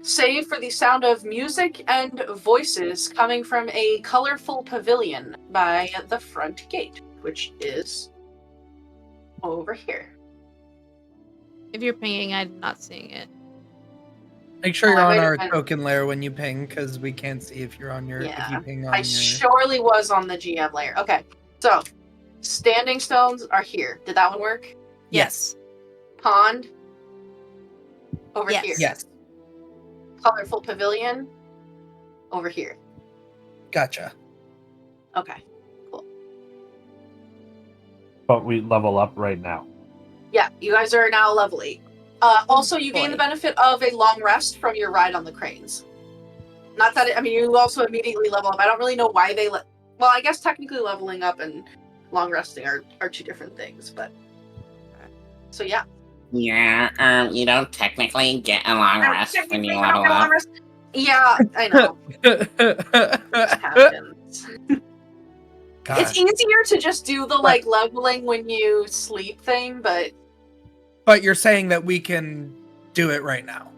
save for the sound of music and voices coming from a colorful pavilion by the front gate, which is over here. If you're pinging, I'm not seeing it. Make sure Oh, you're I on might our have been- token layer when you ping, because we can't see if you're on your if you ping on I your. surely was on the GM layer. Okay, so standing stones are here. Did that one work? Yes. Pond over Yes. here. Yes. Colorful pavilion over here. Gotcha. Okay. But we level up right now. Yeah, you guys are now level 8. Also, you gain Boy. the benefit of a long rest from your ride on the cranes. Not that you also immediately level up. I don't really know why they well, I guess technically leveling up and long resting are two different things, but so yeah. Yeah, you don't technically get a long rest when you level up. Yeah, I know. It happens. God. It's easier to just do the, like, leveling when you sleep thing, but But you're saying that we can do it right now.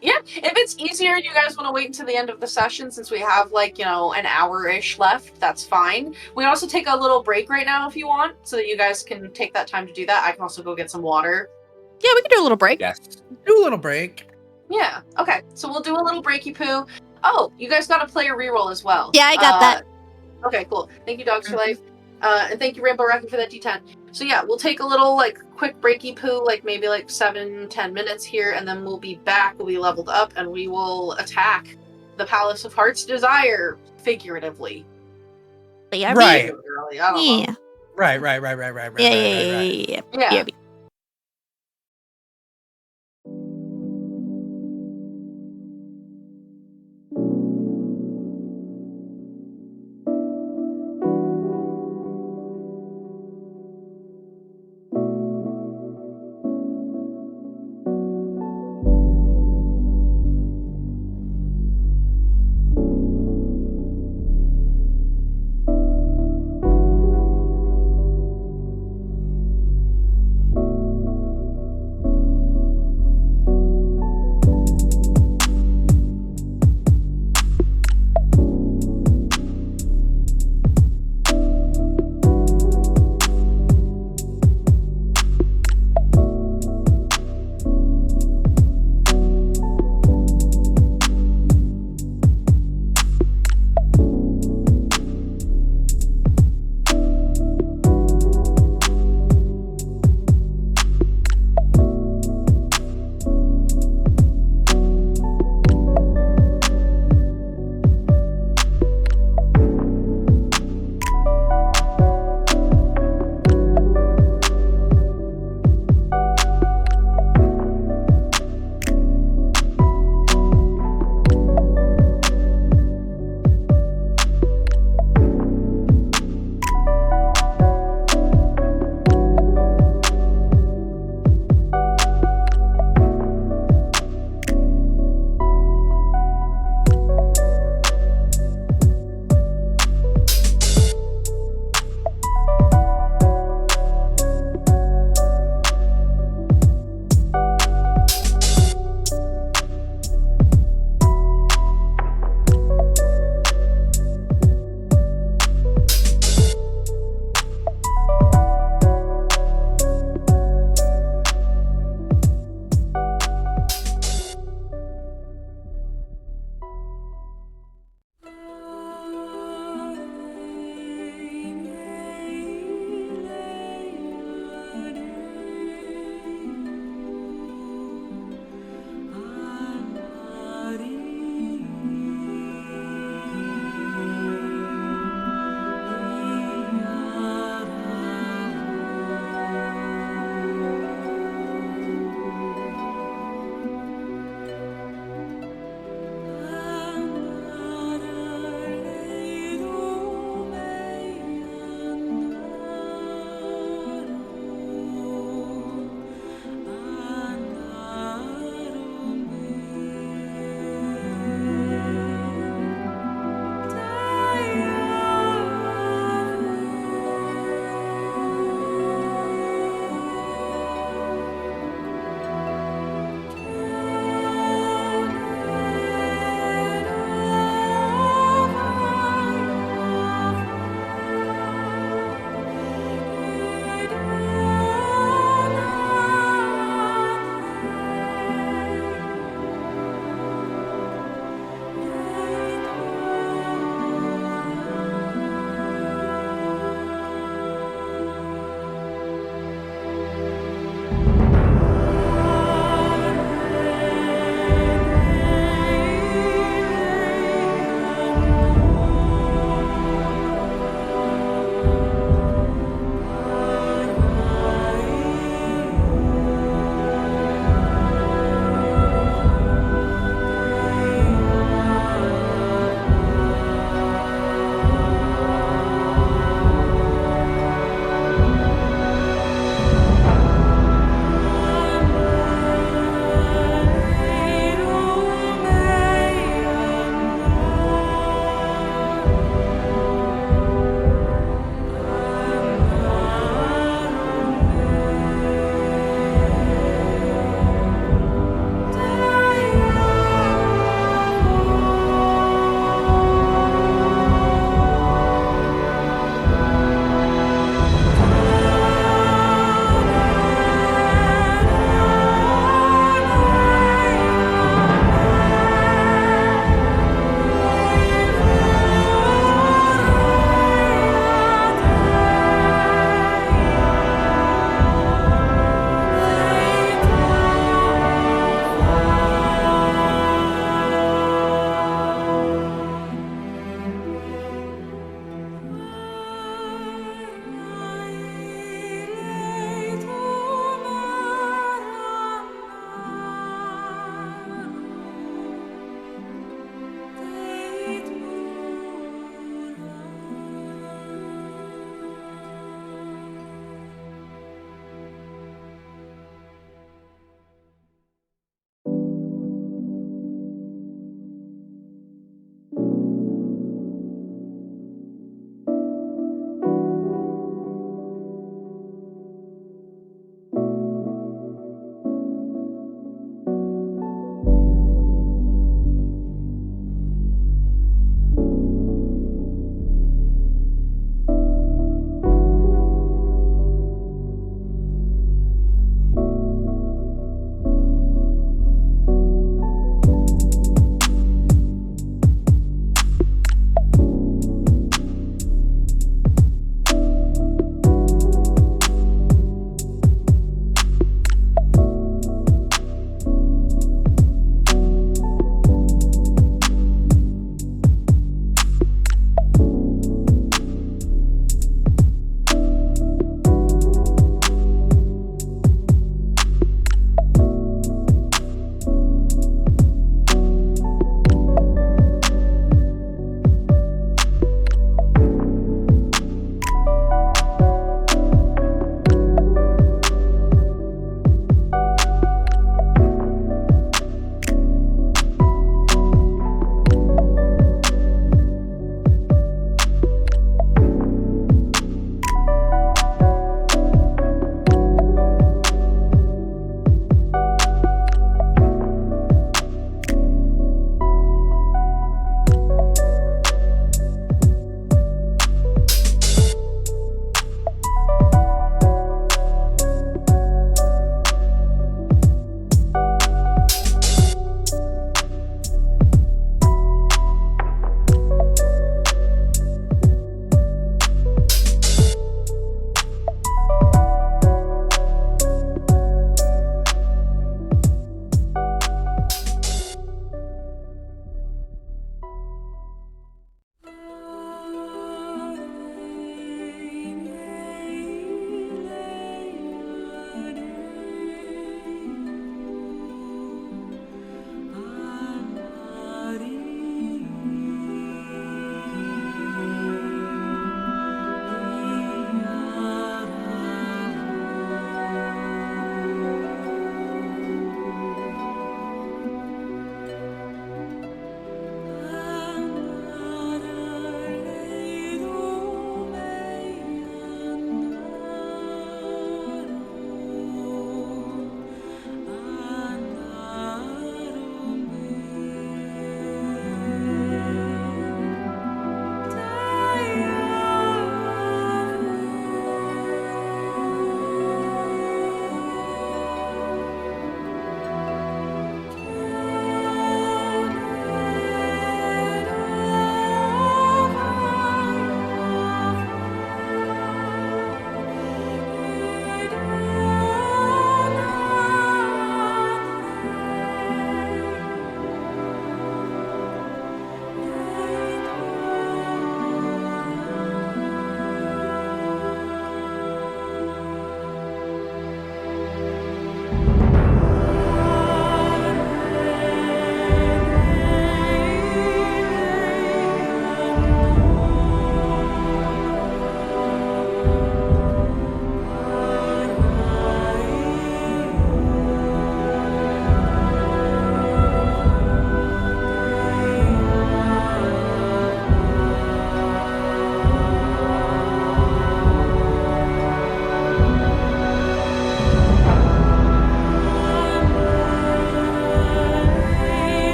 yeah, if it's easier, you guys want to wait until the end of the session since we have, like, an hour-ish left, that's fine. We can also take a little break right now if you want, so that you guys can take that time to do that. I can also go get some water. Yeah, we can do a little break. Yes. Do a little break. Yeah, okay, so we'll do a little breaky poo. Oh, you guys got to play a reroll as well. Yeah, I got that. Okay, cool. Thank you, Dogs for Life. And thank you, Rainbow Wrecking, for that D10. So yeah, we'll take a little, like, quick breaky poo, like, maybe, like, 7-10 minutes here, and then we'll be back, we'll be leveled up, and we will attack the Palace of Heart's Desire, figuratively. Yeah. Right. Literally, I don't know. Yeah. Right. Yeah.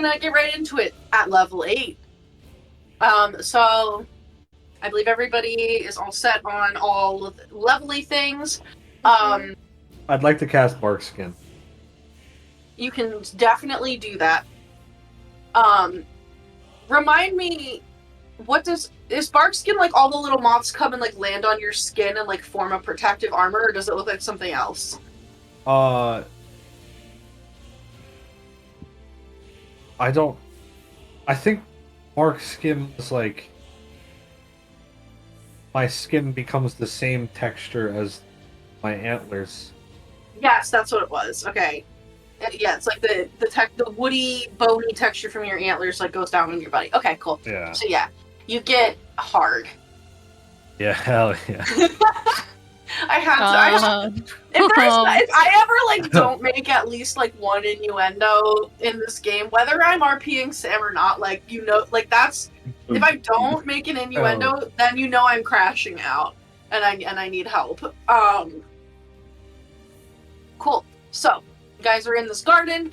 gonna get right into it at level 8. So I believe everybody is all set on all of the lovely things. I'd like to cast Bark Skin. You can definitely do that. Remind me, is bark skin like all the little moths come and like land on your skin and like form a protective armor, or does it look like something else? I think Bark Skin is like my skin becomes the same texture as my antlers. Yes, that's what it was. Okay. Yeah, it's like the woody, bony texture from your antlers like goes down on your body. Okay, cool. Yeah. So yeah, you get hard. Yeah, hell yeah. I have to. If I ever like don't make at least like one innuendo in this game, whether I'm RPing Sam or not, like like that's if I don't make an innuendo, then I'm crashing out and I need help. Cool. So you guys are in this garden.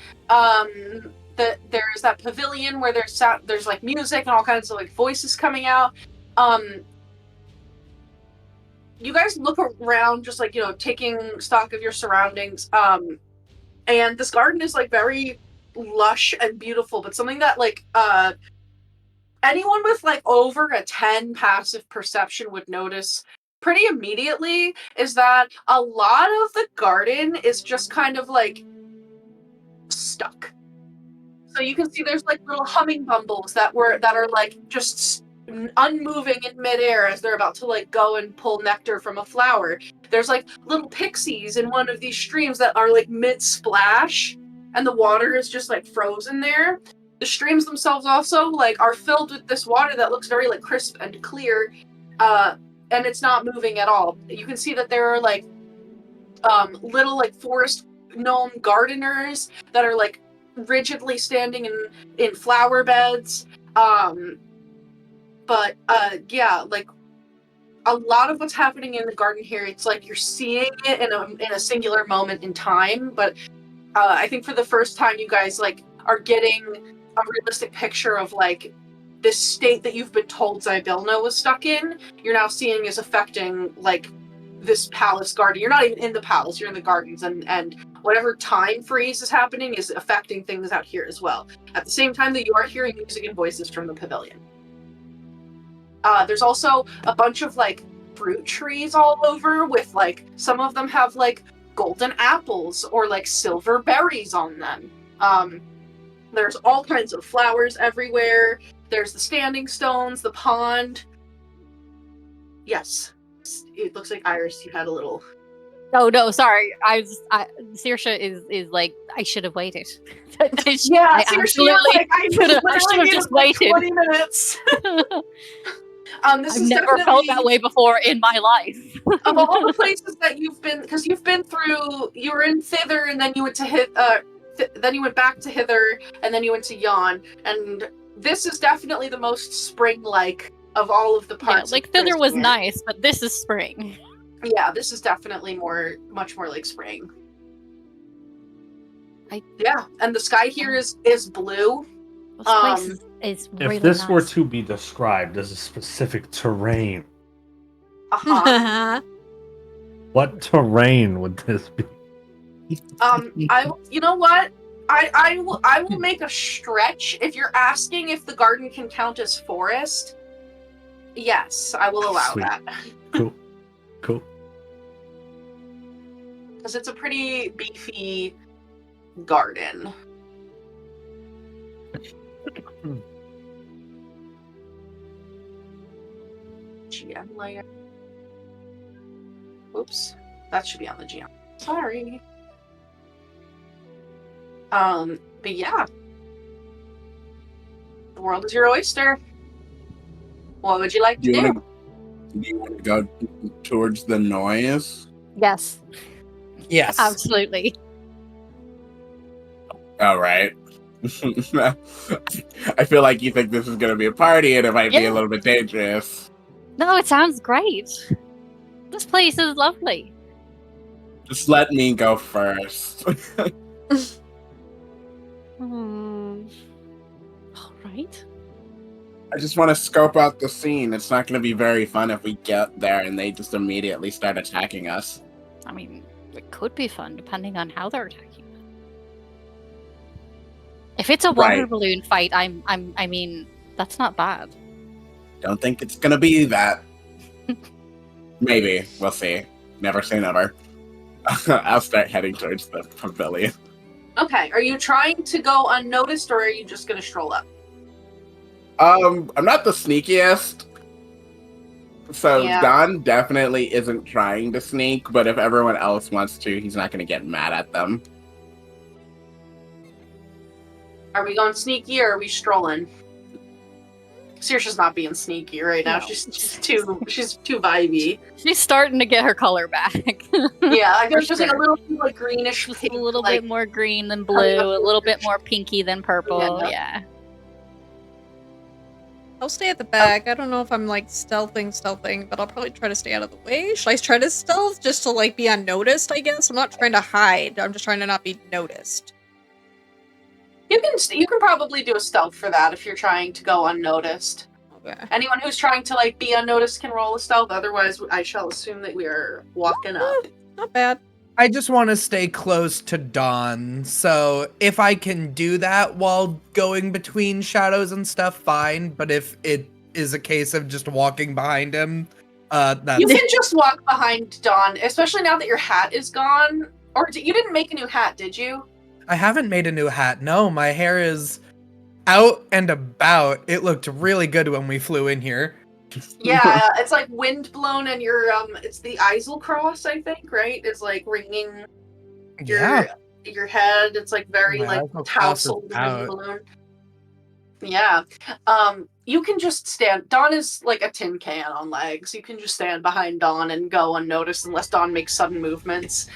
There's that pavilion where there's like music and all kinds of like voices coming out. You guys look around, just like taking stock of your surroundings. And this garden is like very lush and beautiful, but something that like anyone with like over a 10 passive perception would notice pretty immediately is that a lot of the garden is just kind of like stuck. So you can see there's like little humming bumbles that are like just unmoving in midair as they're about to like go and pull nectar from a flower. There's like little pixies in one of these streams that are like mid splash and the water is just like frozen there. The streams themselves also like are filled with this water that looks very like crisp and clear, and it's not moving at all. You can see that there are like little like forest gnome gardeners that are like rigidly standing in flower beds. But yeah, like a lot of what's happening in the garden here, it's like you're seeing it in a singular moment in time. But I think for the first time, you guys like are getting a realistic picture of like this state that you've been told Zybilna was stuck in. You're now seeing is affecting like this palace garden. You're not even in the palace; you're in the gardens, and whatever time freeze is happening is affecting things out here as well. At the same time that you are hearing music and voices from the pavilion. There's also a bunch of like fruit trees all over with like some of them have like golden apples or like silver berries on them. There's all kinds of flowers everywhere. There's the standing stones, the pond. Yes, it looks like Iris, you had a little. No, sorry. Saoirse is like, I should have waited. Yeah, seriously, I should have just waited 20 minutes. I've never felt that way before in my life. Of all the places that you've been, because you've been through, you were in Thither, and then you went to then you went back to Hither, and then you went to Yon, and this is definitely the most spring-like of all of the parts. Yeah, like Thither was nice, but this is spring. Yeah, this is definitely much more like spring. Yeah, and the sky here is blue. This place is really if this nice. were to be described as a specific terrain, what terrain would this be? You know what? I will make a stretch. If you're asking if the garden can count as forest, yes, I will allow Sweet. that. Cool. Because it's a pretty beefy garden. GM layer. Oops, that should be on the GM. Sorry. But yeah, the world is your oyster. What would you like to do? Do you want to go towards the noise? Yes, Yes. absolutely. All right. I feel like you think this is going to be a party and it might be a little bit dangerous. No, it sounds great. This place is lovely. Just let me go first. Right? I just want to scope out the scene. It's not going to be very fun if we get there and they just immediately start attacking us. I mean, it could be fun depending on how they're attacking. If it's a water Right. balloon fight, I mean, that's not bad. Don't think it's going to be that. Maybe. We'll see. Never say never. I'll start heading towards the pavilion. Okay, are you trying to go unnoticed, or are you just gonna stroll up? I'm not the sneakiest. So Yeah. Don definitely isn't trying to sneak, but if everyone else wants to, he's not going to get mad at them. Are we going sneaky, or are we strolling? Saoirse's not being sneaky right now. No. She's too vibey. She's starting to get her color back. Yeah, I For guess just like a sure. little bit like greenish Just pink, a little like, bit more green than blue, a little bit more pinky than purple. Yeah. Yeah. I'll stay at the back. I don't know if I'm like stealthing, but I'll probably try to stay out of the way. Should I try to stealth just to like be unnoticed, I guess? I'm not trying to hide. I'm just trying to not be noticed. You can probably do a stealth for that if you're trying to go unnoticed. Okay. Anyone who's trying to like be unnoticed can roll a stealth. Otherwise, I shall assume that we are walking up. Not bad. I just want to stay close to Dawn, so if I can do that while going between shadows and stuff, fine. But if it is a case of just walking behind him, that's... You can just walk behind Dawn, especially now that your hat is gone. Or you didn't make a new hat, did you? I haven't made a new hat. No, my hair is out and about. It looked really good when we flew in here. Yeah, it's like wind blown, and your it's the Isle cross, I think, right? It's like ringing Yeah. your head. It's like very My like Isle cross is tousled out. wind balloon. Yeah. You can just stand. Dawn is like a tin can on legs. You can just stand behind Dawn and go unnoticed unless Dawn makes sudden movements.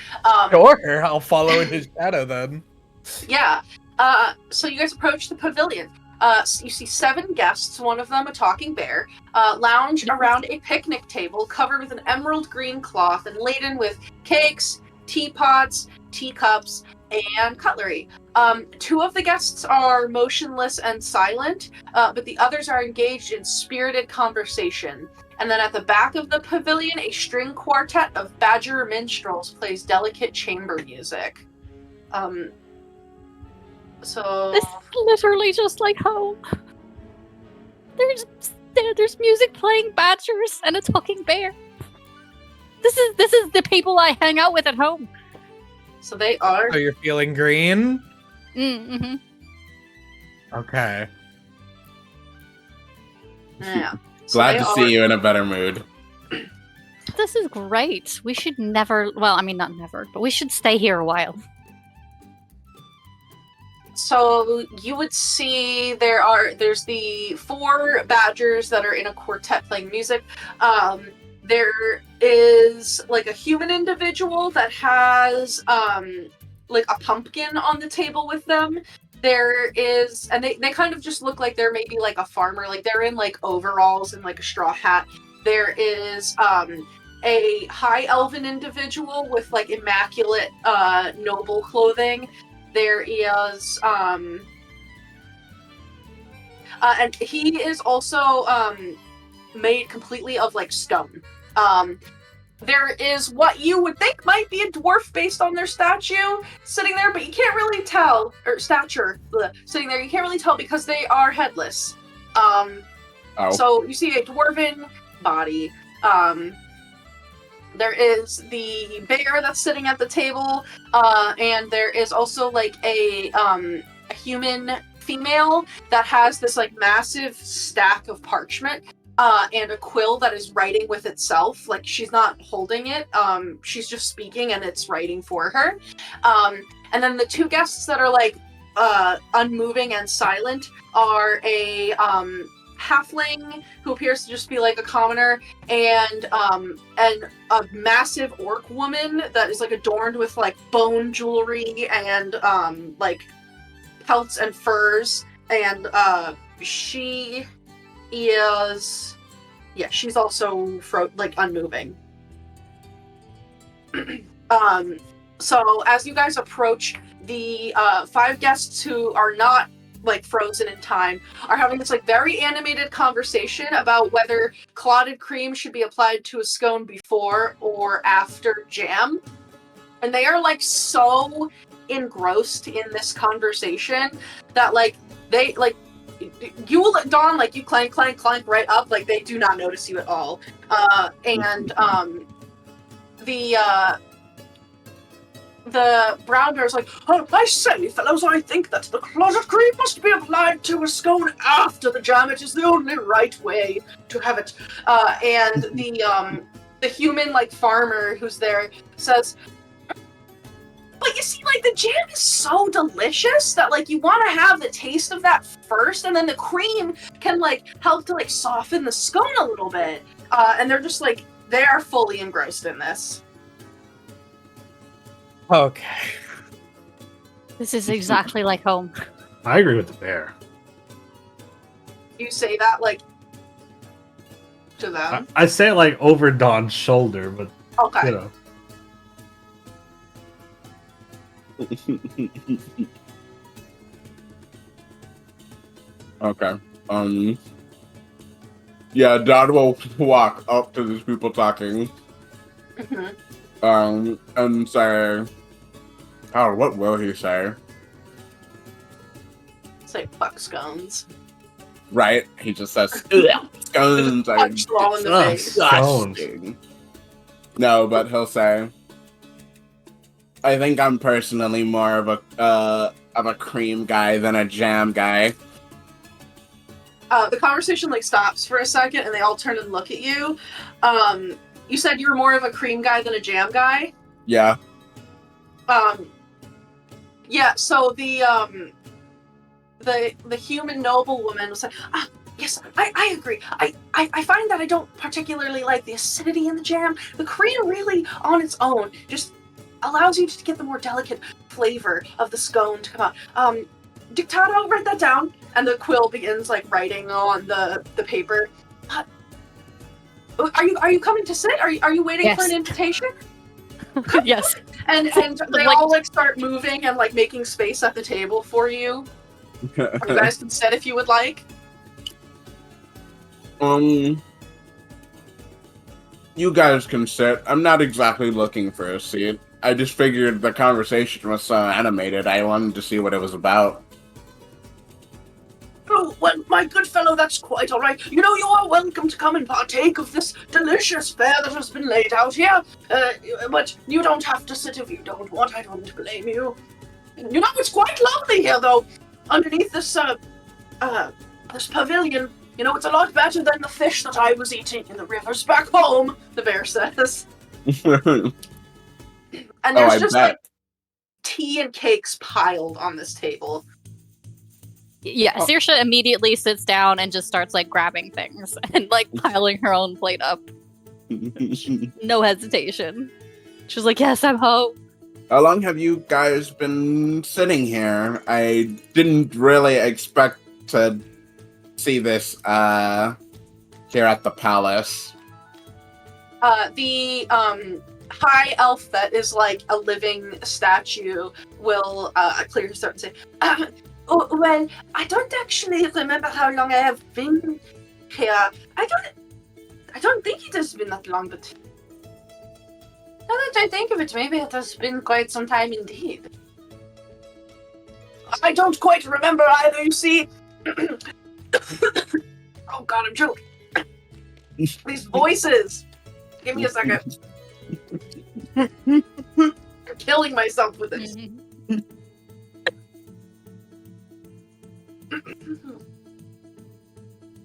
Sure, I'll follow in his shadow then. Yeah. So you guys approach the pavilion. You see 7 guests, one of them a talking bear, lounge around a picnic table covered with an emerald green cloth and laden with cakes, teapots, teacups, and cutlery. 2 of the guests are motionless and silent, but the others are engaged in spirited conversation. And then at the back of the pavilion, a string quartet of badger minstrels plays delicate chamber music. So This is literally just like home. There's music playing, badgers, and a talking bear. This is the people I hang out with at home. So they are. So you're feeling green? Mm-hmm. Okay. Yeah. Glad to see you in a better mood. This is great. We should never. Well, I mean, not never, but we should stay here a while. So you would see there's the 4 badgers that are in a quartet playing music. There is like a human individual that has like a pumpkin on the table with them. There is, and they kind of just look like they're maybe like a farmer, like they're in like overalls and like a straw hat. There is a high elven individual with like immaculate noble clothing. There is and he is also made completely of like stone. There is what you would think might be a dwarf based on their statue sitting there, but you can't really tell, or stature sitting there, you can't really tell because they are headless. So you see a dwarven body. There is the bear that's sitting at the table, and there is also like a human female that has this like massive stack of parchment and a quill that is writing with itself. Like she's not holding it, she's just speaking and it's writing for her. And then the 2 guests that are like unmoving and silent are a halfling who appears to just be like a commoner, and a massive orc woman that is like adorned with like bone jewelry and like pelts and furs, and she is she's also like unmoving. So as you guys approach, the 5 guests who are not like frozen in time, are having this like very animated conversation about whether clotted cream should be applied to a scone before or after jam. And they are like so engrossed in this conversation that like they like you will Dawn, like you clank right up, like they do not notice you at all. The brown bear's like, oh, I say, fellows, I think that the clotted cream must be applied to a scone after the jam. It is the only right way to have it. And the human like farmer who's there says, but you see, like, the jam is so delicious that, like, you want to have the taste of that first, and then the cream can, like, help to, like, soften the scone a little bit. And they're just, like, they are fully engrossed in this. Okay. This is exactly like home. I agree with the bear. You say that, like, to them? I say it, like, over Dawn's shoulder, but, Okay. you know. Okay. Yeah, Dad will walk up to these people talking. And say, oh, what will he say? Say fuck scones. Right? He just says, scones are Punch them all in the face. disgusting. No, but he'll say, I think I'm personally more of a cream guy than a jam guy. The conversation like stops for a second, and they all turn and look at you. You said you were more of a cream guy than a jam guy. Yeah. Yeah. So the human noblewoman was like, yes, I agree. I find that I don't particularly like the acidity in the jam. The cream really, on its own, just allows you to get the more delicate flavor of the scone to come out. Dictato, write that down. And the quill begins like writing on the paper. Are you coming to sit? Are you waiting for an invitation? Yes. And they all like start moving and like making space at the table for you. You guys can sit if you would like. You guys can sit. I'm not exactly looking for a seat. I just figured the conversation was so animated, I wanted to see what it was about. Oh, well, my good fellow, that's quite all right. You know, you are welcome to come and partake of this delicious fare that has been laid out here. But you don't have to sit if you don't want. I don't blame you. You know, it's quite lovely here, though. Underneath this, this pavilion. You know, it's a lot better than the fish that I was eating in the rivers back home, the bear says. And there's just, like, tea and cakes piled on this table. Yeah, Saoirse immediately sits down and just starts, like, grabbing things and, like, piling her own plate up. No hesitation. She's like, yes, I'm home. How long have you guys been sitting here? I didn't really expect to see this, here at the palace. The high elf that is like a living statue will clear his throat and say, oh, well, I don't actually remember how long I have been here. I don't think it has been that long, but now that I think of it, maybe it has been quite some time indeed. I don't quite remember either, you see. Oh god, I'm choking. These voices. Give me a second. I'm killing myself with this.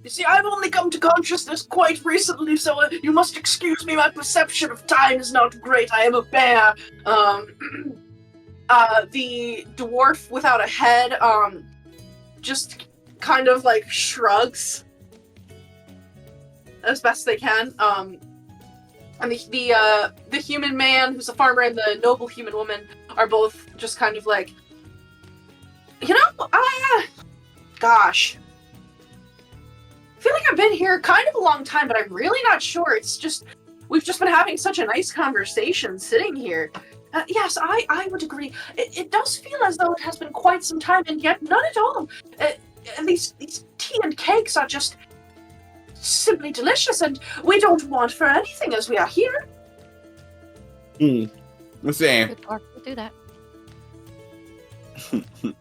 You see, I've only come to consciousness quite recently, so you must excuse me. My perception of time is not great. I am a bear. The dwarf without a head, just kind of like shrugs as best they can. And the human man who's a farmer and the noble human woman are both just kind of like, you know, gosh. I feel like I've been here kind of a long time, but I'm really not sure. It's just, we've just been having such a nice conversation sitting here. Yes, I would agree. It does feel as though it has been quite some time, and yet none at all. These tea and cakes are just simply delicious, and we don't want for anything as we are here. Let's see. Good Lord, we'll do that.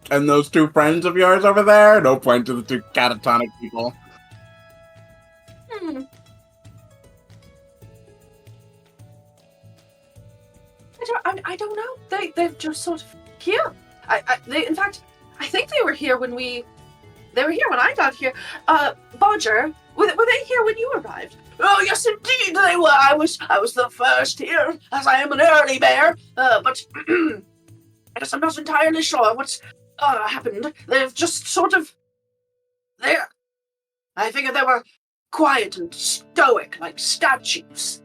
And those two friends of yours over there? No point to the two catatonic people. I don't know. They're just sort of here. In fact, I think they were here when I got here. Bodger, were they here when you arrived? Oh, yes, indeed they were. I was the first here, as I am an early bear. But I guess I'm not entirely sure what's happened. They've just sort of there. I figured they were quiet and stoic, like statues.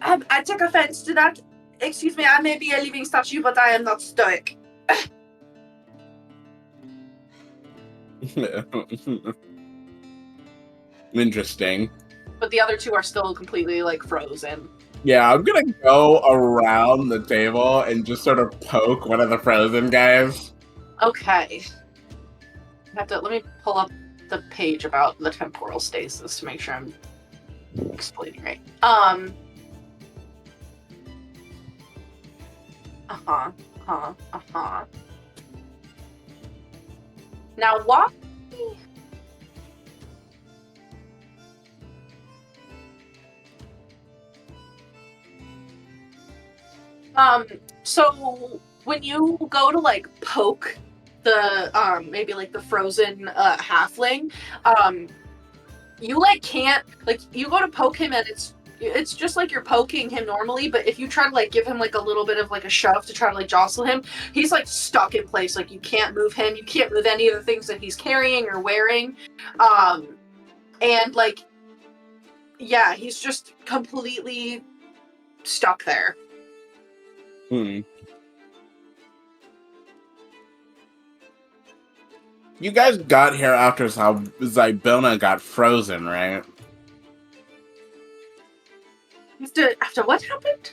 I take offense to that. Excuse me, I may be a living statue, but I am not stoic. Interesting. But the other two are still completely, like, frozen. Yeah, I'm gonna go around the table and just sort of poke one of the frozen guys. Okay. Let me pull up the page about the temporal stasis to make sure I'm explaining right. Now why? So when you go to like poke the maybe like the frozen halfling, you like can't, like, you go to poke him and it's just like you're poking him normally, but if you try to like give him like a little bit of like a shove to try to like jostle him, he's like stuck in place. Like you can't move him, you can't move any of the things that he's carrying or wearing, and like, yeah, he's just completely stuck there. You guys got here after Zybona got frozen, right? After what happened?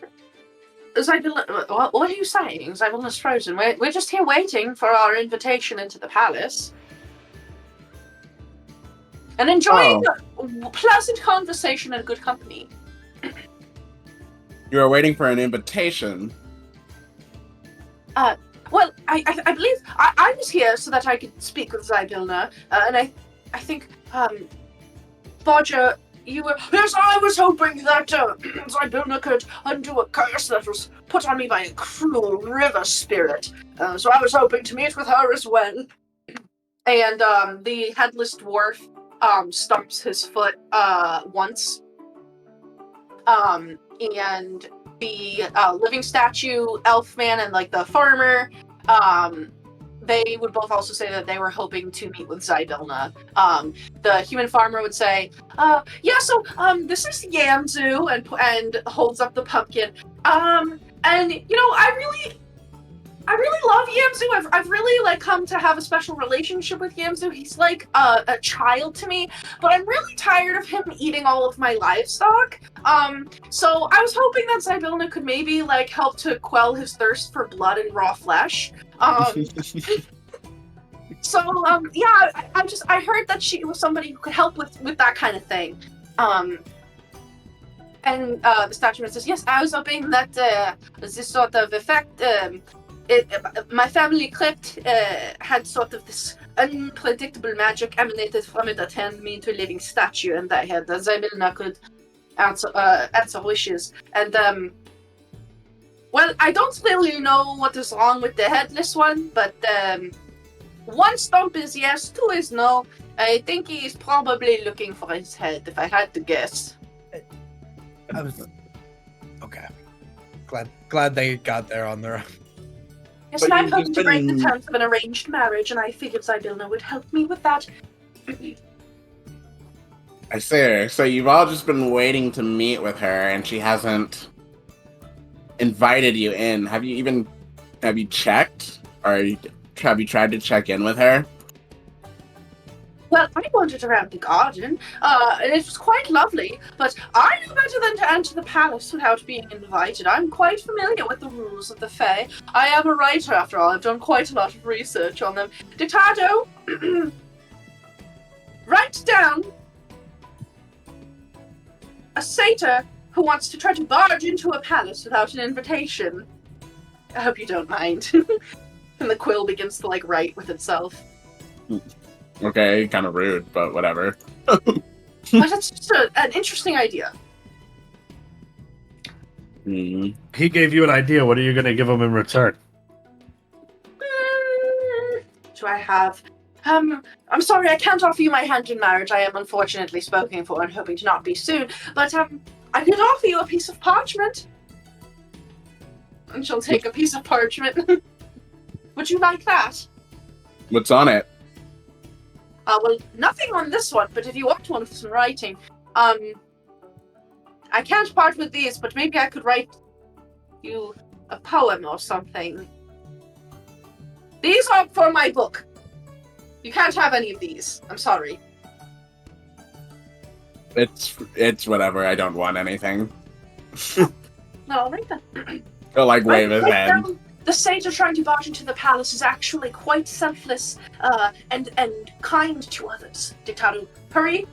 Zybona, what are you saying? Zybona's frozen. We're just here waiting for our invitation into the palace. And enjoying a pleasant conversation and good company. You were waiting for an invitation. Well, I believe I was here so that I could speak with Zybona, and I think, Bodger, you were... Yes, I was hoping that Zybona could undo a curse that was put on me by a cruel river spirit, so I was hoping to meet with her as well. And the headless dwarf stumps his foot once, and the living statue, elf man, and like the farmer, they would both also say that they were hoping to meet with Zybona. The human farmer would say, yeah, so this is Yamzu, and holds up the pumpkin. And you know, I really love Yamzu. I've really like come to have a special relationship with Yamzu. He's like a child to me, but I'm really tired of him eating all of my livestock. So I was hoping that Zybona could maybe like help to quell his thirst for blood and raw flesh. So yeah, I heard that she was somebody who could help with that kind of thing. And the statue says, yes, I was hoping that this sort of effect. My family crypt had sort of this unpredictable magic emanated from it that turned me into a living statue, and I had Zybona could answer wishes. And well, I don't really know what is wrong with the headless one, but one stump is yes, two is no. I think he is probably looking for his head, if I had to guess. Okay. Glad they got there on their own. Yes, But and I'm you've hoping to break the been- terms of an arranged marriage, and I figured Zybona would help me with that. I see. So you've all just been waiting to meet with her, and she hasn't invited you in. Have you checked? Or have you tried to check in with her? Well, I wandered around the garden, and it was quite lovely, but I knew better than to enter the palace without being invited. I'm quite familiar with the rules of the Fae. I am a writer, after all. I've done quite a lot of research on them. Dictado, write down a satyr who wants to try to barge into a palace without an invitation. I hope you don't mind. And the quill begins to, write with itself. Okay, kind of rude, but whatever. But that's just an interesting idea. Mm. He gave you an idea. What are you going to give him in return? Do I have... I'm sorry, I can't offer you my hand in marriage. I am unfortunately spoken for and hoping to not be soon. But, I could offer you a piece of parchment. And she'll take a piece of parchment. Would you like that? What's on it? Well, nothing on this one, but if you want one with some writing, I can't part with these, but maybe I could write you a poem or something. These are for my book. You can't have any of these. I'm sorry. It's whatever. I don't want anything. No, I'll write that. He'll wave his hand. The satyr trying to barge into the palace is actually quite selfless and kind to others. Dictado, hurry!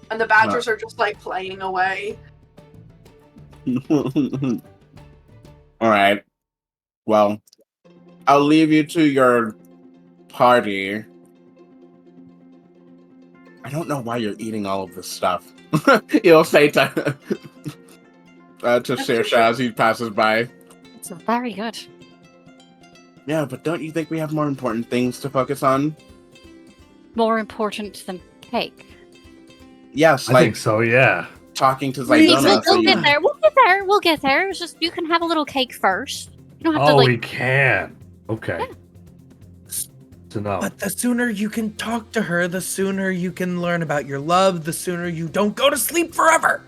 And the badgers are just playing away. Alright. Well, I'll leave you to your party. I don't know why you're eating all of this stuff. He'll say to Saoirse as he passes by. It's very good. Yeah, but don't you think we have more important things to focus on? More important than cake. Yes, I think so, yeah. talking to We'll Zydona. get there. We'll get there. It's just you can have a little cake first. You don't have to we can. Okay. Yeah. To know. But the sooner you can talk to her, the sooner you can learn about your love, the sooner you don't go to sleep forever.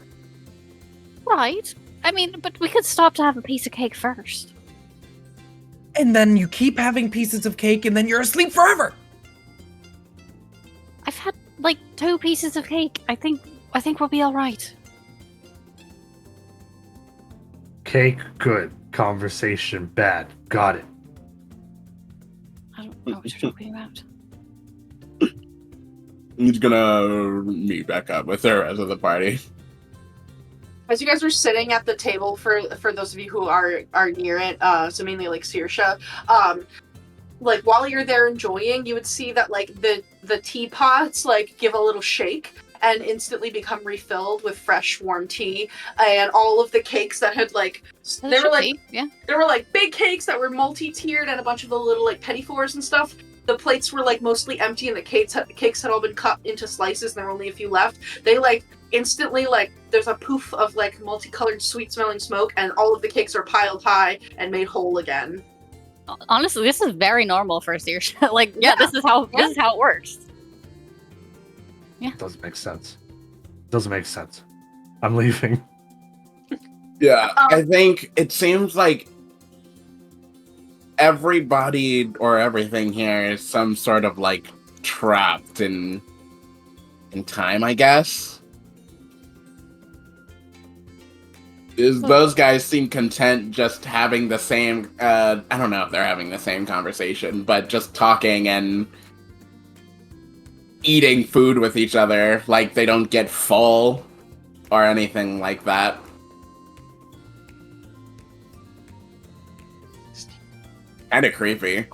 Right. I mean, but we could stop to have a piece of cake first. And then you keep having pieces of cake and then you're asleep forever. I've had 2 pieces of cake. I think we'll be all right. Cake, good. Conversation, bad. Got it. I don't know what you're talking about. He's gonna meet back up with the rest of the party. As you guys are sitting at the table, for those of you who are near it, so mainly Saoirse, while you're there enjoying, you would see that the teapots give a little shake and instantly become refilled with fresh warm tea, and all of the cakes that had there were big cakes that were multi-tiered and a bunch of the little petit fours and stuff. The plates were mostly empty and the cakes had all been cut into slices and there were only a few left. They instantly there's a poof of multicolored sweet smelling smoke and all of the cakes are piled high and made whole again. Honestly, this is very normal for Saoirse. This is how it works. Yeah. Doesn't make sense. I'm leaving. Yeah, I think it seems like everybody or everything here is some sort of trapped in time, I guess. Those guys seem content just having the same, I don't know if they're having the same conversation, but just talking and eating food with each other. They don't get full or anything like that. Kinda creepy.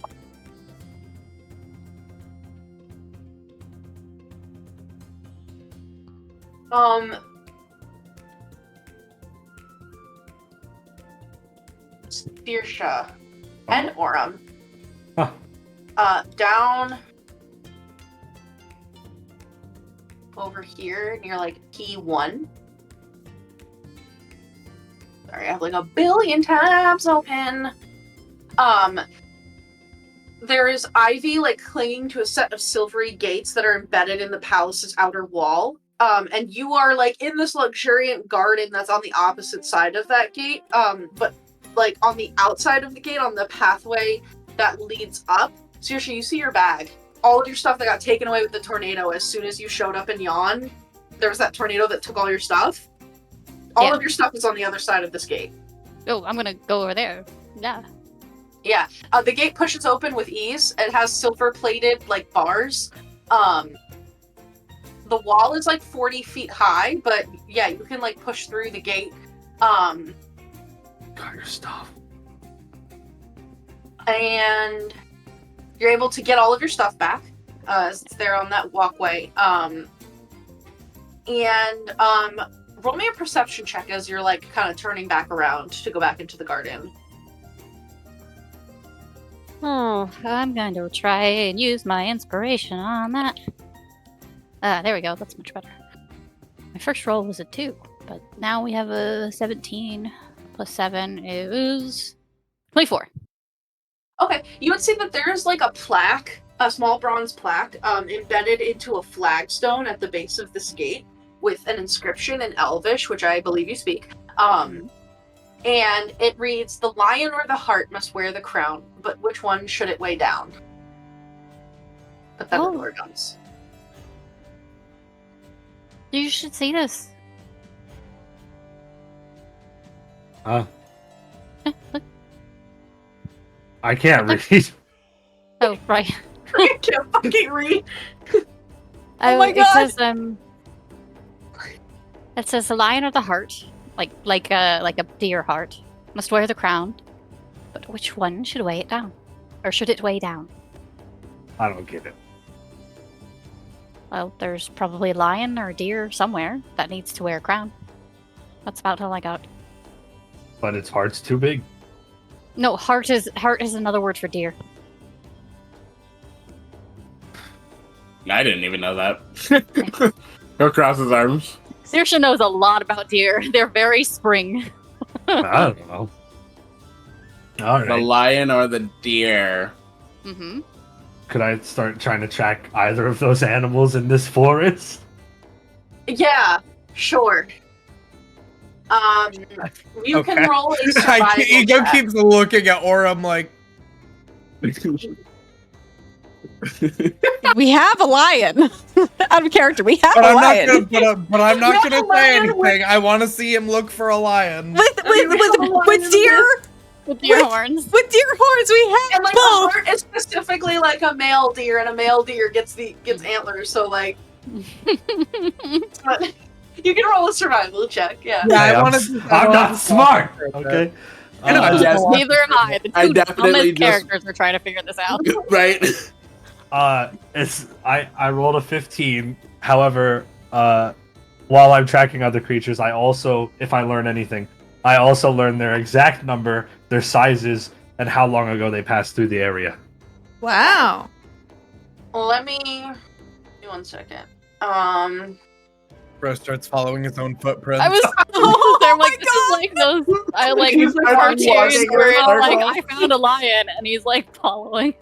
Saoirse and Aurum. Huh. Down over here near P1. Sorry, I have a billion tabs open. There is ivy clinging to a set of silvery gates that are embedded in the palace's outer wall. And you are in this luxuriant garden that's on the opposite side of that gate. But on the outside of the gate, on the pathway that leads up, Saoirse, you see your bag. all of your stuff that got taken away with the tornado as soon as you showed up in Yon. There was that tornado that took all your stuff. All of your stuff is on the other side of this gate. Oh, I'm gonna go over there. Yeah. Yeah. The gate pushes open with ease. It has silver-plated, like, bars. The wall is, like, 40 feet high, but, yeah, you can, like, push through the gate. Got your stuff. And you're able to get all of your stuff back, as it's there on that walkway. Roll me a perception check as you're, like, kind of turning back around to go back into the garden. Oh, I'm going to try and use my inspiration on that. There we go. That's much better. My first roll was a 2, but now we have a 17 plus 7 is 24. Okay, you would see that there's, like, a plaque, a small bronze plaque, embedded into a flagstone at the base of this gate with an inscription in Elvish, which I believe you speak. And it reads, "The lion or the heart must wear the crown, but which one should it weigh down?" But then the Lord comes. You should see this. Huh? Look. I can't read. Oh, right. I can't fucking read. Oh my God. It says the lion or the heart, like a deer heart, must wear the crown. But which one should weigh it down? Or should it weigh down? I don't get it. Well, there's probably a lion or a deer somewhere that needs to wear a crown. That's about all I got. But its heart's too big. No, heart is another word for deer. I didn't even know that. Go cross his arms. Saoirse knows a lot about deer. They're very spring. I don't know. All The right. lion or the deer? Mm-hmm. Could I start trying to track either of those animals in this forest? Yeah, sure. You can roll a survival Ego check. keeps looking at Aurum like, We have a lion. Out of character, we have but a I'm lion. not gonna, but I'm not Yeah, gonna a say lion with- anything. I want to see him look for a lion. with deer, With deer horns. with deer horns, we have And like both. the heart is specifically like a male deer, and a male deer gets antlers. So like, but you can roll a survival check. Yeah. Yeah, Hey, I want I'm to. not smart. Okay. Yes. Neither am I. The I two definitely dumbest just- characters are trying to figure this out. Right? I rolled a 15. However, while I'm tracking other creatures, I also, if I learn anything, I also learn their exact number, their sizes, and how long ago they passed through the area. Wow. Let me. Give me 1 second. Bro starts following his own footprints. I was Oh they're my like, this is like those like He's like cartoons walking where it's in like, circles. I found a lion, and he's like following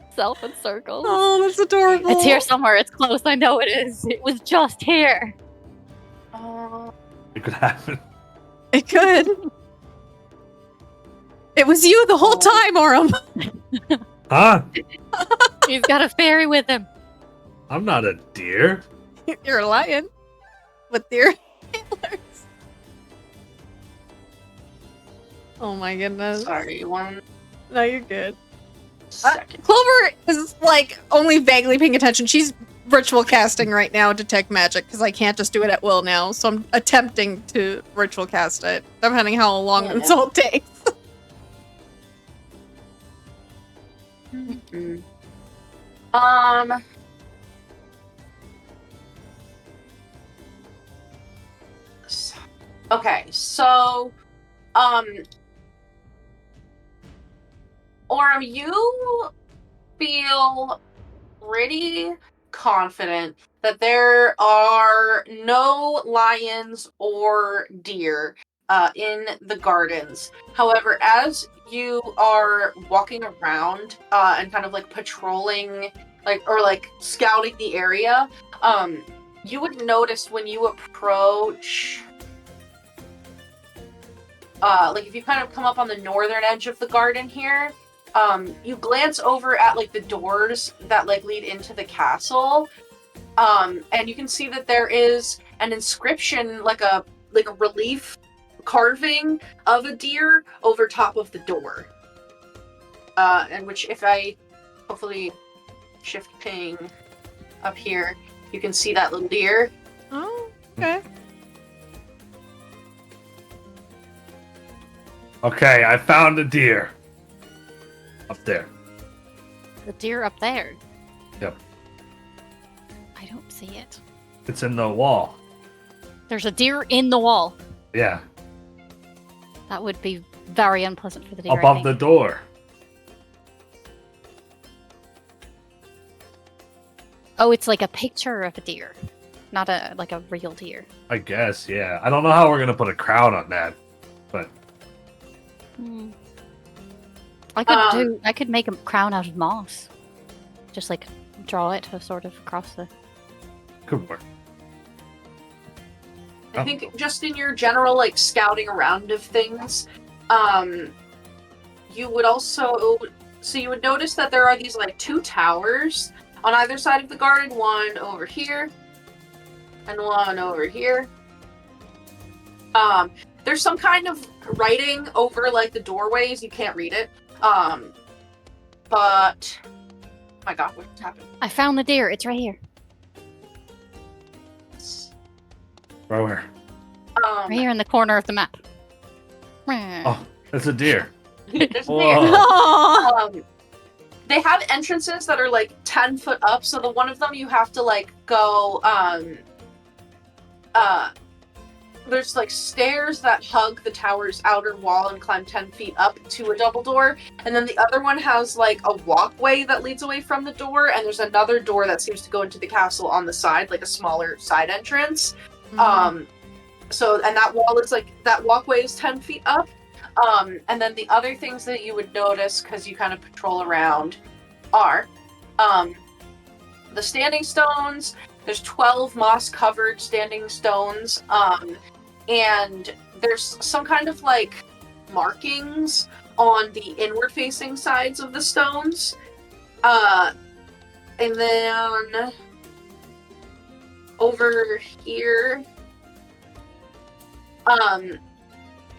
himself in circles. Oh, that's adorable. It's here somewhere. It's close. I know it is. It was just here. It could happen. It could. It was you the whole time, Aurum. Huh? He's got a fairy with him. I'm not a deer. You're a lion with deer antlers. Oh my goodness. Sorry, 1 No, you're good. second. Clover is like only vaguely paying attention. She's ritual casting right now, detect magic, because I can't just do it at will now. So I'm attempting to ritual cast it, depending how long Yeah. this all takes. Mm-mm. Okay, so, Aurum, you feel pretty confident that there are no lions or deer in the gardens. However, as you are walking around and kind of like patrolling, like scouting the area, you would notice when you approach, like if you kind of come up on the northern edge of the garden here, You glance over at like the doors that like lead into the castle, and you can see that there is an inscription, like a relief carving of a deer over top of the door. And which, if I hopefully shift ping up here, you can see that little deer. Oh, okay. Okay, I found a deer. Up there. The deer up there. Yep. I don't see it. It's in the wall. There's a deer in the wall. Yeah. That would be very unpleasant for the deer. Above the door. Oh, it's like a picture of a deer, not a real deer. I guess, yeah. I don't know how we're gonna put a crown on that, but I could make a crown out of moss. Just like draw it sort of across the. could work. I think just in your general like scouting around of things, you would also you would notice that there are these like 2 towers on either side of the garden, one over here and one over here. There's some kind of writing over like the doorways. You can't read it. But oh my god, what's happened? I found the deer. It's right here. Right where? Right here in the corner of the map. Oh, it's a deer. There's a Whoa. deer. They have entrances that are like 10 foot up, so the one of them you have to like go there's like stairs that hug the tower's outer wall and climb 10 feet up to a double door, and then the other one has like a walkway that leads away from the door, and there's another door that seems to go into the castle on the side, like a smaller side entrance. Mhm. And that wall is like, that walkway is 10 feet up. And then the other things that you would notice, because you kind of patrol around, are the standing stones. There's 12 moss-covered standing stones, and there's some kind of like markings on the inward-facing sides of the stones. And then over here,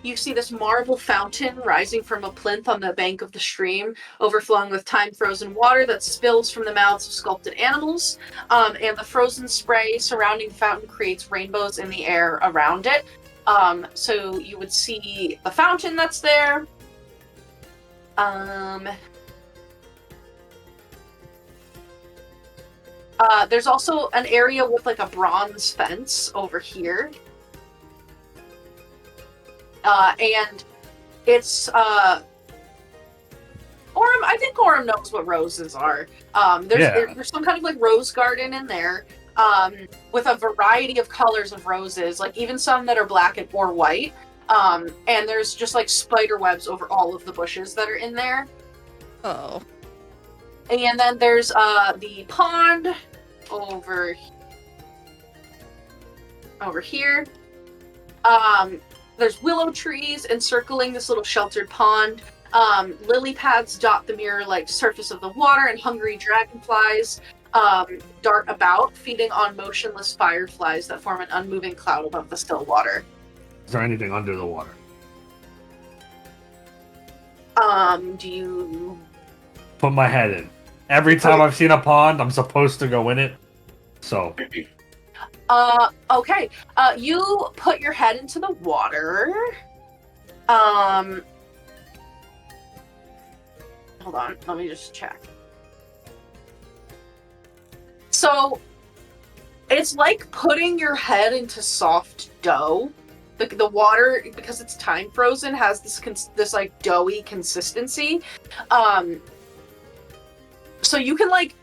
you see this marble fountain rising from a plinth on the bank of the stream, overflowing with time-frozen water that spills from the mouths of sculpted animals. And the frozen spray surrounding the fountain creates rainbows in the air around it. So you would see the fountain that's there. There's also an area with like a bronze fence over here. And it's Aurum. I think Aurum knows what roses are. There's some kind of like rose garden in there, with a variety of colors of roses, like even some that are black or white. And there's just like spider webs over all of the bushes that are in there. Oh. And then there's the pond over here. There's willow trees encircling this little sheltered pond. Lily pads dot the mirror-like surface of the water, and hungry dragonflies dart about, feeding on motionless fireflies that form an unmoving cloud above the still water. Is there anything under the water? Do you... Put my head in. Every time I've seen a pond, I'm supposed to go in it. So... okay. You put your head into the water. Hold on, let me just check. So, it's like putting your head into soft dough. The water, because it's time frozen, has this like doughy consistency. So you can like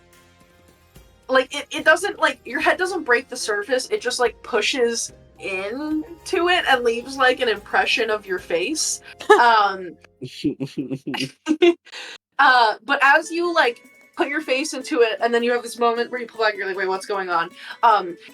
it doesn't, like, your head doesn't break the surface, it just like pushes into it and leaves like an impression of your face. But as you like put your face into it, and then you have this moment where you pull back, you're like, wait, what's going on?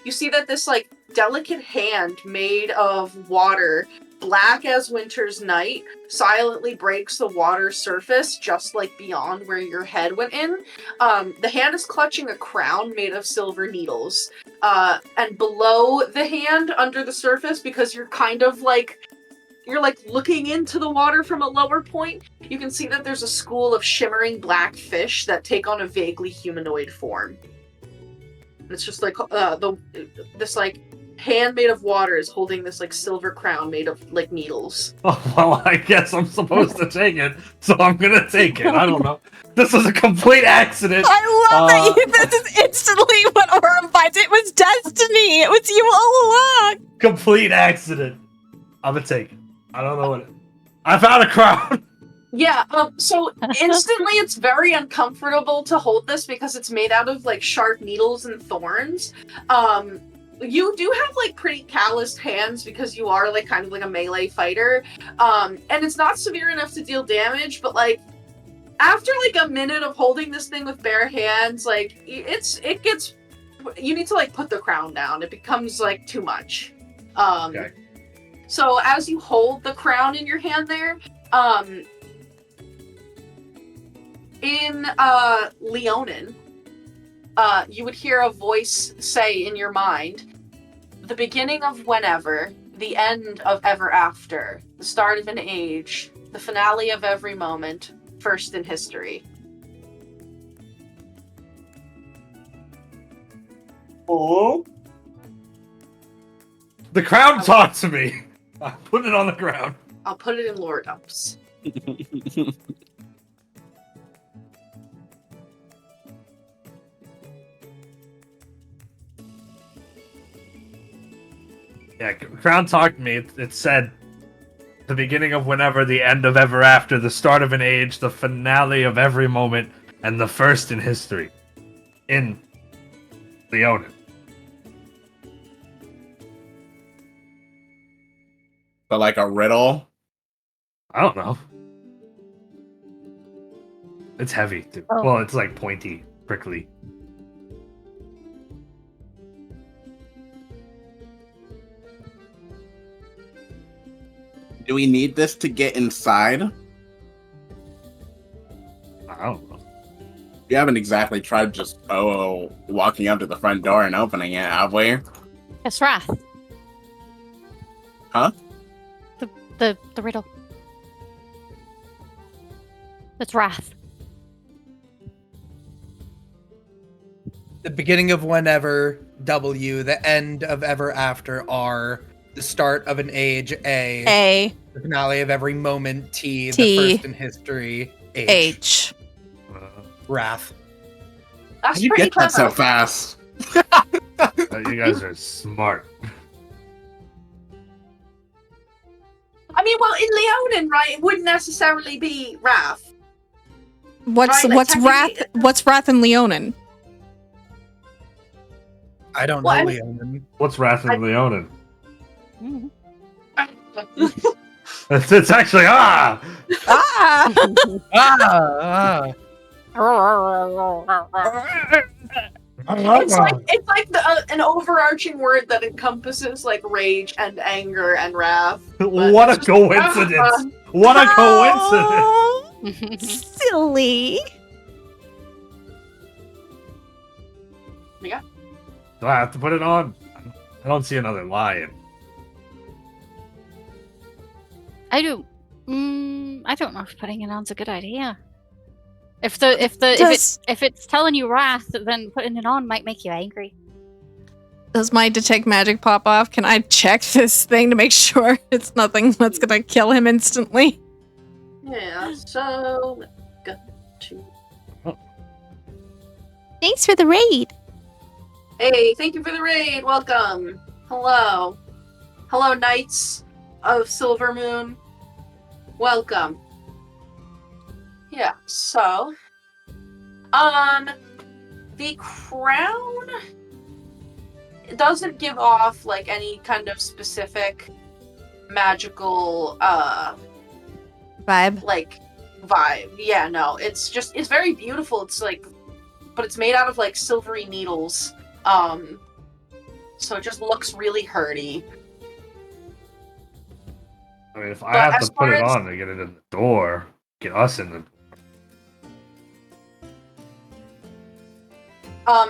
You see that this like delicate hand made of water black as winter's night, silently breaks the water's surface, just like beyond where your head went in. The hand is clutching a crown made of silver needles. And below the hand, under the surface, because you're kind of like, you're like looking into the water from a lower point, you can see that there's a school of shimmering black fish that take on a vaguely humanoid form. And it's just like this like hand made of water is holding this like silver crown made of like needles. Oh, well, I guess I'm supposed to take it, so I'm gonna take it. I don't know. This was a complete accident. I love that this is instantly what Aurum finds. It was destiny. It was you all along. Complete accident. I'm gonna take it. I don't know what I found a crown. Yeah, so instantly it's very uncomfortable to hold this because it's made out of like sharp needles and thorns. You do have like pretty calloused hands because you are like kind of like a melee fighter. And it's not severe enough to deal damage, but like after like a minute of holding this thing with bare hands, like it gets, you need to like put the crown down. It becomes like too much. Okay. So as you hold the crown in your hand there, in Leonin, you would hear a voice say in your mind, the beginning of whenever, the end of ever after, the start of an age, the finale of every moment, first in history. Oh. The crown talked to me. I put it on the ground. I'll put it in lore dumps. Yeah, crown talked to me. It said, the beginning of whenever, the end of ever after, the start of an age, the finale of every moment, and the first in history. In Leonin. But like a riddle? I don't know. It's heavy. Oh. Well, it's like pointy, prickly. Do we need this to get inside? I don't know. We haven't exactly tried just walking up to the front door and opening it, have we? It's Wrath. Huh? The riddle. It's Wrath. The beginning of whenever, W. The end of ever after, R. The start of an age, A. The finale of every moment, T. The first in history, H. Wrath. That's How do you pretty get that clever. so fast? You guys are smart. I mean, well, in Leonin, right, it wouldn't necessarily be Wrath. What's Right, like, what's Wrath? technically- What's Wrath and Leonin? I don't Well, know, I- Leonin. What's Wrath and Leonin? Mhm. It's actually Ah! It's like an overarching word that encompasses like rage and anger and wrath. What a coincidence! What a coincidence! Silly. Yeah. Do I have to put it on? I don't see another lion. I don't know if putting it on's a good idea. If it's telling you Wrath, then putting it on might make you angry. Does my detect magic pop off? Can I check this thing to make sure it's nothing that's gonna kill him instantly? Yeah, so let's go to. Thanks for the raid. Hey, thank you for the raid. Welcome. Hello. Hello, Knights of Silver Moon. Welcome. Yeah, so the crown doesn't give off like any kind of specific magical Vibe. like vibe. Yeah, no, it's very beautiful. It's like, but it's made out of like silvery needles. So it just looks really hurty. I mean, if I But have as to put far it as- on to get it in the door, get us in the.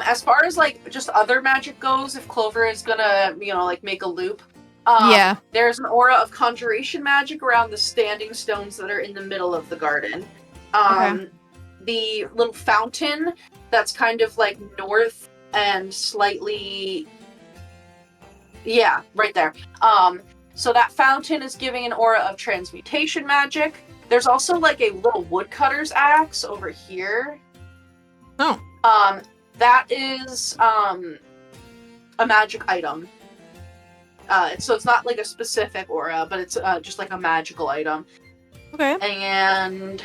As far as like just other magic goes, if Clover is gonna, like make a loop, Yeah. there's an aura of conjuration magic around the standing stones that are in the middle of the garden. Okay. The little fountain that's kind of like north and slightly, yeah, right there. So that fountain is giving an aura of transmutation magic. There's also like a little woodcutter's axe over here. Oh. That is a magic item. So it's not like a specific aura, but it's just like a magical item. Okay. And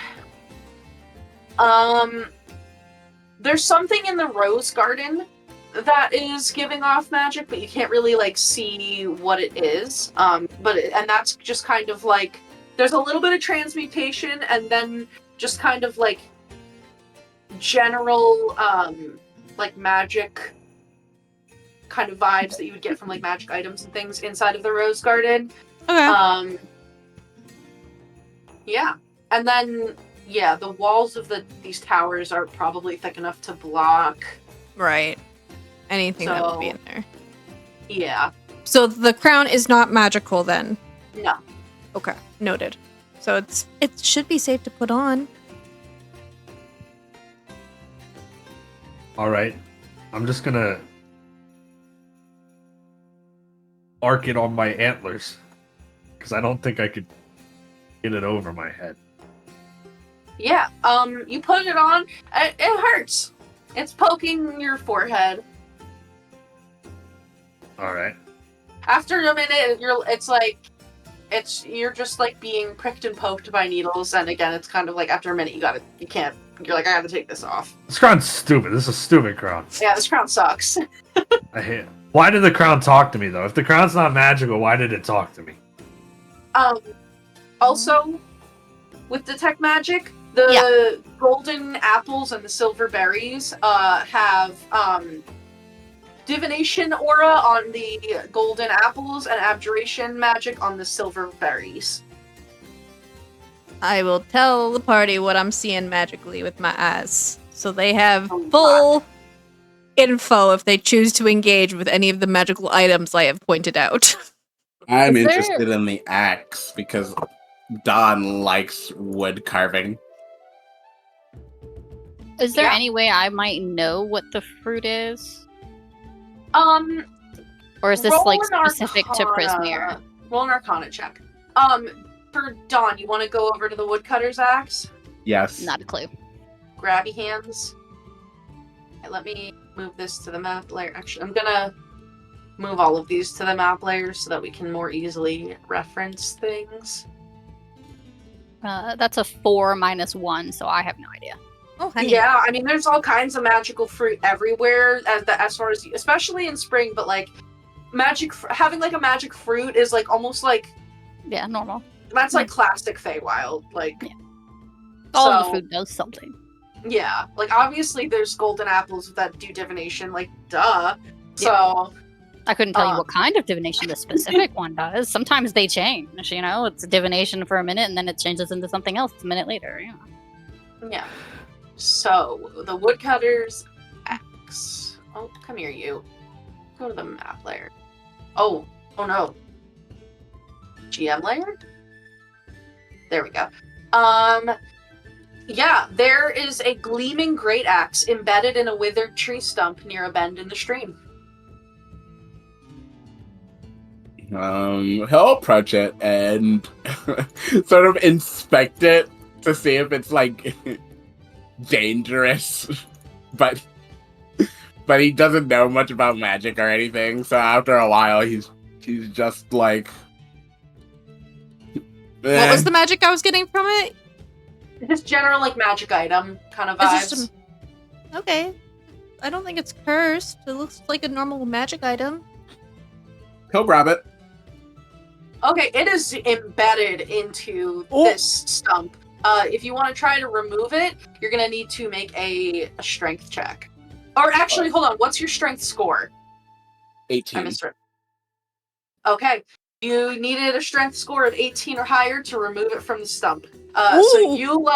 there's something in the rose garden that is giving off magic, but you can't really like see what it is. And that's just kind of like there's a little bit of transmutation, and then just kind of like general like magic kind of vibes that you would get from like magic items and things inside of the rose garden. Okay. Yeah. And then the walls of these towers are probably thick enough to block. Right. Anything that would be So- in there. Yeah. So the crown is not magical then. No. Okay. Noted. So it should be safe to put on. All right, I'm just gonna arc it on my antlers because I don't think I could get it over my head. Yeah. You put it on. It hurts. It's poking your forehead. All right. After a minute, you're just like being pricked and poked by needles, and again, it's kind of like after a minute, you're like, I gotta take this off. This crown's stupid. This is a stupid crown. Yeah, this crown sucks. I hate it. Why did the crown talk to me though? If the crown's not magical, why did it talk to me? Also, with detect magic, the golden apples and the silver berries have divination aura on the golden apples and abjuration magic on the silver berries. I will tell the party what I'm seeing magically with my eyes. So they have Oh, full info if they choose to engage with any of the magical items I have pointed out. I'm Is there- interested in the axe because Don likes wood carving. Is there Yeah. any way I might know what the fruit is? Or is this Roll like an specific to Prismere? Roll an Arcana check. For Dawn, you want to go over to the woodcutter's axe? Yes. Not a clue. Grabby hands. Okay, let me move this to the map layer. Actually, I'm gonna move all of these to the map layer so that we can more easily reference things. That's a 4 minus 1, so I have no idea. Oh, honey. Yeah, I mean, there's all kinds of magical fruit everywhere, as far as, especially in spring. But like, having like a magic fruit is like almost like Yeah, normal. that's like classic Feywild. Like, Yeah. All of So- the food does something. yeah, like obviously there's golden apples that do divination. Like, duh. So I couldn't tell you what kind of divination the specific one does. Sometimes they change, you know? It's divination for a minute and then it changes into something else a minute later. Yeah. yeah. So the woodcutter's axe. Oh, come here, you. Go to the map layer. Oh no. GM layer? There we go. Yeah, there is a gleaming great axe embedded in a withered tree stump near a bend in the stream. He'll approach it and sort of inspect it to see if it's like dangerous, but he doesn't know much about magic or anything. So after a while, he's just like, What was the magic I was getting from it? Just general like magic item kind of It's vibes. just okay. I don't think it's cursed. It looks like a normal magic item. He'll grab it. Okay, it is embedded into Oh. this stump. If you want to try to remove it, you're gonna need to make a strength check. Or actually, hold on. What's your strength score? I 18. missed it. Okay, You needed a strength score of 18 or higher to remove it from the stump. So you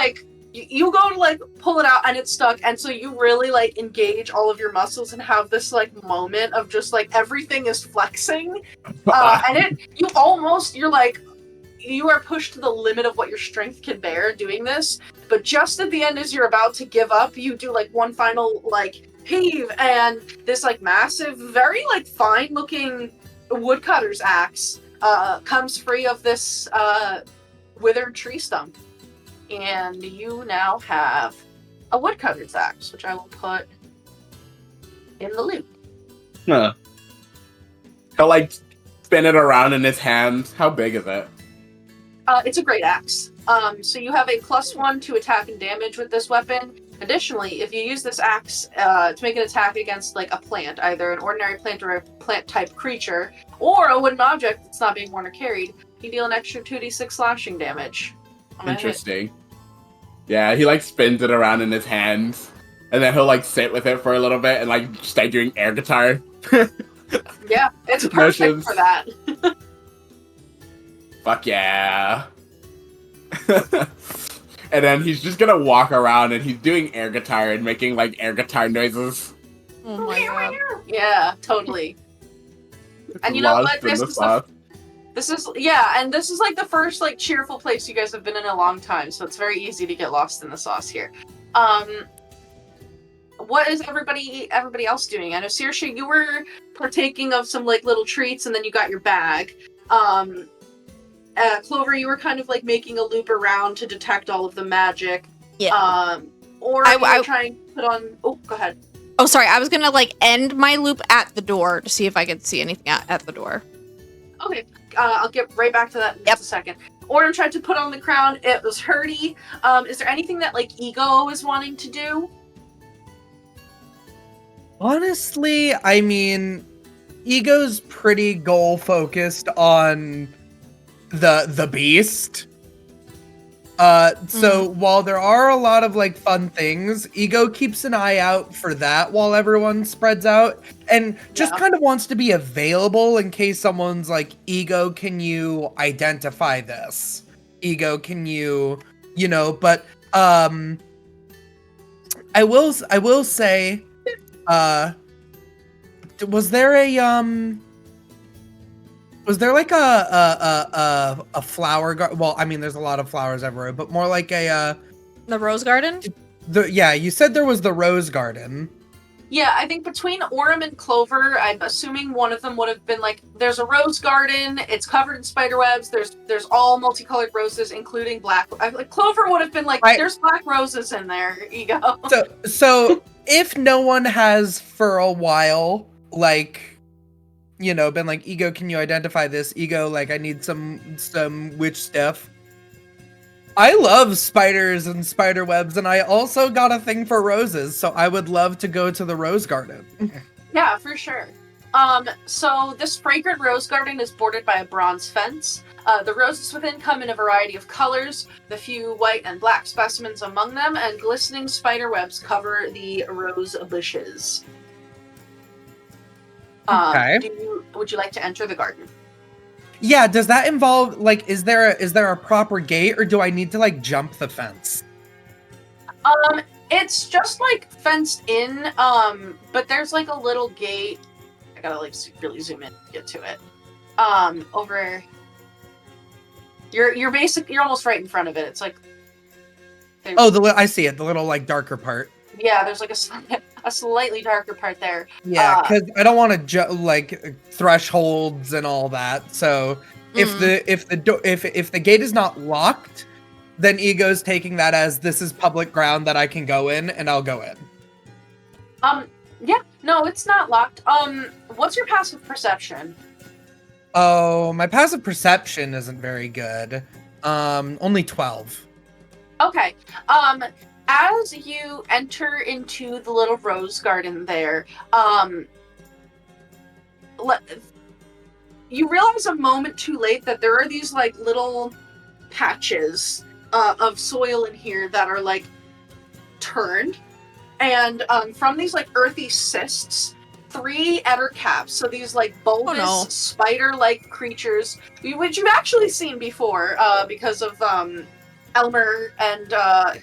you go to like pull it out and it's stuck, and so you really like engage all of your muscles and have this like moment of just like everything is flexing, and you are pushed to the limit of what your strength can bear doing this. But just at the end, as you're about to give up, you do like one final like heave, and this like massive, very like fine looking woodcutter's axe comes free of this withered tree stump, and you now have a woodcutter's axe, which I will put in the loot. Huh. He'll like spin it around in his hands. How big is it? It's a great axe. So you have a +1 to attack and damage with this weapon. Additionally, if you use this axe to make an attack against like a plant, either an ordinary plant or a plant type creature, or a wooden object that's not being worn or carried, you deal an extra 2d6 slashing damage. Interesting. Yeah, he like spins it around in his hands, and then he'll like sit with it for a little bit and like start doing air guitar. Yeah, it's perfect for that. Fuck yeah. And then he's just gonna walk around and he's doing air guitar and making like air guitar noises. Oh my god. Yeah, totally. And you know what? This is like the first like cheerful place you guys have been in a long time, so it's very easy to get lost in the sauce here. What is everybody else doing? I know Saoirse, you were partaking of some like little treats, and then you got your bag. Clover, you were kind of like making a loop around to detect all of the magic. Yeah. Or you were trying to put on. Oh, go ahead. Oh, sorry. I was gonna like end my loop at the door to see if I could see anything at the door. Okay. I'll get right back to that in just a second. Aurum tried to put on the crown. It was hurdy. Is there anything that like Ego is wanting to do? Honestly, I mean, Ego's pretty goal focused on the beast. So while there are a lot of like fun things, Ego keeps an eye out for that while everyone spreads out, and just kind of wants to be available in case someone's like, Ego, can you identify this? Ego, can you know, but I will say, was there like a flower garden? Well, I mean, there's a lot of flowers everywhere, but more like the rose garden? You said there was the rose garden. Yeah, I think between Aurum and Clover, I'm assuming one of them would have been like, there's a rose garden, it's covered in spider webs, there's all multicolored roses, including black. Like Clover would have been like, there's black roses in there, Ego. So if no one has for a while, like, been like, Ego, can you identify this? Ego, like, I need some witch stuff. I love spiders and spider webs, and I also got a thing for roses, so I would love to go to the rose garden. Yeah, for sure. So this fragrant rose garden is bordered by a bronze fence. The roses within come in a variety of colors, the few white and black specimens among them, and glistening spider webs cover the rose bushes. Okay. Would you like to enter the garden? Yeah, does that involve, like, is there a proper gate, or do I need to, like, jump the fence? It's just, like, fenced in, but there's, like, a little gate. I gotta, like, really zoom in to get to it. Over... You're almost right in front of it. It's, like... I see it, the little, like, darker part. Yeah, there's, like, a slightly darker part there. Yeah, because I don't want to like thresholds and all that. So if the gate is not locked, then Ego's taking that as this is public ground that I can go in, and I'll go in. Yeah, no, it's not locked. What's your passive perception? Oh, my passive perception isn't very good. Only 12. Okay. As you enter into the little rose garden there, you realize a moment too late that there are these like little patches of soil in here that are like turned, and from these like earthy cysts, 3 ettercaps. So these like bulbous spider-like creatures, which you've actually seen before, because of Elmer and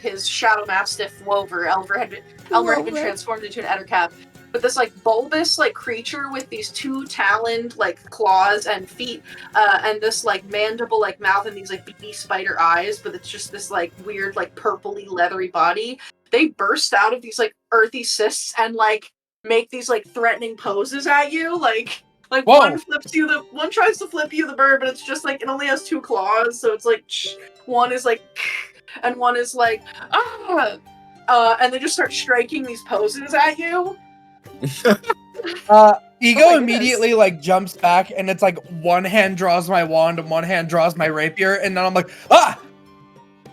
his shadow mastiff Clover. Elmer had been transformed into an ettercap. But this like bulbous like creature with these 2 taloned like claws and feet, and this like mandible like mouth and these like beady spider eyes, but it's just this like weird like purpley leathery body. They burst out of these like earthy cysts and like make these like threatening poses at you. Like Whoa. one tries to flip you the bird, but it's just like it only has 2 claws, so it's like one is like and one is like and they just start striking these poses at you. Ego immediately like jumps back, and it's like one hand draws my wand and one hand draws my rapier, and then I'm like, ah!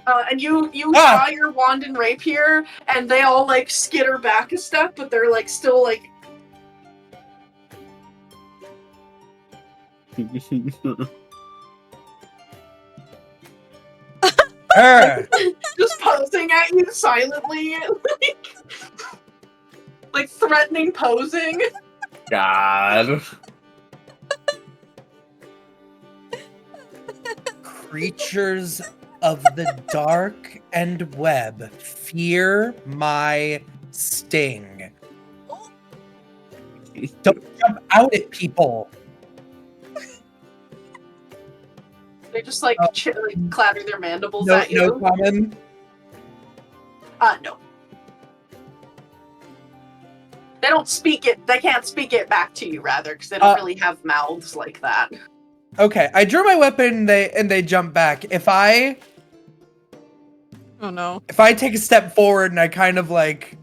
And you draw your wand and rapier, and they all like skitter back a step, but they're like still like just posing at you silently, like threatening posing. God. Creatures of the dark and web fear my sting. Don't jump out at people. They just like, clatter their mandibles No, at you. no common. No. They don't speak it. They can't speak it back to you, rather, because they don't really have mouths like that. Okay, I drew my weapon. And they jump back. If I take a step forward and I kind of like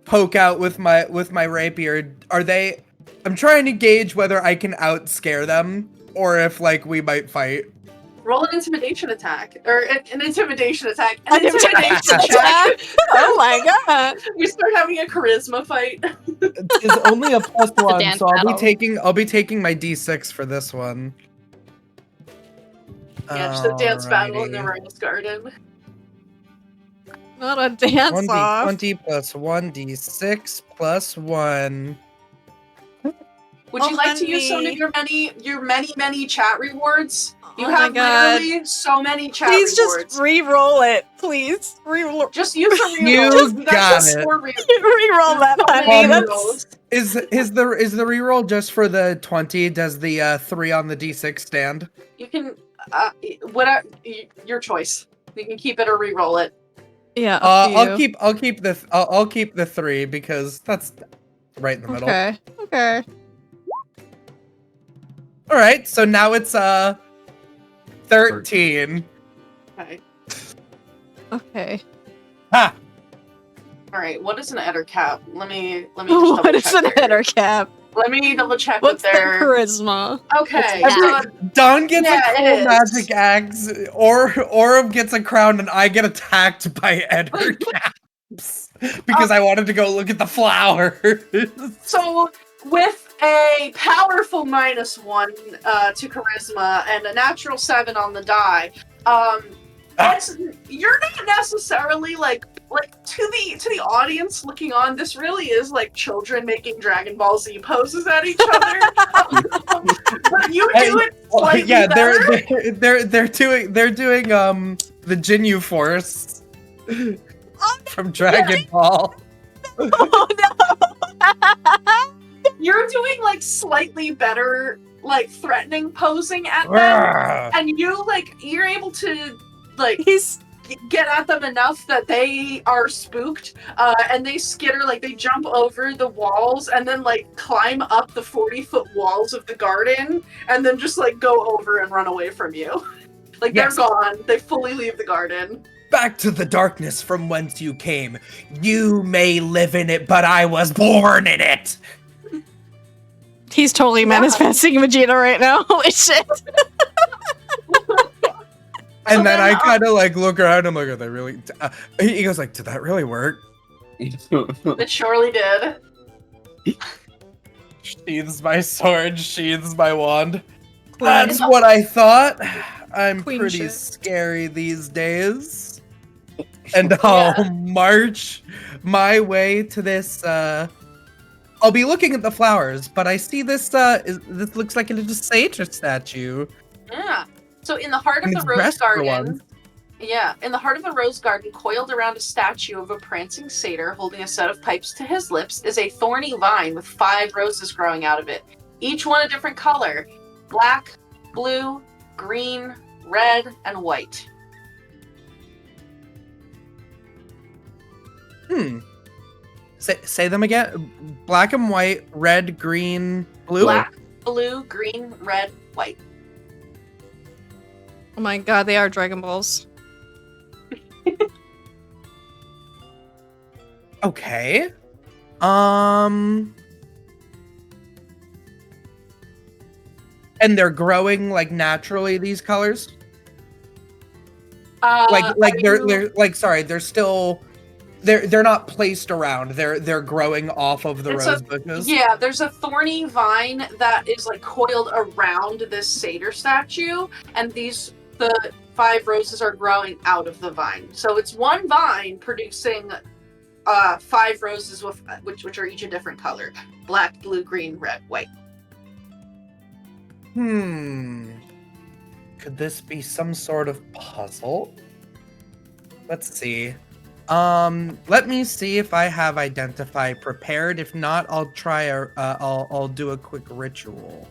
poke out with my rapier, are they? I'm trying to gauge whether I can outscare them or if like we might fight. Roll an intimidation attack, or an intimidation attack. An intimidation check. Oh my god! We start having a charisma fight. It's only a +1, so battle. I'll be taking my D6 for this one. Yeah, just a dance battle in the Alrighty. Rose Garden. Not a dance off. 1d20 plus 1d6 plus 1. Would you like to use some of your many chat rewards? You Oh have my god! literally so many chat Please rewards. just re-roll it, please. Re-roll Just use the reroll. You That's got just it. 4 rerolls. that, honey. That's Is the reroll just for the 20? Does the 3 on the d6 stand? You can, whatever, your choice. You can keep it or re-roll it. yeah. Up to you. I'll keep the 3 because that's right in the middle. Okay. All right, so now it's 13. Okay. Ha! All right. What is an ettercap? Let me just What is an double-check header cap? Let me double check What's with their their. charisma? Okay. Yeah. Dawn gets Yeah, a it cool is. magic axe, or Aurum gets a crown, and I get attacked by Edgar Caps because I wanted to go look at the flowers. So with a powerful -1 to charisma and a natural 7 on the die, you're not necessarily like to the audience looking on. This really is like children making Dragon Ball Z poses at each other. But you do it slightly yeah, better. they're doing the Jinyu Force from Dragon Ball. Oh no! You're doing like slightly better, like threatening posing at them, and you're able to like get at them enough that they are spooked, and they skitter, like they jump over the walls and then like climb up the 40-foot walls of the garden, and then just like go over and run away from you. Like Yes. they're gone. They fully leave the garden. Back to the darkness from whence you came. You may live in it, but I was born in it. He's totally manifesting Vegeta right now. Holy shit! And then I kind of like look around. I'm like, are they really? He goes like, did that really work? It surely did. Sheathes my sword, sheathes my wand. That's what I thought. I'm Queen pretty shit. scary these days. And I'll march my way to this I'll be looking at the flowers, but I see this. This looks like it's a satyr statue. Yeah. So in the heart of And the it's rose dressed for garden, one. yeah, in the heart of the rose garden, coiled around a statue of a prancing satyr holding a set of pipes to his lips, is a thorny vine with 5 roses growing out of it, each one a different color: black, blue, green, red, and white. Say them again. Black and white, red, green, blue. Black, blue, green, red, white. Oh my god, they are Dragon Balls. Okay. And they're growing like naturally, these colors. They're still they're not placed around. They're growing off of the rose bushes. Yeah, there's a thorny vine that is like coiled around this satyr statue, and the 5 roses are growing out of the vine. So it's one vine producing 5 roses with which are each a different color: black, blue, green, red, white. Could this be some sort of puzzle? Let's see. Let me see if I have identify prepared. If not, I'll try I'll do a quick ritual.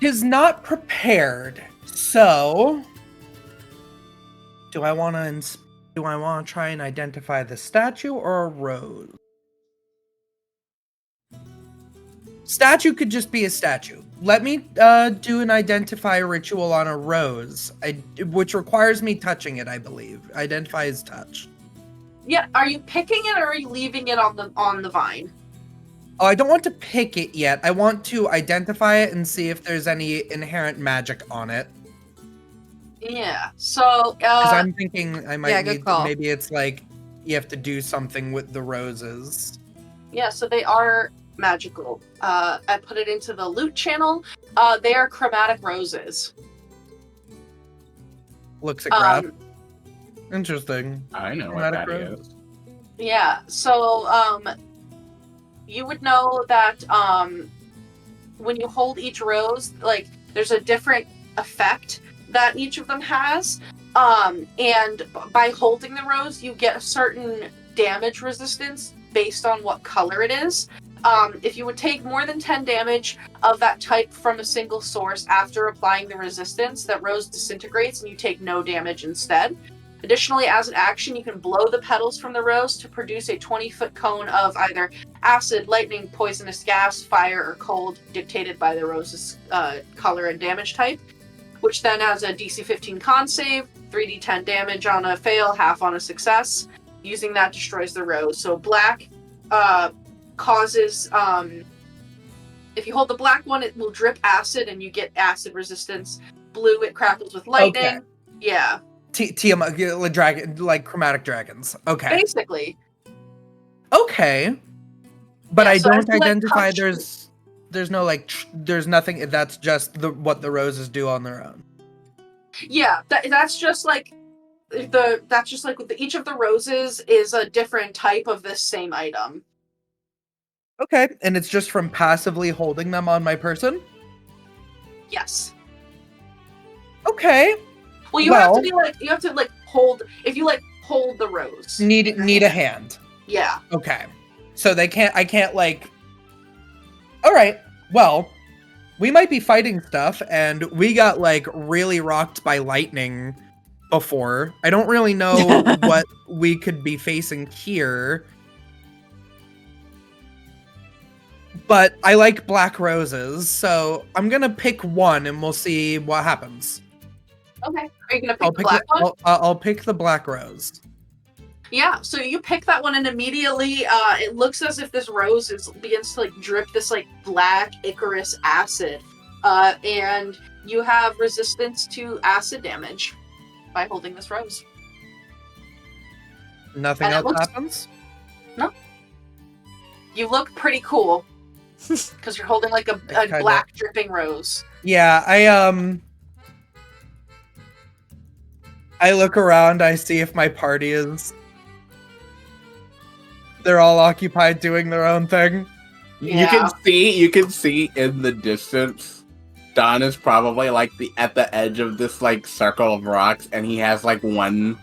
Tis not prepared. So, do I want to try and identify the statue or a rose? Statue could just be a statue. Let me do an identify ritual on a rose, which requires me touching it, I believe. Identify is touch. Yeah, are you picking it or are you leaving it on the vine? Oh, I don't want to pick it yet. I want to identify it and see if there's any inherent magic on it. Yeah. So because I'm thinking I might good call. Maybe it's like you have to do something with the roses. Yeah, so they are magical. I put it into the loot channel. They are chromatic roses. Looks at graph. Interesting. I know Chromatic what that rose. is. Yeah, so you would know that when you hold each rose, like there's a different effect that each of them has. And by holding the rose, you get a certain damage resistance based on what color it is. If you would take more than 10 damage of that type from a single source after applying the resistance, that rose disintegrates and you take no damage instead. Additionally, as an action, you can blow the petals from the rose to produce a 20-foot cone of either acid, lightning, poisonous gas, fire, or cold, dictated by the rose's color and damage type, which then has a DC 15 con save, 3d10 damage on a fail, half on a success. Using that destroys the rose. So black causes, if you hold the black one, it will drip acid and you get acid resistance. Blue, it crackles with lightning. Okay. Yeah. Tiamat, dragon, like chromatic dragons. Okay. Basically. Okay. But Yeah, I so don't I feel like identify touch- there's no like there's nothing that's just what the roses do on their own. Yeah, that's just like each of the roses is a different type of this same item. Okay, and it's just from passively holding them on my person? Yes. Okay. Well, you have to hold, if you like hold the rose. Need a hand. Yeah. Okay. So I can't like. All right. Well, we might be fighting stuff and we got like really rocked by lightning before. I don't really know what we could be facing here. But I like black roses, so I'm gonna pick one and we'll see what happens. Okay. Are you gonna pick the black one? I'll pick the black rose. Yeah. So you pick that one, and immediately, it looks as if this rose begins to like drip this like black Icarus acid, and you have resistance to acid damage by holding this rose. Nothing And it else looks- happens? No. You look pretty cool because you're holding like a Kinda. black dripping rose. Yeah, I look around, I see if my party is... They're all occupied doing their own thing. Yeah. You can see in the distance, Don is probably like at the edge of this like circle of rocks, and he has like one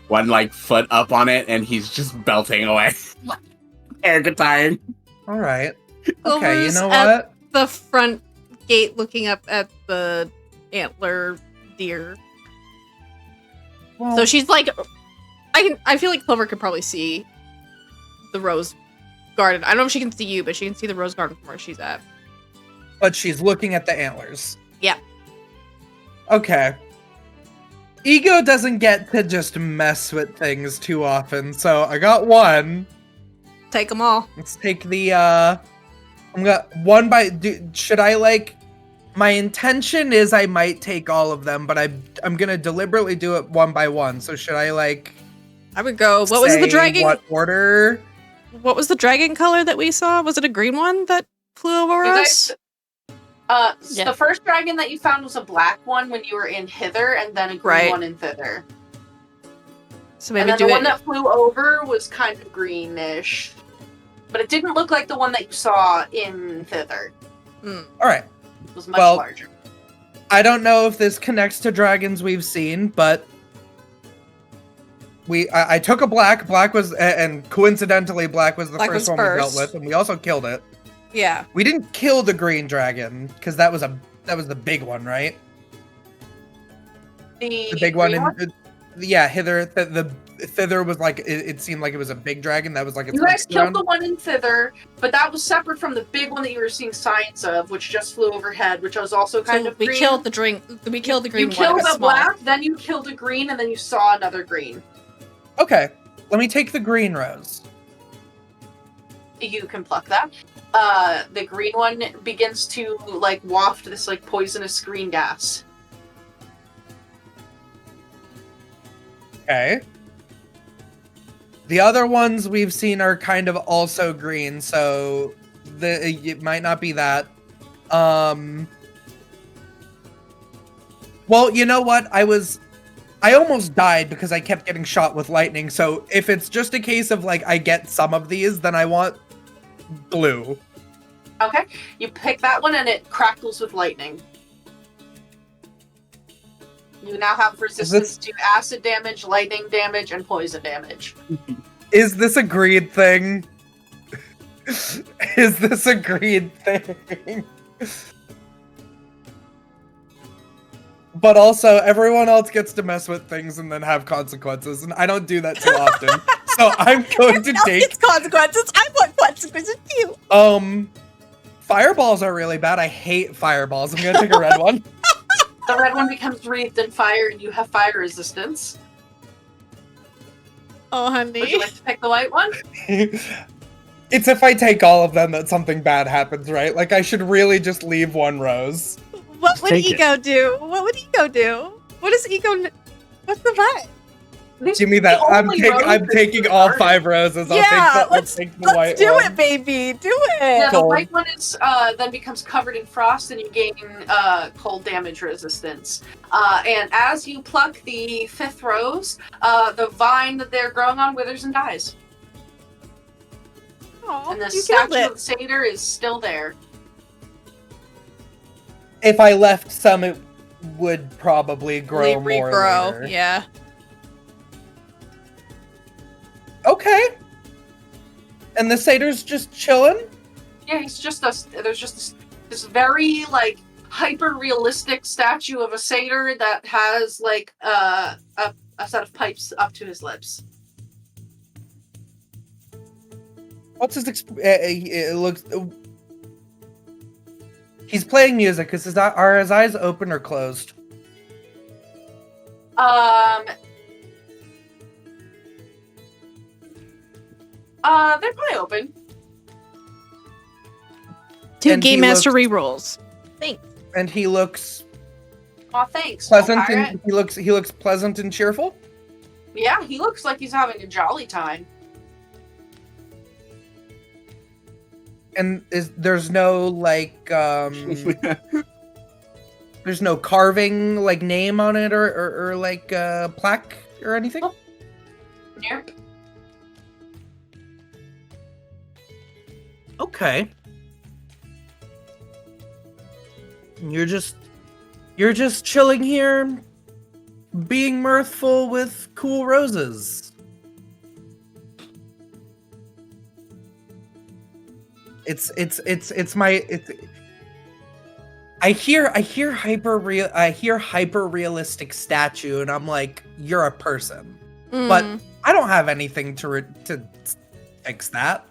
like foot up on it, and he's just belting away. Air guitaring. Alright. Okay, you Clover's know at what? the front gate looking up at the antler deer. Well, So she's like, I feel like Clover could probably see the rose garden. I don't know if she can see you, but she can see the rose garden from where she's at. but she's looking at the antlers. Yeah. Okay. Ego doesn't get to just mess with things too often, so I got one. Take them all. Let's take the, I'm gonna, one by, should I, like, my intention is I might take all of them, but I'm gonna deliberately do it one by one, so should I, like, I would go. What was the say dragon? what order? What was the dragon color that we saw? Was it a green one that flew over You us? guys, Yeah. The first dragon that you found was a black one when you were in Hither, and then a green Right. one in Thither. So And maybe then do the it. one that flew over was kind of greenish. But it didn't look like the one that you saw in Thither. Alright. It was much Well, larger. I don't know if this connects to dragons we've seen, but I took a black. Black was, and coincidentally, black was the Black first was one we dealt first. with, and we also killed it. Yeah. We didn't kill the green dragon because that was the big one, right? The big one, green yeah, Hither. The Thither was like it seemed like it was a big dragon that was like its You guys hooks killed around. the one in Thither, but that was separate from the big one that you were seeing signs of, which just flew overhead, which was also kind So of we green. killed the drink. We killed the green You one. It killed was the small. black, then you killed a green, and then you saw another green. Okay, let me take the green rose. You can pluck that. The green one begins to like waft this like poisonous green gas. Okay. The other ones we've seen are kind of also green, so it might not be that. Well, you know what? I almost died because I kept getting shot with lightning, so if it's just a case of like I get some of these, then I want blue. Okay, you pick that one and it crackles with lightning. You now have resistance to acid damage, lightning damage, and poison damage. Is this a greed thing? Is this a greed thing? But also, everyone else gets to mess with things and then have consequences, and I don't do that too often. So I'm going to take... It's consequences. I want consequences too. Fireballs are really bad. I hate fireballs. I'm gonna take a red one. The red one becomes wreathed in fire, and you have fire resistance. Oh, Would you honey. like to pick the white one? It's if I take all of them that something bad happens, right? Like, I should really just leave one rose. What would take it. Ego do? What would Ego do? What is Ego? What's the vibe? These Give me are that. the I'm only roses taking in all the 5 roses. I'll Yeah, take the white Let's do one. it, baby. Do it. Yeah, the Cold. white one is then becomes covered in frost, and you gain cold damage resistance. And as you pluck the 5th rose, the vine that they're growing on withers and dies. Aw, And the you killed statue it. of the satyr is still there. If I left some, it would probably grow more Regrow. later. Yeah. Okay. And the satyr's just chilling? Yeah, he's just there's just this very like hyper realistic statue of a satyr that has like a set of pipes up to his lips. What's his it looks... He's playing music. Are his eyes open or closed? They're probably open. 2 And Game he Master looks- rerolls. And he looks Aw, thanks. pleasant pirate. and he looks pleasant and cheerful. Yeah, he looks like he's having a jolly time. And there's no like There's no carving, like, name on it or like, plaque or anything? Oh. Nope. Okay. You're just chilling here, being mirthful with cool roses. I hear hyper realistic statue, and I'm like, you're a person, but I don't have anything to fix that.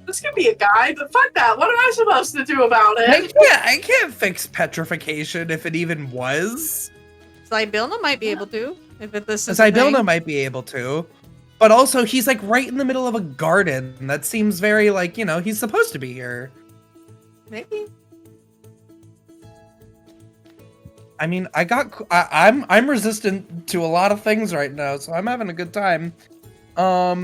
This could be a guy, but fuck that. What am I supposed to do about it? I can't fix petrification if it even was. Zybilna might be able to. If this is Zybilna might be able to. But also, he's like right in the middle of a garden. That seems very like, he's supposed to be here. Maybe. I mean, I'm resistant to a lot of things right now, so I'm having a good time. I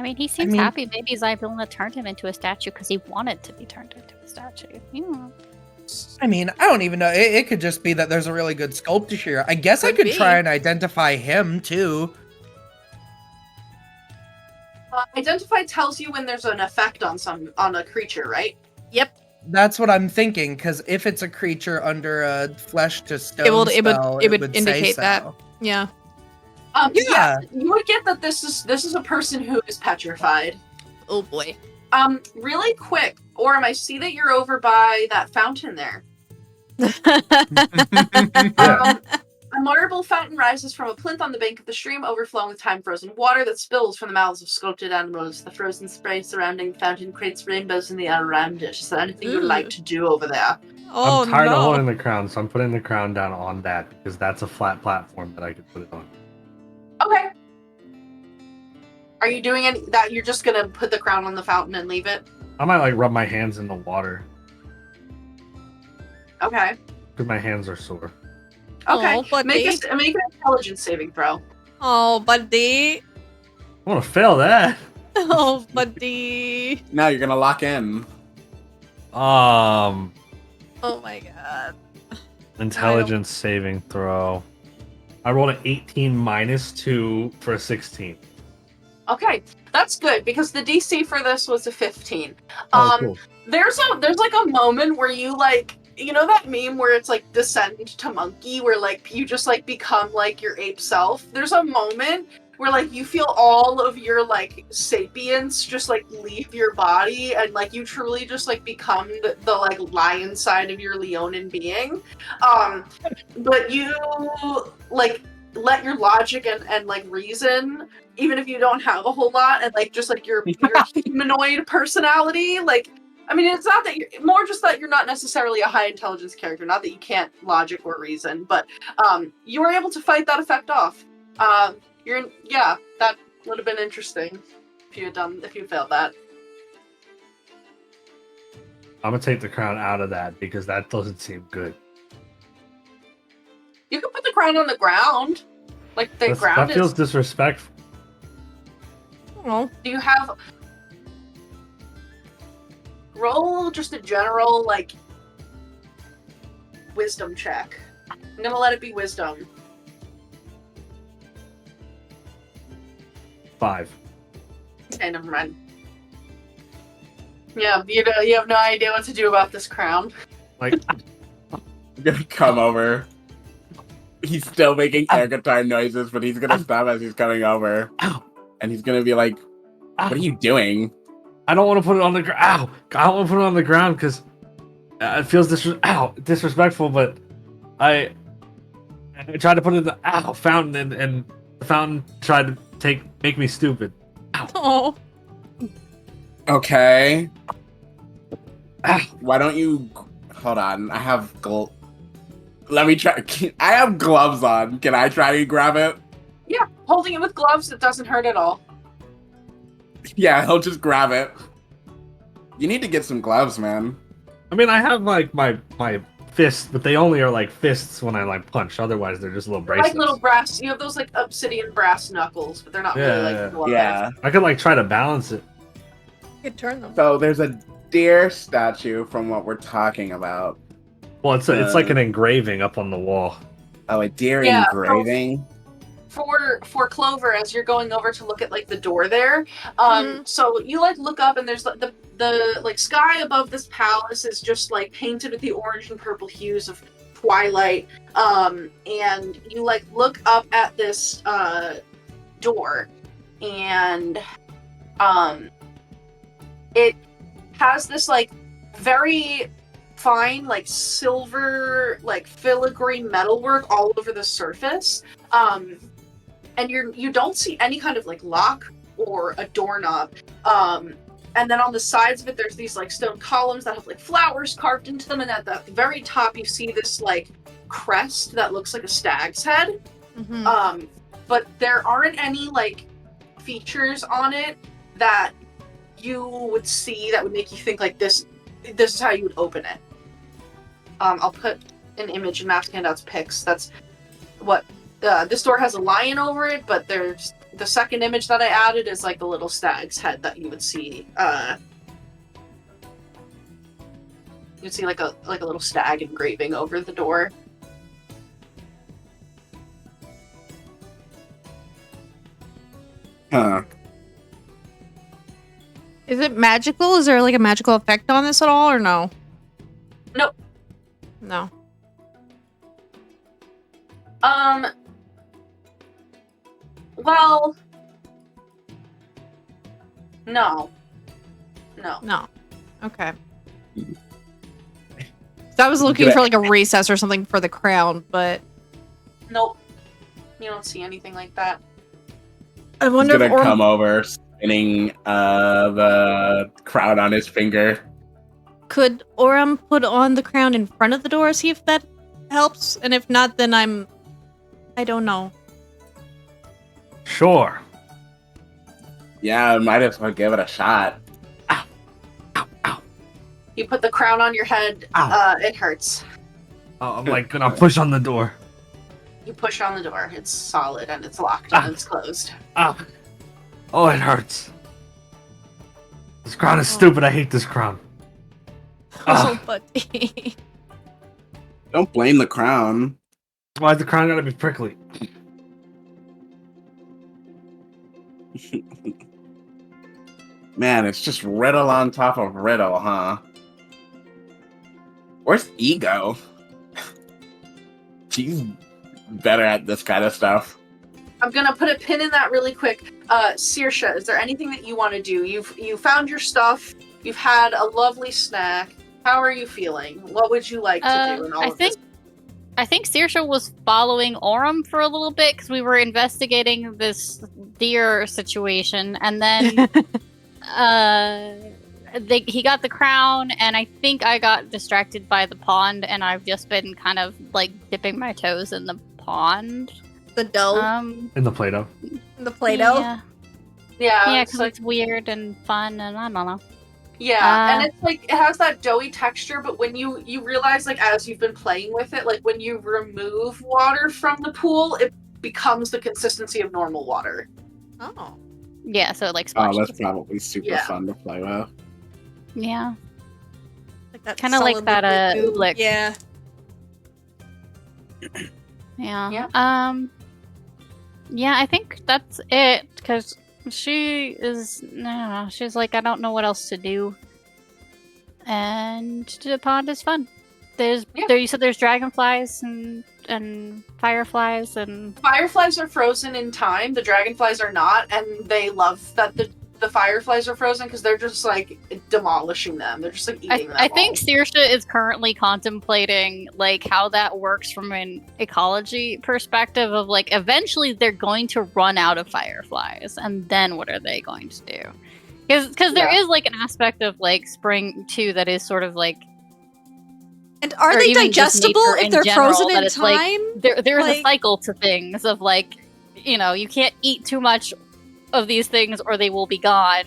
mean, he seems happy. Maybe Zybilna turned him into a statue because he wanted to be turned into a statue. Yeah. I mean, I don't even know. It could just be that there's a really good sculptor here. I guess I could try and identify him, too. Identify tells you when there's an effect on a creature, right? Yep. That's what I'm thinking, because if it's a creature under a flesh to stone spell, it would indicate that. Yeah. Yeah. You would get that this is a person who is petrified. Oh boy. Really quick, Aurum, I see that you're over by that fountain there. A marble fountain rises from a plinth on the bank of the stream, overflowing with time-frozen water that spills from the mouths of sculpted animals. The frozen spray surrounding the fountain creates rainbows in the air around it. Is there anything you'd like to do over there? Oh, I'm tired of holding the crown, so I'm putting the crown down on that because that's a flat platform that I could put it on. Okay. Are you doing any that? You're just gonna put the crown on the fountain and leave it? I might rub my hands in the water Okay. because my hands are sore. Okay. Oh, buddy. Make an intelligence saving throw. Oh, buddy. I want to fail that. Oh, buddy. Now you're gonna lock in. Oh my god. Intelligence saving throw. I rolled an 18 minus 2 for a 16. Okay, that's good because the DC for this was a 15. Cool. There's like a moment where you like, that meme where it's like descend to monkey, where like you just like become like your ape self. There's a moment where like you feel all of your like sapience just like leave your body, and like you truly just like become the like lion side of your Leonin being. But you like let your logic and like reason, even if you don't have a whole lot, and like just like your humanoid personality, like, I mean, it's not that you're more just that you're not necessarily a high intelligence character, not that you can't logic or reason, but you were able to fight that effect off. That would have been interesting if you failed that. I'm gonna take the crown out of that because that doesn't seem good. You can put the crown on the ground. Like the ground that feels disrespectful. Oh. Do you have roll just a general like wisdom check? I'm gonna let it be wisdom. 5. Okay, never mind. Yeah, you have no idea what to do about this crown. Like, I'm gonna come over. He's still making air guitar noises, but he's gonna stop as he's coming over. And he's gonna be like, what are you doing? I don't want to put it on the ground. Ow! I don't want to put it on the ground because it feels disrespectful. But I tried to put it in the fountain, and the fountain tried to make me stupid. Ow. Oh. Okay. Why don't you hold on? I have Let me try. I have gloves on. Can I try to grab it? Yeah, holding it with gloves, it doesn't hurt at all. Yeah, he'll just grab it. You need to get some gloves, man. I mean, I have like my fists, but they only are like fists when I like punch. Otherwise, they're just little bracelets. Like little brass. You have those like obsidian brass knuckles, but they're not really like gloves. Yeah. I could like try to balance it. You could turn them. So there's a deer statue from what we're talking about. Well, it's like an engraving up on the wall. Oh, a deer Yeah, engraving. For Clover, as you're going over to look at like the door there, so you like look up and there's the like sky above this palace is just like painted with the orange and purple hues of twilight, and you like look up at this door, and it has this like very fine like silver like filigree metalwork all over the surface, and you don't see any kind of like lock or a doorknob, and then on the sides of it there's these like stone columns that have like flowers carved into them, and at the very top you see this like crest that looks like a stag's head. But there aren't any like features on it that you would see that would make you think like this is how you would open it. I'll put an image in Maps Handout's pics. That's what this door has a lion over it, but there's the second image that I added is like the little stag's head that you would see. You'd see like a little stag engraving over the door. Huh. Is it magical? Is there like a magical effect on this at all, or no? Nope. No. Well, no. No. Okay. So I was looking for like a recess or something for the crown, but Nope. You don't see anything like that. I He's wonder gonna if come over, spinning the crown on his finger. could Aurum put on the crown in front of the door, see if that helps, and if not, then I don't know. Sure. Yeah, I might as well give it a shot. Ow. Ow. Ow. You put the crown on your head, Ow. it hurts. Oh, I'm like gonna push on the door. You push on the door, it's solid and it's locked and it's closed. Ah. Oh, it hurts. This crown is stupid. I hate this crown. Oh, buddy. Don't blame the crown. Why's the crown gotta be prickly? Man, it's just riddle on top of riddle, huh? Where's Ego? She's better at this kind of stuff. I'm gonna put a pin in that really quick. Saoirse, is there anything that you want to do? You found your stuff. You've had a lovely snack. How are you feeling? What would you like to do in all of this? I think Saoirse was following Aurum for a little bit because we were investigating this deer situation, and then he got the crown, and I think I got distracted by the pond, and I've just been kind of like dipping my toes in the pond. The dough. In the Play-Doh. The Play-Doh. Yeah, because it's weird and fun, and I don't know. Yeah, and it's like it has that doughy texture, but when you realize, like, as you've been playing with it, like when you remove water from the pool, it becomes the consistency of normal water. Oh. Yeah, so it like Oh, splashes. that's probably super fun to play with. Yeah. Like that Kind of like solid that liquid oobleck. Yeah. Yeah. Yeah, I think that's it, because she's like, I don't know what else to do. And the pond is fun. You said there's dragonflies and fireflies and... Fireflies are frozen in time, the dragonflies are not, and they love that the fireflies are frozen because they're just like demolishing them. They're just like eating them. I think Saoirse is currently contemplating like how that works from an ecology perspective of like eventually they're going to run out of fireflies, and then what are they going to do? Because there is like an aspect of like spring too that is sort of like. And are they digestible if they're frozen in time? Like, there's a cycle to things of like, you know, you can't eat too much of these things or they will be gone,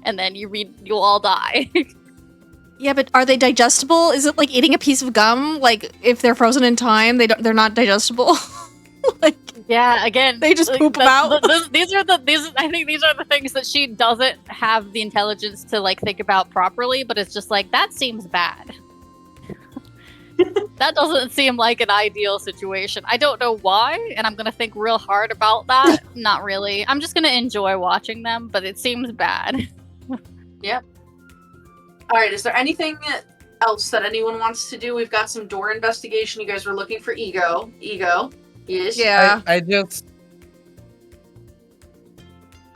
and then you'll all die. Yeah, but are they digestible? Is it like eating a piece of gum? Like if they're frozen in time, they're not digestible. Like yeah, again, they just poop them out. I think these are the things that she doesn't have the intelligence to like think about properly. But it's just like that seems bad. That doesn't seem like an ideal situation. I don't know why, and I'm gonna think real hard about that. Not really. I'm just gonna enjoy watching them, but it seems bad. Yep. Alright, is there anything else that anyone wants to do? We've got some door investigation. You guys were looking for Ego. Ego. Yes. Yeah.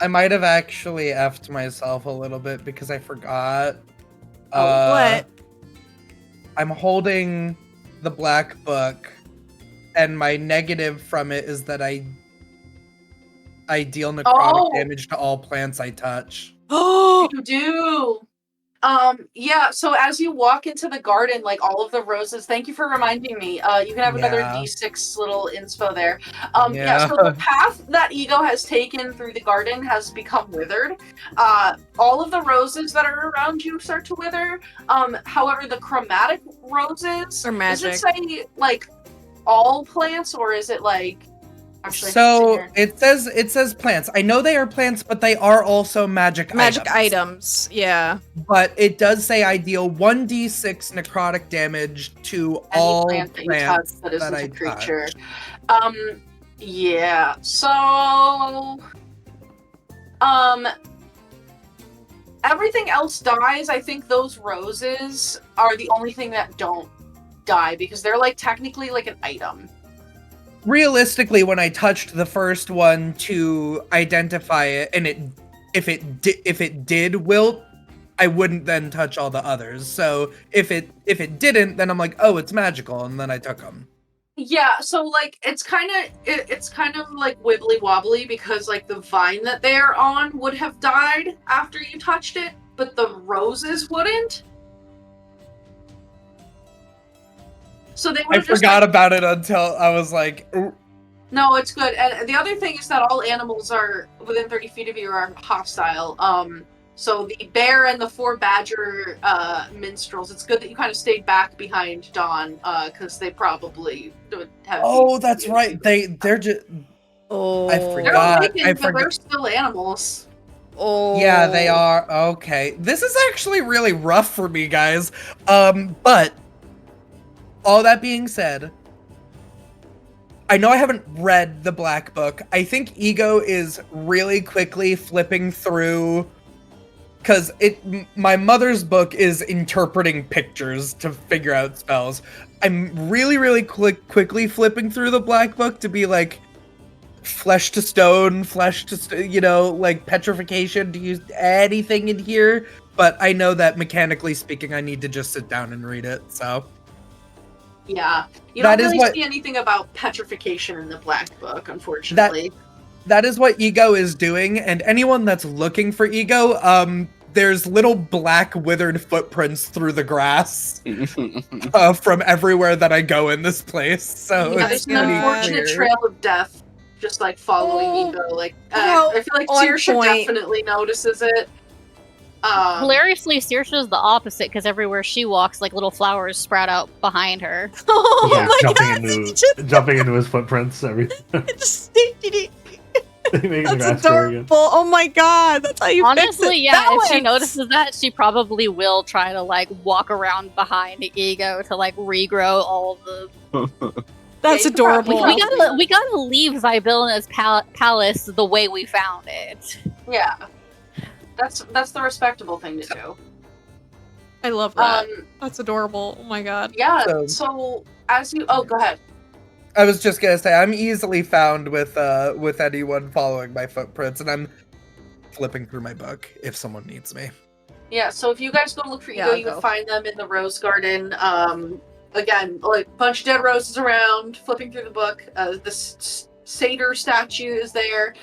I might have actually effed myself a little bit because I forgot. What? I'm holding the black book, and my negative from it is that I deal necrotic damage to all plants I touch. Oh, You do. Yeah, so as you walk into the garden, like all of the roses, thank you for reminding me. You can have another Yeah. D6 little inspo there. Yeah. So the path that Ego has taken through the garden has become withered. All of the roses that are around you start to wither. However, the chromatic roses, Or magic. does it say like all plants, or is it like actually? So it says plants. I know they are plants, but they are also magic items. Yeah. But it does say I deal 1d6 necrotic damage to all plant that you plants touch that isn't that I a creature. touch. Yeah. So everything else dies. I think those roses are the only thing that don't die because they're like technically like an item. Realistically, when I touched the first one to identify it, and if it did wilt, I wouldn't then touch all the others. So if it didn't, then I'm like, oh, it's magical, and then I took them. Yeah, so like it's kind of like wibbly wobbly because like the vine that they're on would have died after you touched it, but the roses wouldn't. So they would I have just forgot about it until I was like, ooh. No, it's good. And the other thing is that all animals are within 30 feet of you are hostile. So the bear and the 4 badger minstrels, it's good that you kind of stayed back behind Dawn, because they probably would have. Oh, that's right. They're just. Oh, I forgot. But they're still animals. Oh, Yeah, they are. Okay, this is actually really rough for me, guys. But all that being said, I know I haven't read the Black Book. I think Ego is really quickly flipping through, because my mother's book is interpreting pictures to figure out spells. I'm really quickly flipping through the Black Book to be like, flesh to stone, like petrification. Do you anything in here? But I know that mechanically speaking, I need to just sit down and read it. So yeah, you don't really see anything about petrification in the Black Book, unfortunately. That is what Ego is doing, and anyone that's looking for Ego, there's little black withered footprints through the grass from everywhere that I go in this place. So yeah, there's an unfortunate trail of death. Just like following Ego, like I feel like Saoirse definitely notices it. Hilariously, Saoirse is the opposite because everywhere she walks, like little flowers sprout out behind her. Oh yeah. My jumping into his footprints. Everything. That's adorable. Oh my god, that's how you honestly, fix it. yeah. If she notices that, she probably will try to like walk around behind Ego to like regrow all the. That's adorable. We gotta leave Zybilna's palace the way we found it. Yeah, that's the respectable thing to do. I love that. That's adorable. Oh my god. Yeah. So as you, go ahead. I was just gonna say I'm easily found with anyone following my footprints, and I'm flipping through my book if someone needs me. Yeah. So if you guys go look for Ego, you would find them in the rose garden. Again, like a bunch of dead roses around, flipping through the book. The satyr statue is there.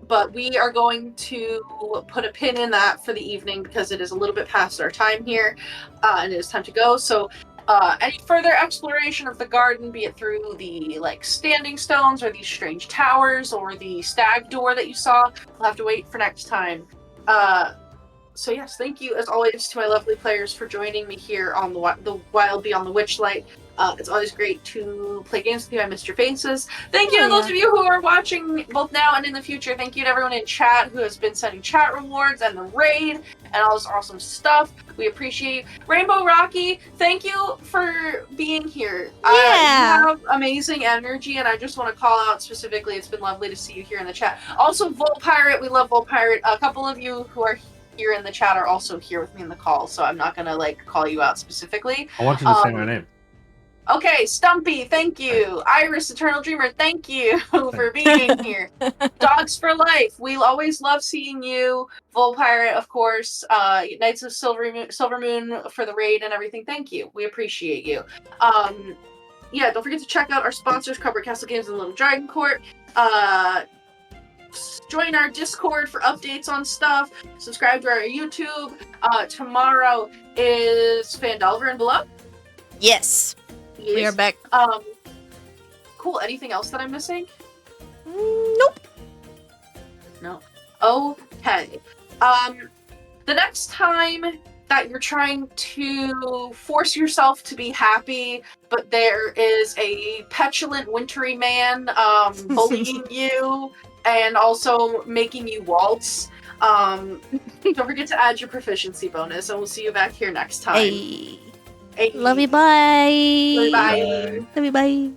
But we are going to put a pin in that for the evening because it is a little bit past our time here, and it is time to go. So any further exploration of the garden, be it through the like standing stones or these strange towers or the stag door that you saw, we'll have to wait for next time. So yes, thank you as always to my lovely players for joining me here on the Wild Beyond the Witchlight. It's always great to play games with you. I missed your faces. Thank you Oh, to those yeah. of you who are watching both now and in the future. Thank you to everyone in chat who has been sending chat rewards and the raid and all this awesome stuff. We appreciate you. Rainbow Rocky, thank you for being here. Yeah. You have amazing energy, and I just want to call out specifically, it's been lovely to see you here in the chat. Also, Volt Pirate, we love Volt Pirate. A couple of you who are here in the chat are also here with me in the call, so I'm not going to call you out specifically. I want you to say my name. Okay, Stumpy, thank you. Iris, Eternal Dreamer, thank you for being here. Dogs for Life, we always love seeing you. Volpirate, of course. Knights of Silver Moon for the raid and everything. Thank you. We appreciate you. Yeah, don't forget to check out our sponsors, Copper Castle Games and Little Dragon Court. Join our Discord for updates on stuff. Subscribe to our YouTube. Tomorrow is Phandelver and Below. Yes. We are back. Cool. Anything else that I'm missing? Nope. No. Okay. The next time that you're trying to force yourself to be happy, but there is a petulant, wintry man bullying you and also making you waltz, don't forget to add your proficiency bonus, and we'll see you back here next time. Hey. Hey. Love you. Bye. Bye. Love you. Bye.